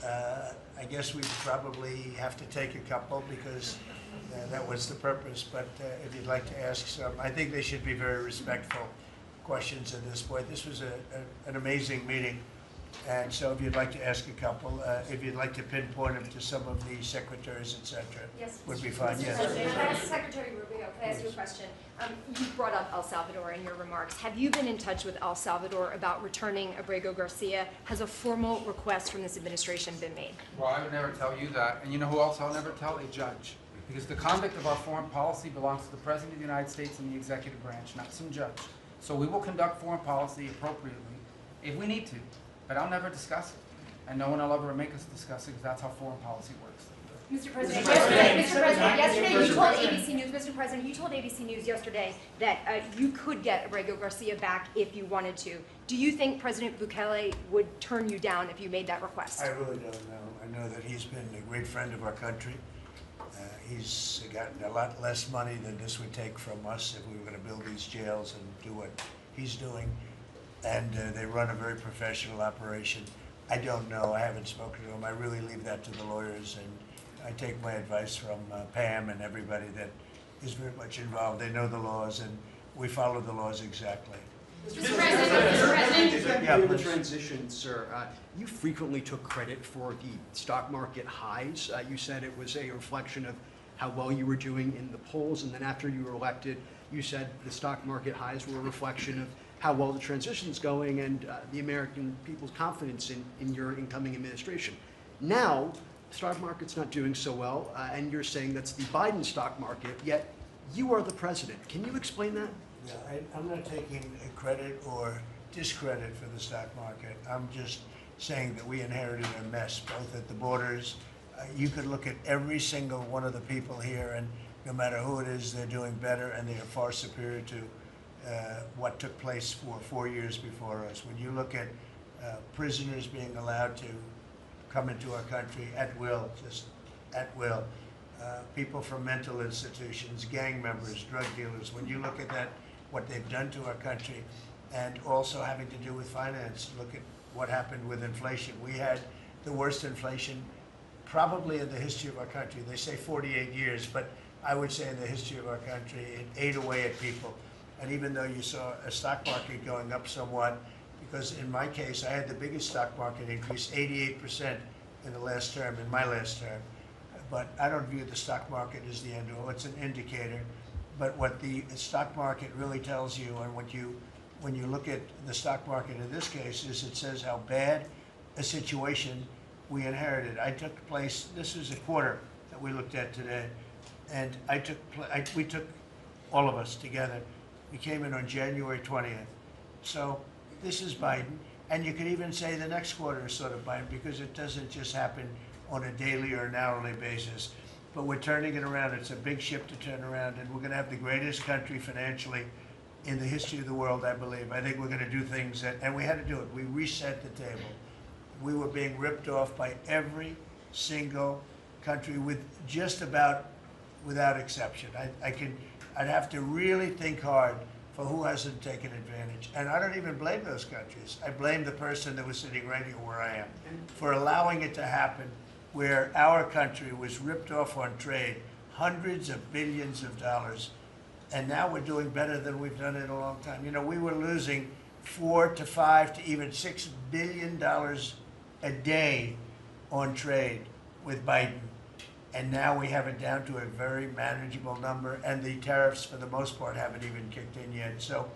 I guess we probably have to take a couple, because that was the purpose. But if you'd like to ask some, I think they should be very respectful questions at this point. This was an amazing meeting. And so if you'd like to ask a couple, if you'd like to pinpoint them to some of the secretaries, et cetera, yes, would be fine. Yes. Secretary Rubio, can I ask you a question? You brought up El Salvador in your remarks. Have you been in touch with El Salvador about returning Abrego Garcia? Has a formal request from this administration been made? Well, I would never tell you that. And you know who else I'll never tell? A judge. Because the conduct of our foreign policy belongs to the President of the United States and the executive branch, not some judge. So we will conduct foreign policy appropriately if we need to. But I'll never discuss it. And no one will ever make us discuss it, because that's how foreign policy works. Mr. President, yesterday you told ABC News, Mr. President, you told ABC News yesterday that you could get Abrego Garcia back if you wanted to. Do you think President Bukele would turn you down if you made that request? I really don't know. I know that he's been a great friend of our country. He's gotten a lot less money than this would take from us if we were going to build these jails and do what he's doing. And they run a very professional operation. I don't know. I haven't spoken to him. I really leave that to the lawyers, and I take my advice from Pam and everybody that is very much involved. They know the laws, and we follow the laws exactly. Mr. President, Yeah, during the please. transition, sir, you frequently took credit for the stock market highs. You said it was a reflection of how well you were doing in the polls, and then after you were elected, you said the stock market highs were a reflection of how well the transition's going and the American people's confidence in your incoming administration. Now, the stock market's not doing so well, and you're saying that's the Biden stock market, yet you are the president. Can you explain that? Yeah, I'm not taking credit or discredit for the stock market. I'm just saying that we inherited a mess, both at the borders. You could look at every single one of the people here, and no matter who it is, they're doing better, and they are far superior to what took place for 4 years before us. When you look at prisoners being allowed to come into our country at will, just at will, people from mental institutions, gang members, drug dealers, when you look at that, what they've done to our country, and also having to do with finance, look at what happened with inflation. We had the worst inflation probably in the history of our country. They say 48 years, but I would say in the history of our country, it ate away at people. And even though you saw a stock market going up somewhat, because in my case, I had the biggest stock market increase, 88% in the last term, in my last term. But I don't view the stock market as the end all. It's an indicator. But what the stock market really tells you, and when you look at the stock market in this case, is it says how bad a situation we inherited. This was a quarter that we looked at today, and we took all of us together. We came in on January 20th. So this is Biden. And you could even say the next quarter is sort of Biden, because it doesn't just happen on a daily or an hourly basis. But we're turning it around. It's a big ship to turn around, and we're going to have the greatest country financially in the history of the world, I believe. I think we're going to do things and we had to do it. We reset the table. We were being ripped off by every single country, with just about, without exception. I'd have to really think hard for who hasn't taken advantage. And I don't even blame those countries. I blame the person that was sitting right here where I am for allowing it to happen, where our country was ripped off on trade, hundreds of billions of dollars And now we're doing better than we've done in a long time. You know, we were losing $4 to $5 to even $6 billion a day on trade with Biden. And now we have it down to a very manageable number, and the tariffs, for the most part, haven't even kicked in yet. So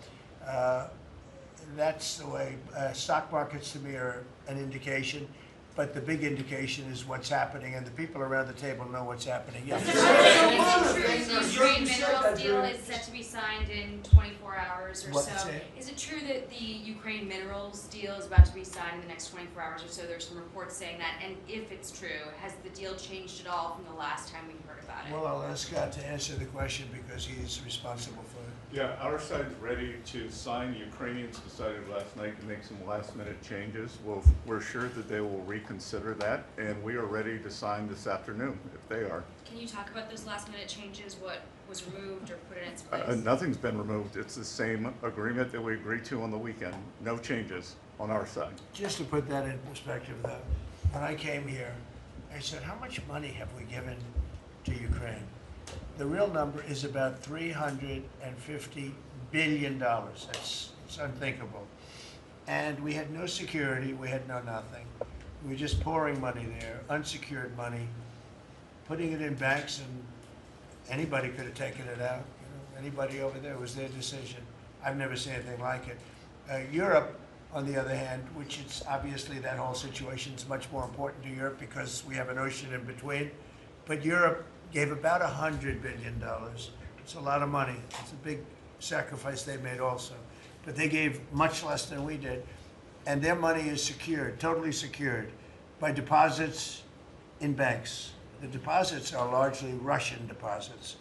that's the way. Stock markets, to me, are an indication, but the big indication is what's happening, and the people around the table know what's happening. Yes. The Ukraine minerals deal is set to be signed in 24 hours or What's so. it? Is it true that the Ukraine minerals deal is about to be signed in the next 24 hours or so? There's some reports saying that. And if it's true, has the deal changed at all from the last time we heard about it? Well, I'll ask Scott to answer the question because he's responsible for it. Yeah, our side's ready to sign. The Ukrainians decided last night to make some last-minute changes. Well, we're sure that they will reconsider that, and we are ready to sign this afternoon if they are. Can you talk about those last minute changes? What was removed or put in its place? Nothing's been removed. It's the same agreement that we agreed to on the weekend. No changes on our side. Just to put that in perspective, though, when I came here, I said, how much money have we given to Ukraine? The real number is about $350 billion. It's unthinkable. And we had no security, we had no nothing. We were just pouring money there, unsecured money, putting it in banks, and anybody could have taken it out. You know, anybody over there, it was their decision. I've never seen anything like it. Europe, on the other hand, which it's obviously that whole situation is much more important to Europe because we have an ocean in between. But Europe gave about $100 billion. It's a lot of money. It's a big sacrifice they made also. But they gave much less than we did. And their money is secured, totally secured, by deposits in banks. The deposits are largely Russian deposits.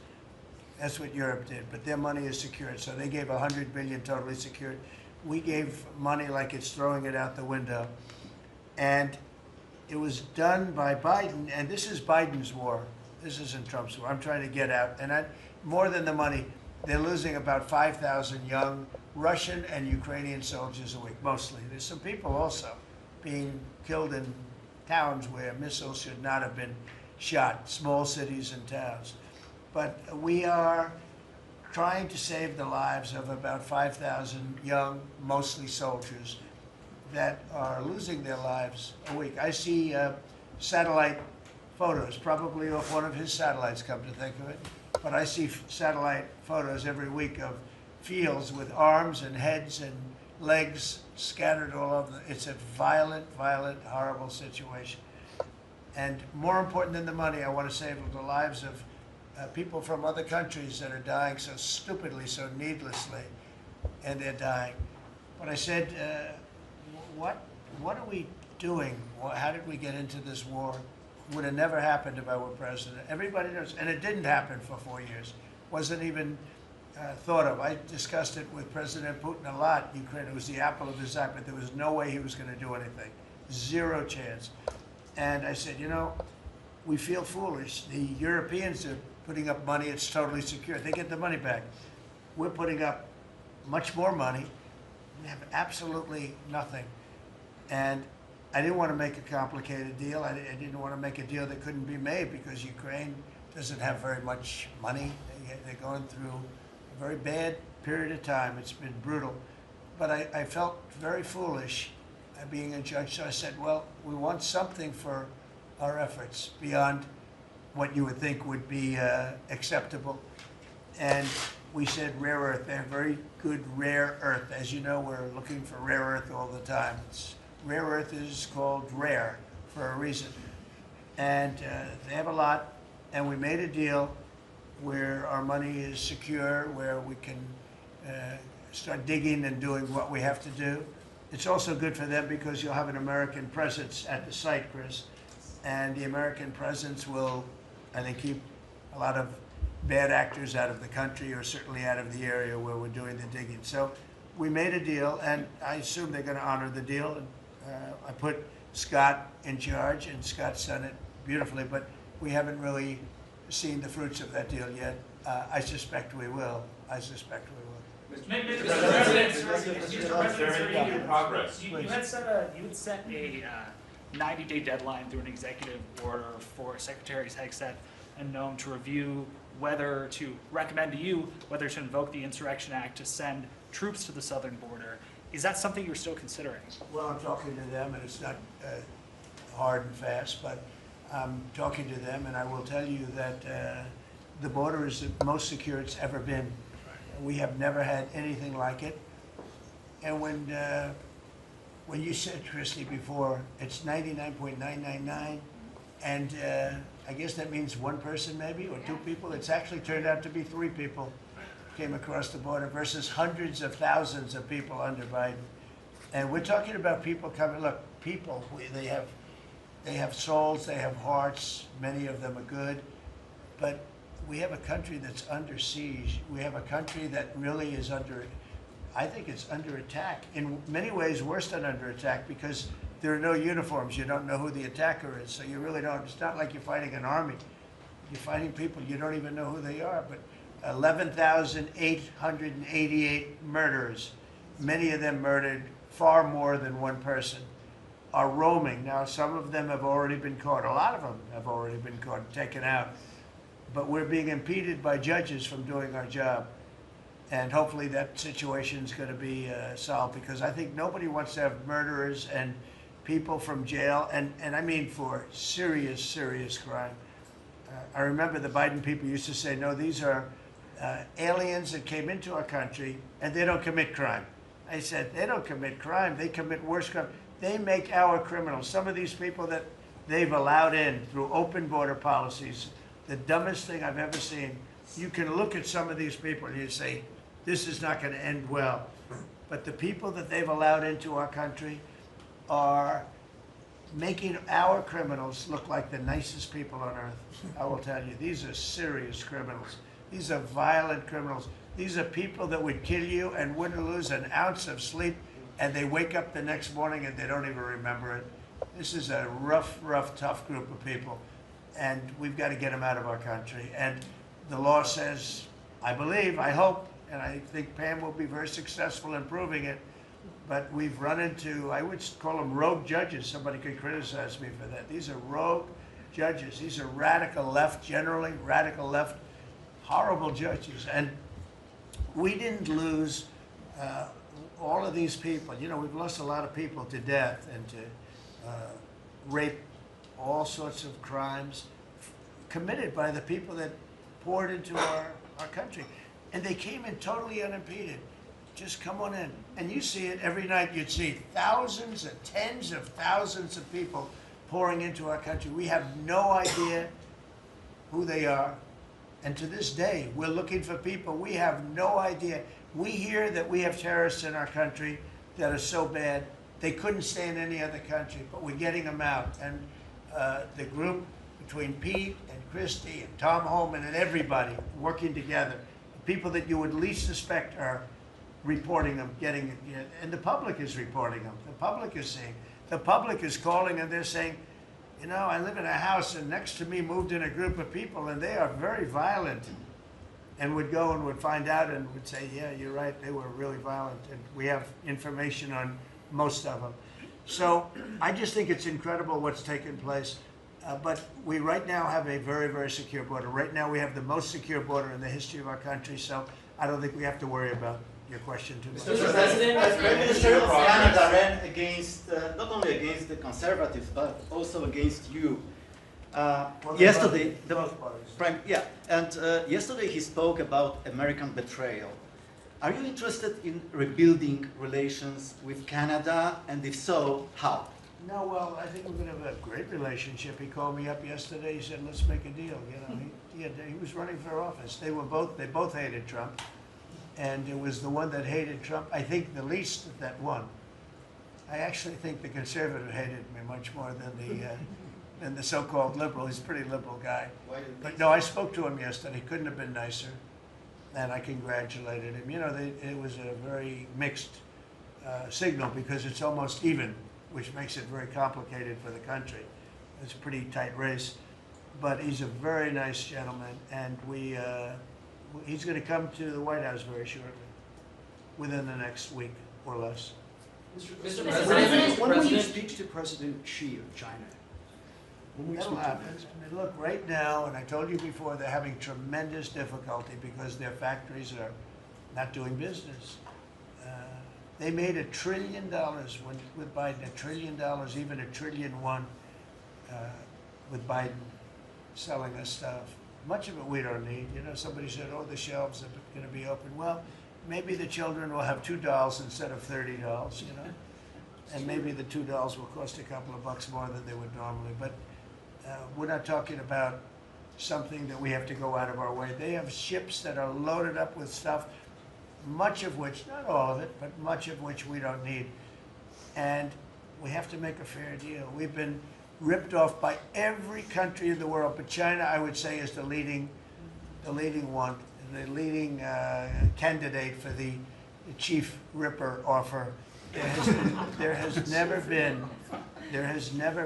That's what Europe did, but their money is secured. So they gave $100 billion totally secured. We gave money like it's throwing it out the window. And it was done by Biden, and this is Biden's war. This isn't Trump's war. I'm trying to get out. And more than the money, they're losing about 5,000 young Russian and Ukrainian soldiers a week, mostly. There's some people also being killed in towns where missiles should not have been shot, small cities and towns. But we are trying to save the lives of about 5,000 young, mostly soldiers, that are losing their lives a week. I see satellite photos, probably off one of his satellites, come to think of it. But I see satellite photos every week of fields with arms and heads and legs scattered all over. It's a violent, violent, horrible situation. And more important than the money, I want to save the lives of people from other countries that are dying so stupidly, so needlessly, and they're dying. But I said, what are we doing? How did we get into this war? Would have never happened if I were president. Everybody knows, and it didn't happen for 4 years. Wasn't even thought of. I discussed it with President Putin a lot. Ukraine was the apple of his eye, but there was no way he was going to do anything. Zero chance. And I said, you know, we feel foolish. The Europeans are putting up money. It's totally secure. They get the money back. We're putting up much more money. We have absolutely nothing. And I didn't want to make a complicated deal. I didn't want to make a deal that couldn't be made because Ukraine doesn't have very much money. They're going through a very bad period of time. It's been brutal. But I felt very foolish being a judge. So I said, well, we want something for our efforts beyond what you would think would be acceptable. And we said rare earth. They have very good rare earth. As you know, we're looking for rare earth all the time. Rare earth is called rare for a reason. And they have a lot. And we made a deal where our money is secure, where we can start digging and doing what we have to do. It's also good for them because you'll have an American presence at the site, Chris. And the American presence will, I think, keep a lot of bad actors out of the country, or certainly out of the area where we're doing the digging. So we made a deal, and I assume they're going to honor the deal. And I put Scott in charge, and Scott's done it beautifully, but we haven't really seen the fruits of that deal yet. I suspect we will. I suspect we will. Mr. President, in progress. you had set a 90-day deadline through an executive order for Secretary Hegseth and known to review whether to recommend to you whether to invoke the Insurrection Act to send troops to the southern border. Is that something you're still considering? Well, I'm talking to them, and it's not hard and fast, but I'm talking to them, and I will tell you that the border is the most secure it's ever been. We have never had anything like it. And when you said, Christy, before, it's 99.999, and I guess that means one person maybe, or two people. It's actually turned out to be 3 people came across the border versus hundreds of thousands of people under Biden. And we're talking about people coming, look, people, they have souls, they have hearts, many of them are good, but we have a country that's under siege. We have a country that really is under, I think it's under attack. In many ways, worse than under attack, because there are no uniforms. You don't know who the attacker is, so you really don't. It's not like you're fighting an army. You're fighting people, you don't even know who they are. But 11,888 murderers, many of them murdered, far more than one person, are roaming. Now, some of them have already been caught. A lot of them have already been caught and taken out. But we're being impeded by judges from doing our job. And hopefully that situation is going to be solved, because I think nobody wants to have murderers and people from jail, and I mean for serious, serious crime. I remember the Biden people used to say, no, these are aliens that came into our country and they don't commit crime. I said, they don't commit crime, they commit worse crime. They make our criminals. Some of these people that they've allowed in through open border policies, the dumbest thing I've ever seen. You can look at some of these people and you say, this is not going to end well. But the people that they've allowed into our country are making our criminals look like the nicest people on earth. I will tell you, these are serious criminals. These are violent criminals. These are people that would kill you and wouldn't lose an ounce of sleep, and they wake up the next morning and they don't even remember it. This is a rough, rough, tough group of people, and we've got to get them out of our country. And the law says, I believe, I hope, and I think Pam will be very successful in proving it, but we've run into, I would call them rogue judges. Somebody could criticize me for that. These are rogue judges. These are radical left, generally, radical left, horrible judges. And we didn't lose all of these people. You know, we've lost a lot of people to death and to rape, all sorts of crimes committed by the people that poured into our country. And they came in totally unimpeded. Just come on in. And you see it every night. You'd see thousands and tens of thousands of people pouring into our country. We have no idea who they are. And to this day, we're looking for people. We have no idea. We hear that we have terrorists in our country that are so bad, they couldn't stay in any other country, but we're getting them out. And the group between Pete and Christy and Tom Holman and everybody working together, the people that you would least suspect are reporting them, getting it, and the public is reporting them. The public is seeing. The public is calling and they're saying, you know, I live in a house and next to me moved in a group of people and they are very violent, and would go and would find out and would say, yeah, you're right, they were really violent, and we have information on most of them. So I just think it's incredible what's taken place. But we right now have a very, very secure border. Right now we have the most secure border in the history of our country, so I don't think we have to worry about your question too much. Mr. President, as Prime Minister of Canada ran against, not only against the Conservatives, but also against you. Yesterday, yesterday he spoke about American betrayal. Are you interested in rebuilding relations with Canada, and if so, how? No, well, I think we're going to have a great relationship. He called me up yesterday. He said, let's make a deal. You know, he was running for office. They both hated Trump. And it was the one that hated Trump, I think, the least that won. I actually think the conservative hated me much more than the so-called liberal. He's a pretty liberal guy. But no, I spoke to him yesterday. Couldn't have been nicer. And I congratulated him. You know, it was a very mixed signal, because it's almost even, which makes it very complicated for the country. It's a pretty tight race. But he's a very nice gentleman, and he's going to come to the White House very shortly, within the next week or less. Mr. President, when will you speak to President Xi of China? That'll happen. I mean, look, right now, and I told you before, they're having tremendous difficulty because their factories are not doing business. They made $1 trillion with Biden, $1 trillion, even $1.1 trillion with Biden selling us stuff. Much of it we don't need. You know, somebody said, oh, the shelves are going to be open. Well, maybe the children will have $2 instead of $30, you know? And maybe the $2 will cost a couple of bucks more than they would normally. But we're not talking about something that we have to go out of our way. They have ships that are loaded up with stuff, much of which, not all of it, but much of which we don't need. And we have to make a fair deal. We've been ripped off by every country in the world, but China, I would say, is the leading one, the leading candidate for the chief ripper offer. There has never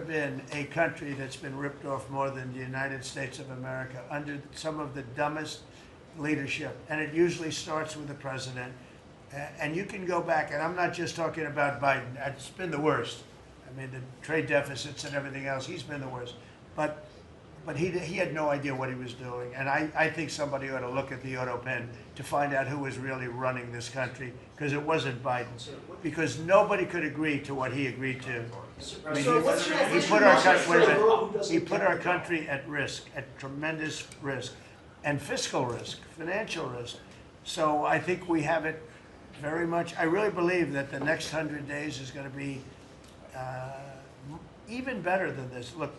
been a country that's been ripped off more than the United States of America under some of the dumbest leadership. And it usually starts with the president. And you can go back, and I'm not just talking about Biden. It's been the worst. I mean, the trade deficits and everything else, he's been the worst. But he had no idea what he was doing. And I think somebody ought to look at the auto pen to find out who was really running this country, because it wasn't Biden. Because nobody could agree to what he agreed to. I mean, he put our country at risk, at tremendous risk, and fiscal risk, financial risk. So I think we have it very much. I really believe that the next 100 days is going to be even better than this. Look,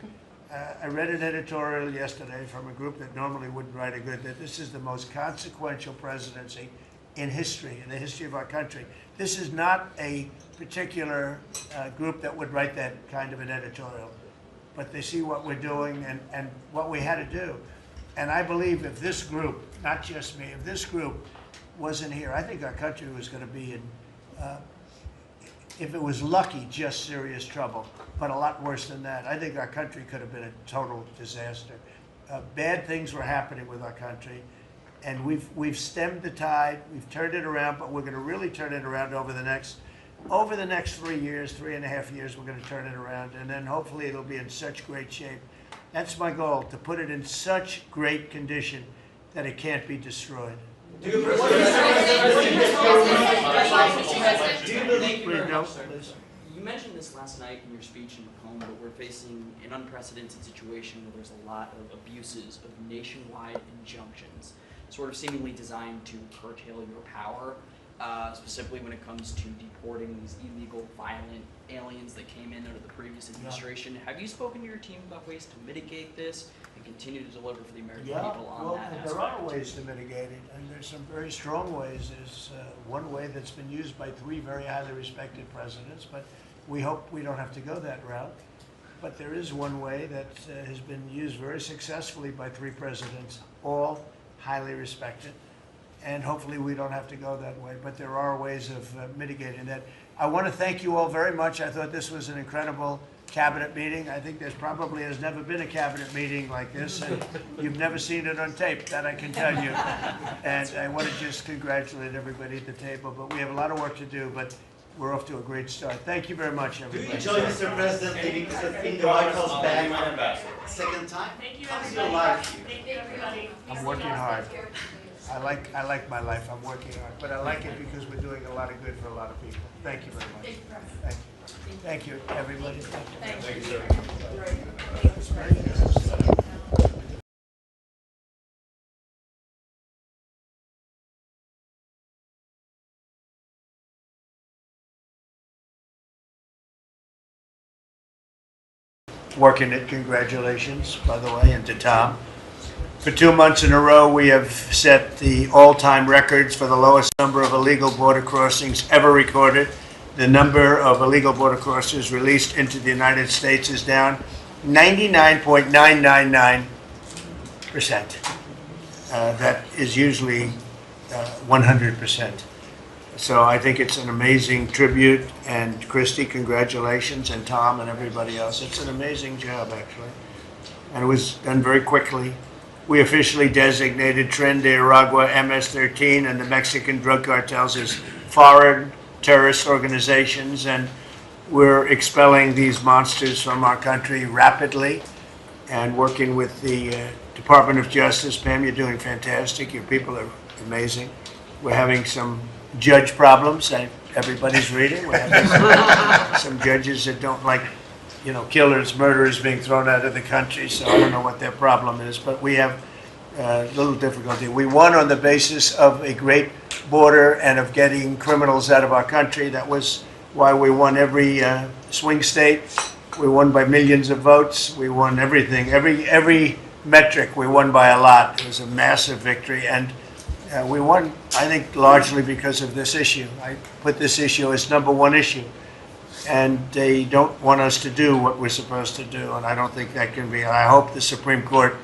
I read an editorial yesterday from a group that normally wouldn't write a good, that this is the most consequential presidency in history, in the history of our country. This is not a particular group that would write that kind of an editorial, but they see what we're doing and what we had to do. And I believe if this group, not just me, if this group wasn't here, I think our country was going to be in, if it was lucky, just serious trouble, but a lot worse than that. I think our country could have been a total disaster. Bad things were happening with our country, and we've stemmed the tide, we've turned it around, but we're going to really turn it around over the next 3 years, 3.5 years, we're going to turn it around, and then hopefully it'll be in such great shape. That's my goal, to put it in such great condition that it can't be destroyed. Do you believe? You mentioned this last night in your speech in Macomb, but we're facing an unprecedented situation where there's a lot of abuses of nationwide injunctions, sort of seemingly designed to curtail your power, specifically when it comes to deporting these illegal, violent aliens that came in under the previous administration. Yeah. Have you spoken to your team about ways to mitigate this and continue to deliver for the American people on that aspect? There are ways to mitigate it, and there's some very strong ways. There's one way that's been used by 3 very highly respected presidents, but we hope we don't have to go that route. But there is one way that has been used very successfully by 3 presidents, all highly respected, and hopefully we don't have to go that way. But there are ways of mitigating that. I want to thank you all very much. I thought this was an incredible cabinet meeting. I think there's probably has never been a cabinet meeting like this, and you've never seen it on tape, that I can tell you. And I want to just congratulate everybody at the table, but we have a lot of work to do, but we're off to a great start. Thank you very much, everybody. Do you enjoy, Mr. President, taking the White House back second time? Thank you, How's your life here? Thank you, everybody. I'm working hard. I like my life. I'm working hard, but I like it because we're doing a lot of good for a lot of people. Thank you very much. Thank you. Thank you, everybody. Thank you, sir. Working it, congratulations, by the way, and to Tom. For 2 months in a row, we have set the all-time records for the lowest number of illegal border crossings ever recorded. The number of illegal border crossers released into the United States is down 99.999%. That is usually 100%. So I think it's an amazing tribute, and Christy, congratulations, and Tom and everybody else. It's an amazing job, actually, and it was done very quickly. We officially designated Tren de Aragua, MS-13, and the Mexican drug cartels as foreign terrorist organizations, and we're expelling these monsters from our country rapidly. and working with the Department of Justice. Pam, you're doing fantastic. Your people are amazing. We're having some judge problems. Everybody's reading. We're having some judges that don't like, killers, murderers being thrown out of the country. So I don't know what their problem is, but we have little difficulty. We won on the basis of a great border and of getting criminals out of our country. That was why we won every swing state. We won by millions of votes. We won everything. Every metric we won by a lot. It was a massive victory. And we won, I think, largely because of this issue. I put this issue as #1 issue. And they don't want us to do what we're supposed to do. And I don't think that can be. I hope the Supreme Court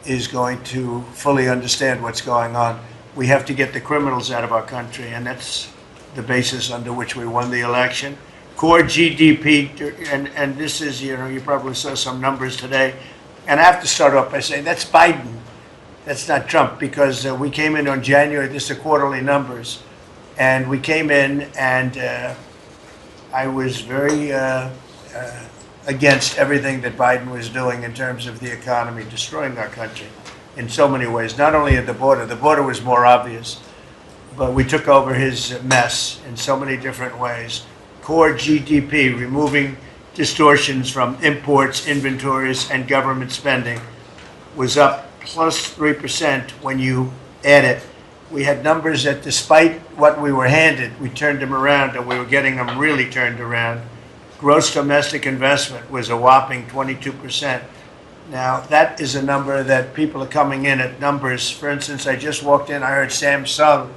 is going to fully understand what's going on. We have to get the criminals out of our country, and that's the basis under which we won the election. Core GDP, and this is, you probably saw some numbers today. And I have to start off by saying that's Biden. That's not Trump, because we came in on January, this is the quarterly numbers, and we came in and I was very against everything that Biden was doing in terms of the economy, destroying our country in so many ways, not only at the border was more obvious, but we took over his mess in so many different ways. Core GDP, removing distortions from imports, inventories, and government spending, was up plus 3% when you add it. We had numbers that despite what we were handed, we turned them around, and we were getting them really turned around. Gross domestic investment was a whopping 22%. Now, that is a number that people are coming in at numbers. For instance, I just walked in, I heard Samsung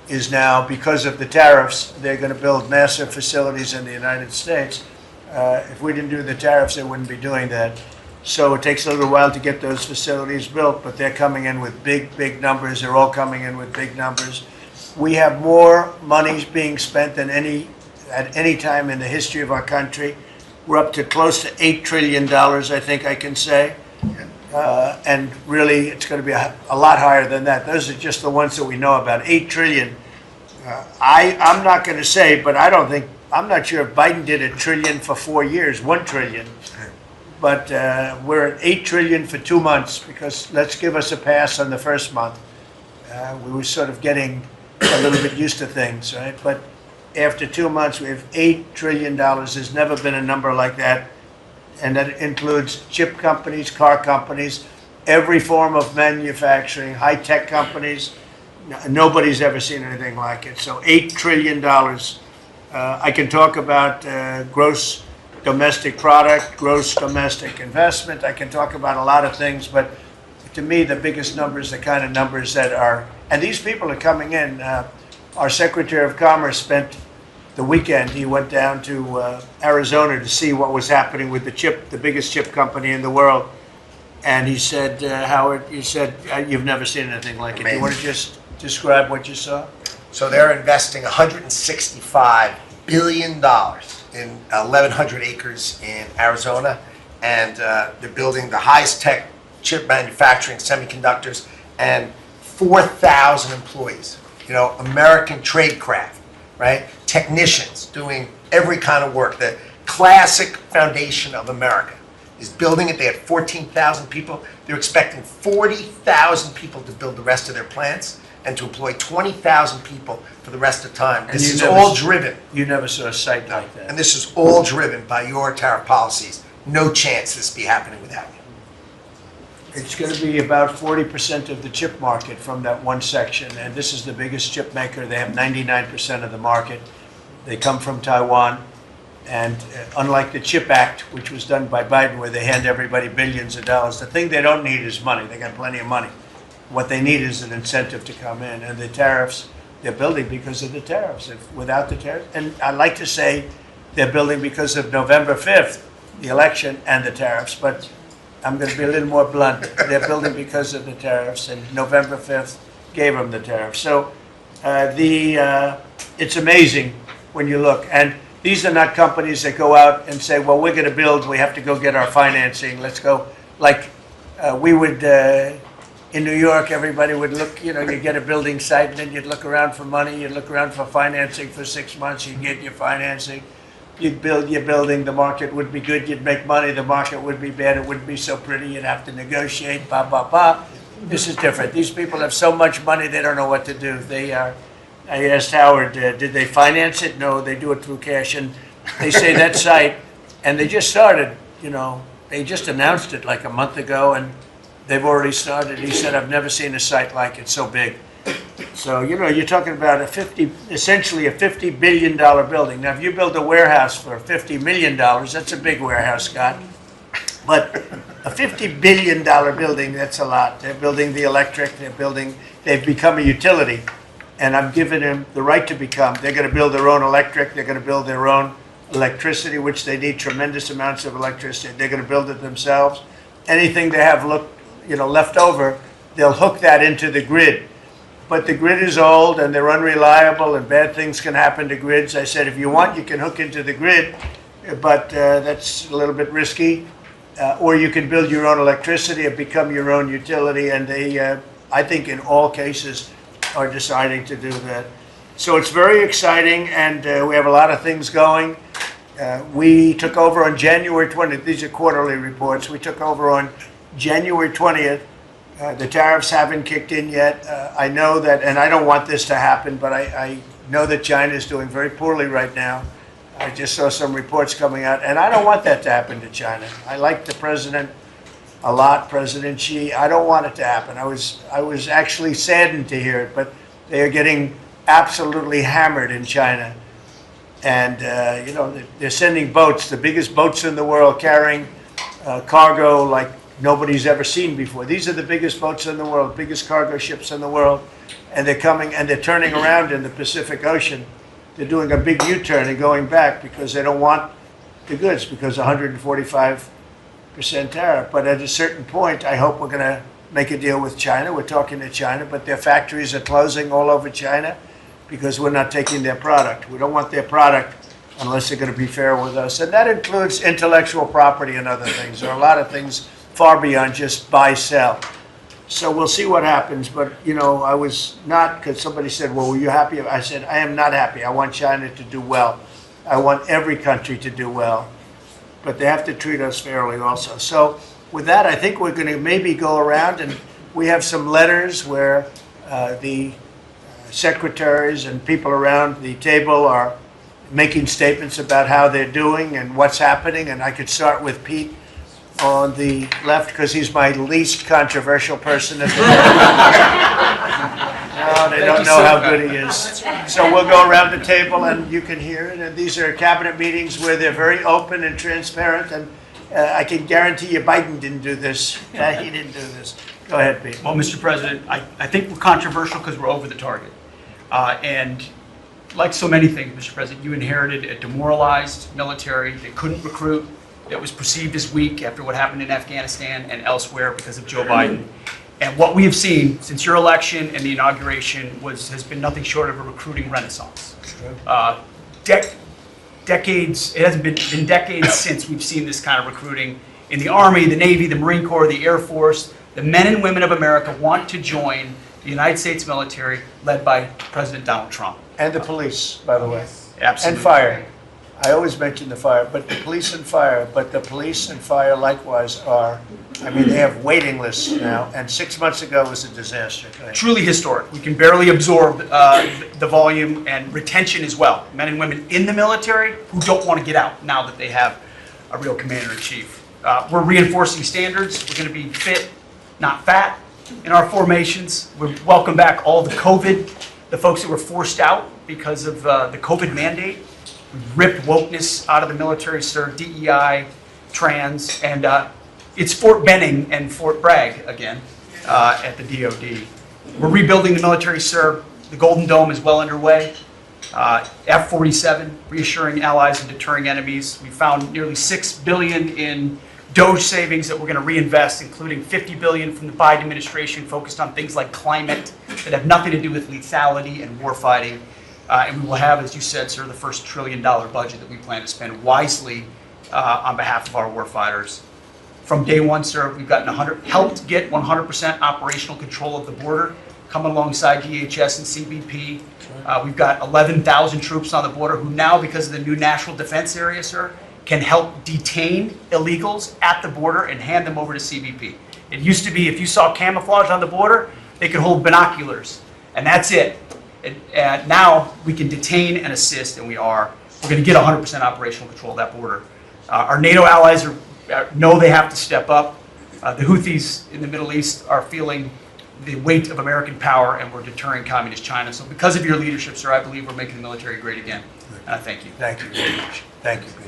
is now, because of the tariffs, they're going to build massive facilities in the United States. If we didn't do the tariffs, they wouldn't be doing that. So it takes a little while to get those facilities built, but they're coming in with big numbers. They're all coming in with big numbers. We have more money being spent than at any time in the history of our country. We're up to close to $8 trillion, I think I can say. And really, it's going to be a lot higher than that. Those are just the ones that we know about. 8 trillion. I'm not going to say, but I'm not sure if Biden did $1 trillion for 4 years, 1 trillion. But we're at 8 trillion for 2 months, because let's give us a pass on the first month. We were sort of getting a little bit used to things, right? But after 2 months, we have $8 trillion. There's never been a number like that. And that includes chip companies, car companies, every form of manufacturing, high-tech companies. Nobody's ever seen anything like it. So $8 trillion. I can talk about gross domestic product, gross domestic investment. I can talk about a lot of things, but to me, the biggest numbers, the kind of numbers that are, and these people are coming in. Our Secretary of Commerce spent the weekend, he went down to Arizona to see what was happening with the biggest chip company in the world. And he said, Howard, he said, you've never seen anything like it. Do you want to just describe what you saw? So they're investing $165 billion in 1,100 acres in Arizona, and they're building the highest tech chip manufacturing, semiconductors, and 4,000 employees. American tradecraft, right? Technicians doing every kind of work. The classic foundation of America is building it. They had 14,000 people. They're expecting 40,000 people to build the rest of their plants and to employ 20,000 people for the rest of the time. This is all driven. You never saw a site like that. And this is all driven by your tariff policies. No chance this be happening without you. It's going to be about 40% of the chip market from that one section, and this is the biggest chip maker. They have 99% of the market. They come from Taiwan, and unlike the CHIP Act, which was done by Biden, where they hand everybody billions of dollars, the thing they don't need is money. They got plenty of money. What they need is an incentive to come in, and the tariffs, they're building because of the tariffs. Without the tariffs, and I like to say they're building because of November 5th, the election, and the tariffs, but I'm going to be a little more blunt. They're building because of the tariffs, and November 5th gave them the tariffs. So it's amazing when you look. And these are not companies that go out and say, well, we're going to build, we have to go get our financing. Let's go. Like we would, in New York, everybody would look, you get a building site, and then you'd look around for money, you'd look around for financing for 6 months, you'd get your financing. you'd build your building, the market would be good, you'd make money, the market would be bad, it wouldn't be so pretty, you'd have to negotiate, blah, blah, blah. This is different. These people have so much money, they don't know what to do. I asked Howard, did they finance it? No, they do it through cash. And they say that site, and they just started, they just announced it like a month ago, and they've already started. He said, I've never seen a site like it, so big. So, you're talking about essentially a $50 billion building. Now, if you build a warehouse for $50 million, that's a big warehouse, Scott. But a $50 billion building, that's a lot. They're building the electric, they've become a utility. And I'm giving them the right to become. They're going to build their own electric, they're going to build their own electricity, which they need tremendous amounts of electricity. They're going to build it themselves. Anything they have left over, they'll hook that into the grid. But the grid is old and they're unreliable and bad things can happen to grids. I said, if you want, you can hook into the grid, but that's a little bit risky. Or you can build your own electricity and become your own utility. And they, I think in all cases, are deciding to do that. So it's very exciting, and we have a lot of things going. We took over on January 20th. These are quarterly reports. We took over on January 20th. The tariffs haven't kicked in yet. I know that, and I don't want this to happen, but I know that China is doing very poorly right now. I just saw some reports coming out, and I don't want that to happen to China. I like the president a lot, President Xi. I don't want it to happen. I was actually saddened to hear it, but they are getting absolutely hammered in China. And, they're sending boats, the biggest boats in the world, carrying cargo like nobody's ever seen before. These are the biggest boats in the world, biggest cargo ships in the world. And they're coming and they're turning around in the Pacific Ocean. They're doing a big U-turn and going back because they don't want the goods, because 145% tariff. But at a certain point, I hope we're going to make a deal with China. We're talking to China, but their factories are closing all over China because we're not taking their product. We don't want their product unless they're going to be fair with us. And that includes intellectual property and other things. There are a lot of things far beyond just buy, sell. So we'll see what happens. But, I was not, because somebody said, well, were you happy? I said, I am not happy. I want China to do well. I want every country to do well. But they have to treat us fairly also. So with that, I think we're going to maybe go around, and we have some letters where the secretaries and people around the table are making statements about how they're doing and what's happening. And I could start with Pete on the left, because he's my least controversial person at the No, they don't know how good he is. So we'll go around the table and you can hear it. And these are cabinet meetings where they're very open and transparent. And I can guarantee you Biden didn't do this. He didn't do this. Go ahead, Pete. Well, Mr. President, I think we're controversial because we're over the target. And like so many things, Mr. President, you inherited a demoralized military that couldn't recruit, that was perceived as weak after what happened in Afghanistan and elsewhere because of Joe Biden. And what we have seen since your election and the inauguration has been nothing short of a recruiting renaissance. Decades, it hasn't been decades since we've seen this kind of recruiting in the Army, the Navy, the Marine Corps, the Air Force. The men and women of America want to join the United States military led by President Donald Trump. And the police, by the way. Absolutely. And fire. I always mention the fire, but the police and fire, likewise they have waiting lists now, and 6 months ago was a disaster. Truly historic. We can barely absorb the volume and retention as well. Men and women in the military who don't want to get out now that they have a real commander-in-chief. We're reinforcing standards. We're going to be fit, not fat, in our formations. We welcome back all the folks that were forced out because of the COVID mandate. We've ripped wokeness out of the military, sir, DEI, trans, and it's Fort Benning and Fort Bragg again at the DOD. We're rebuilding the military, sir. The Golden Dome is well underway. F-47, reassuring allies and deterring enemies. We found nearly $6 billion in DOGE savings that we're going to reinvest, including $50 billion from the Biden administration focused on things like climate that have nothing to do with lethality and warfighting. And we will have, as you said, sir, the first $1 trillion budget that we plan to spend wisely on behalf of our warfighters. From day one, sir, we've helped get 100% operational control of the border. coming alongside DHS and CBP. We've got 11,000 troops on the border who now, because of the new national defense area, sir, can help detain illegals at the border and hand them over to CBP. It used to be if you saw camouflage on the border, they could hold binoculars, and that's it. And now we can detain and assist, and we're going to get 100% operational control of that border. Our NATO allies know they have to step up. The Houthis in the Middle East are feeling the weight of American power, and we're deterring communist China. So because of your leadership, sir, I believe we're making the military great again. And I thank you. Thank you very much. Thank you, Peter.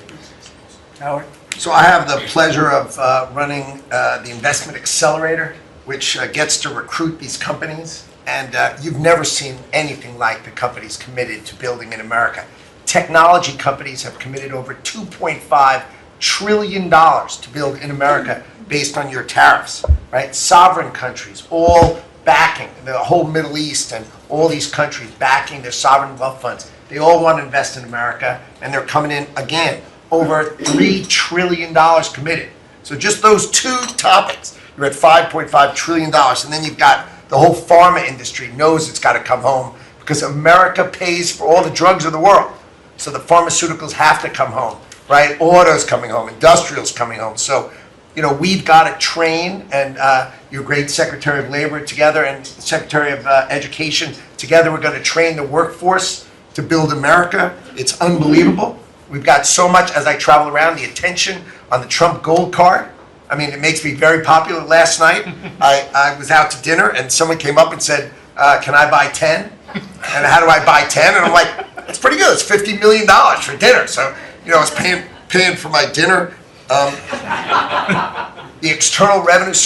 Howard? So I have the pleasure of running the Investment Accelerator, which gets to recruit these companies. And you've never seen anything like the companies committed to building in America. Technology companies have committed over $2.5 trillion to build in America based on your tariffs, right? Sovereign countries all backing, the whole Middle East and all these countries backing their sovereign wealth funds. They all want to invest in America, and they're coming in, again, over $3 trillion committed. So just those two topics, you're at $5.5 trillion. And then you've got the whole pharma industry knows it's got to come home because America pays for all the drugs of the world. So the pharmaceuticals have to come home, right? Autos coming home, industrials coming home. So, you know, we've got to train, and your great Secretary of Labor together and Secretary of Education together, we're going to train the workforce to build America. It's unbelievable. We've got so much, as I travel around, the attention on the Trump Gold Card. I mean, it makes me very popular. Last night, I was out to dinner, and someone came up and said, can I buy 10? And how do I buy 10? And I'm like, that's pretty good. It's $50 million for dinner. So, you know, I was paying for my dinner. The External Revenue